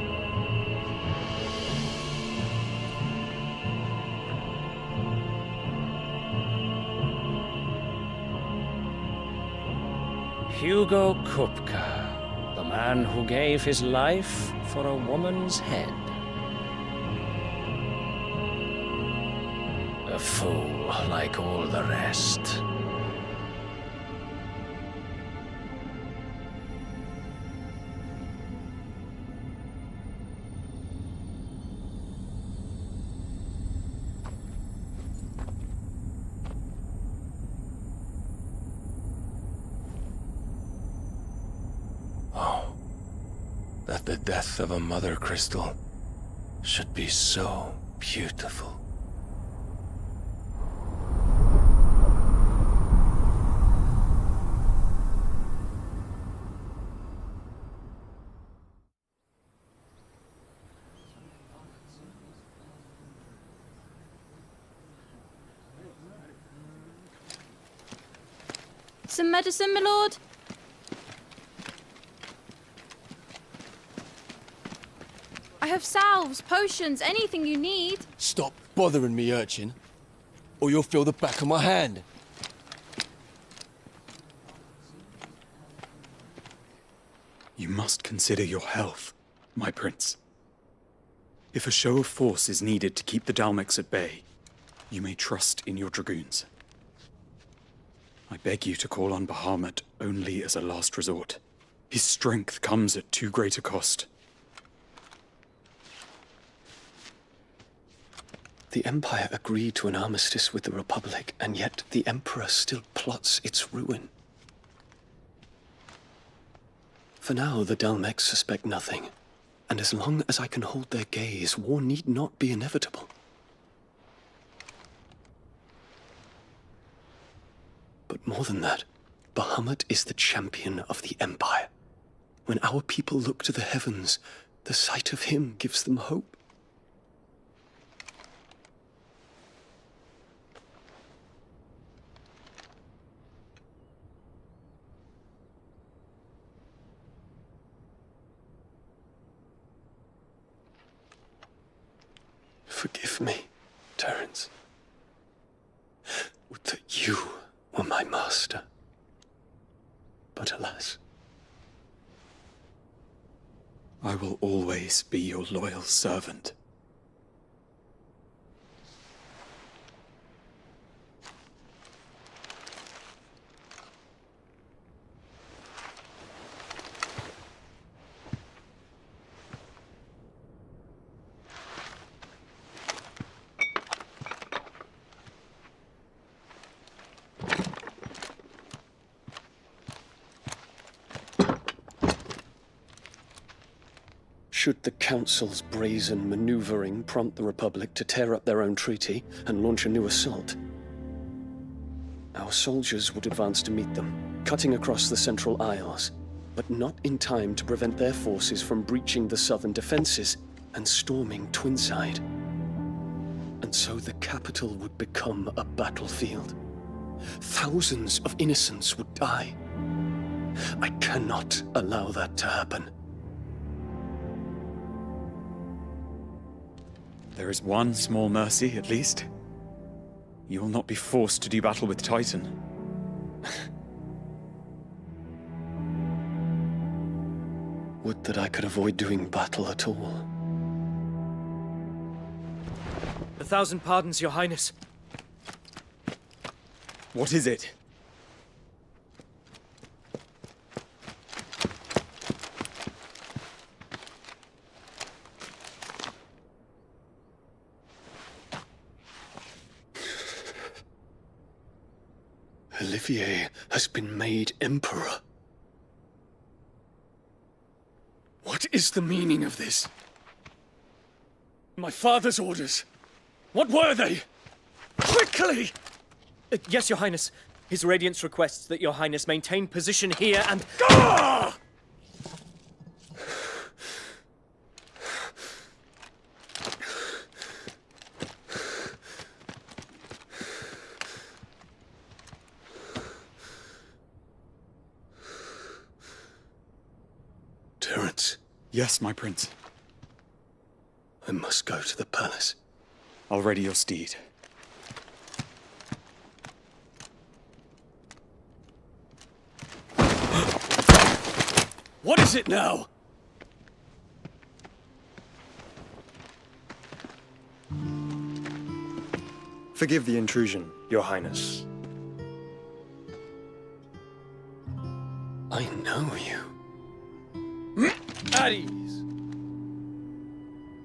Speaker 13: Hugo Kupka, the man who gave his life for a woman's head. A fool like all the rest.
Speaker 3: That the death of a mother crystal should be so beautiful.
Speaker 23: Some medicine, my lord? I have salves, potions, anything you need.
Speaker 18: Stop bothering me, urchin, or you'll feel the back of my hand.
Speaker 24: You must consider your health, my prince. If a show of force is needed to keep the Dalmex at bay, you may trust in your dragoons. I beg you to call on Bahamut only as a last resort. His strength comes at too great a cost.
Speaker 5: The Empire agreed to an armistice with the Republic, and yet the Emperor still plots its ruin. For now, the Dalmex suspect nothing, and as long as I can hold their gaze, war need not be inevitable. But more than that, Bahamut is the champion of the Empire. When our people look to the heavens, the sight of him gives them hope. Forgive me, Terence. Would that you were my master. But alas.
Speaker 24: I will always be your loyal servant.
Speaker 5: Should the Council's brazen maneuvering prompt the Republic to tear up their own treaty and launch a new assault, our soldiers would advance to meet them, cutting across the Central Isles, but not in time to prevent their forces from breaching the southern defenses and storming Twinside. And so the capital would become a battlefield. Thousands of innocents would die. I cannot allow that to happen.
Speaker 24: There is one small mercy, at least. You will not be forced to do battle with Titan.
Speaker 5: Would that I could avoid doing battle at all.
Speaker 14: 1,000 pardons, Your Highness.
Speaker 24: What is it?
Speaker 5: Olivier has been made Emperor. What is the meaning of this? My father's orders. What were they? Quickly!
Speaker 14: Yes, Your Highness. His Radiance requests that Your Highness maintain position here and...
Speaker 5: Gah! Terence.
Speaker 24: Yes, my prince.
Speaker 5: I must go to the palace.
Speaker 24: I'll ready your steed.
Speaker 5: What is it now?
Speaker 16: Forgive the intrusion, Your Highness.
Speaker 5: I know you.
Speaker 14: At ease.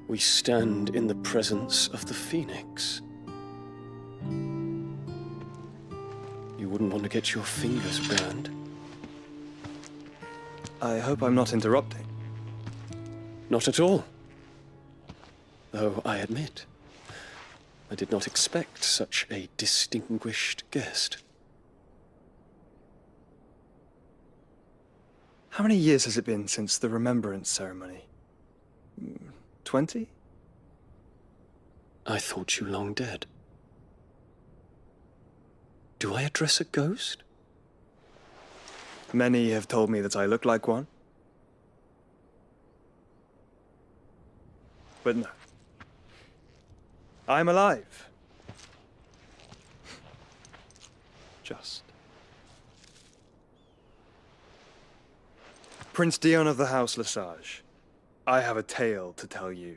Speaker 5: We stand in the presence of the Phoenix. You wouldn't want to get your fingers burned.
Speaker 16: I hope I'm not interrupting.
Speaker 5: Not at all. Though I admit, I did not expect such a distinguished guest.
Speaker 16: How many years has it been since the Remembrance ceremony? 20?
Speaker 5: I thought you long dead. Do I address a ghost?
Speaker 16: Many have told me that I look like one. But no. I'm alive. Just. Prince Dion of the House Lesage, I have a tale to tell you.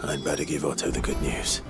Speaker 1: I'd better give Otto the good news.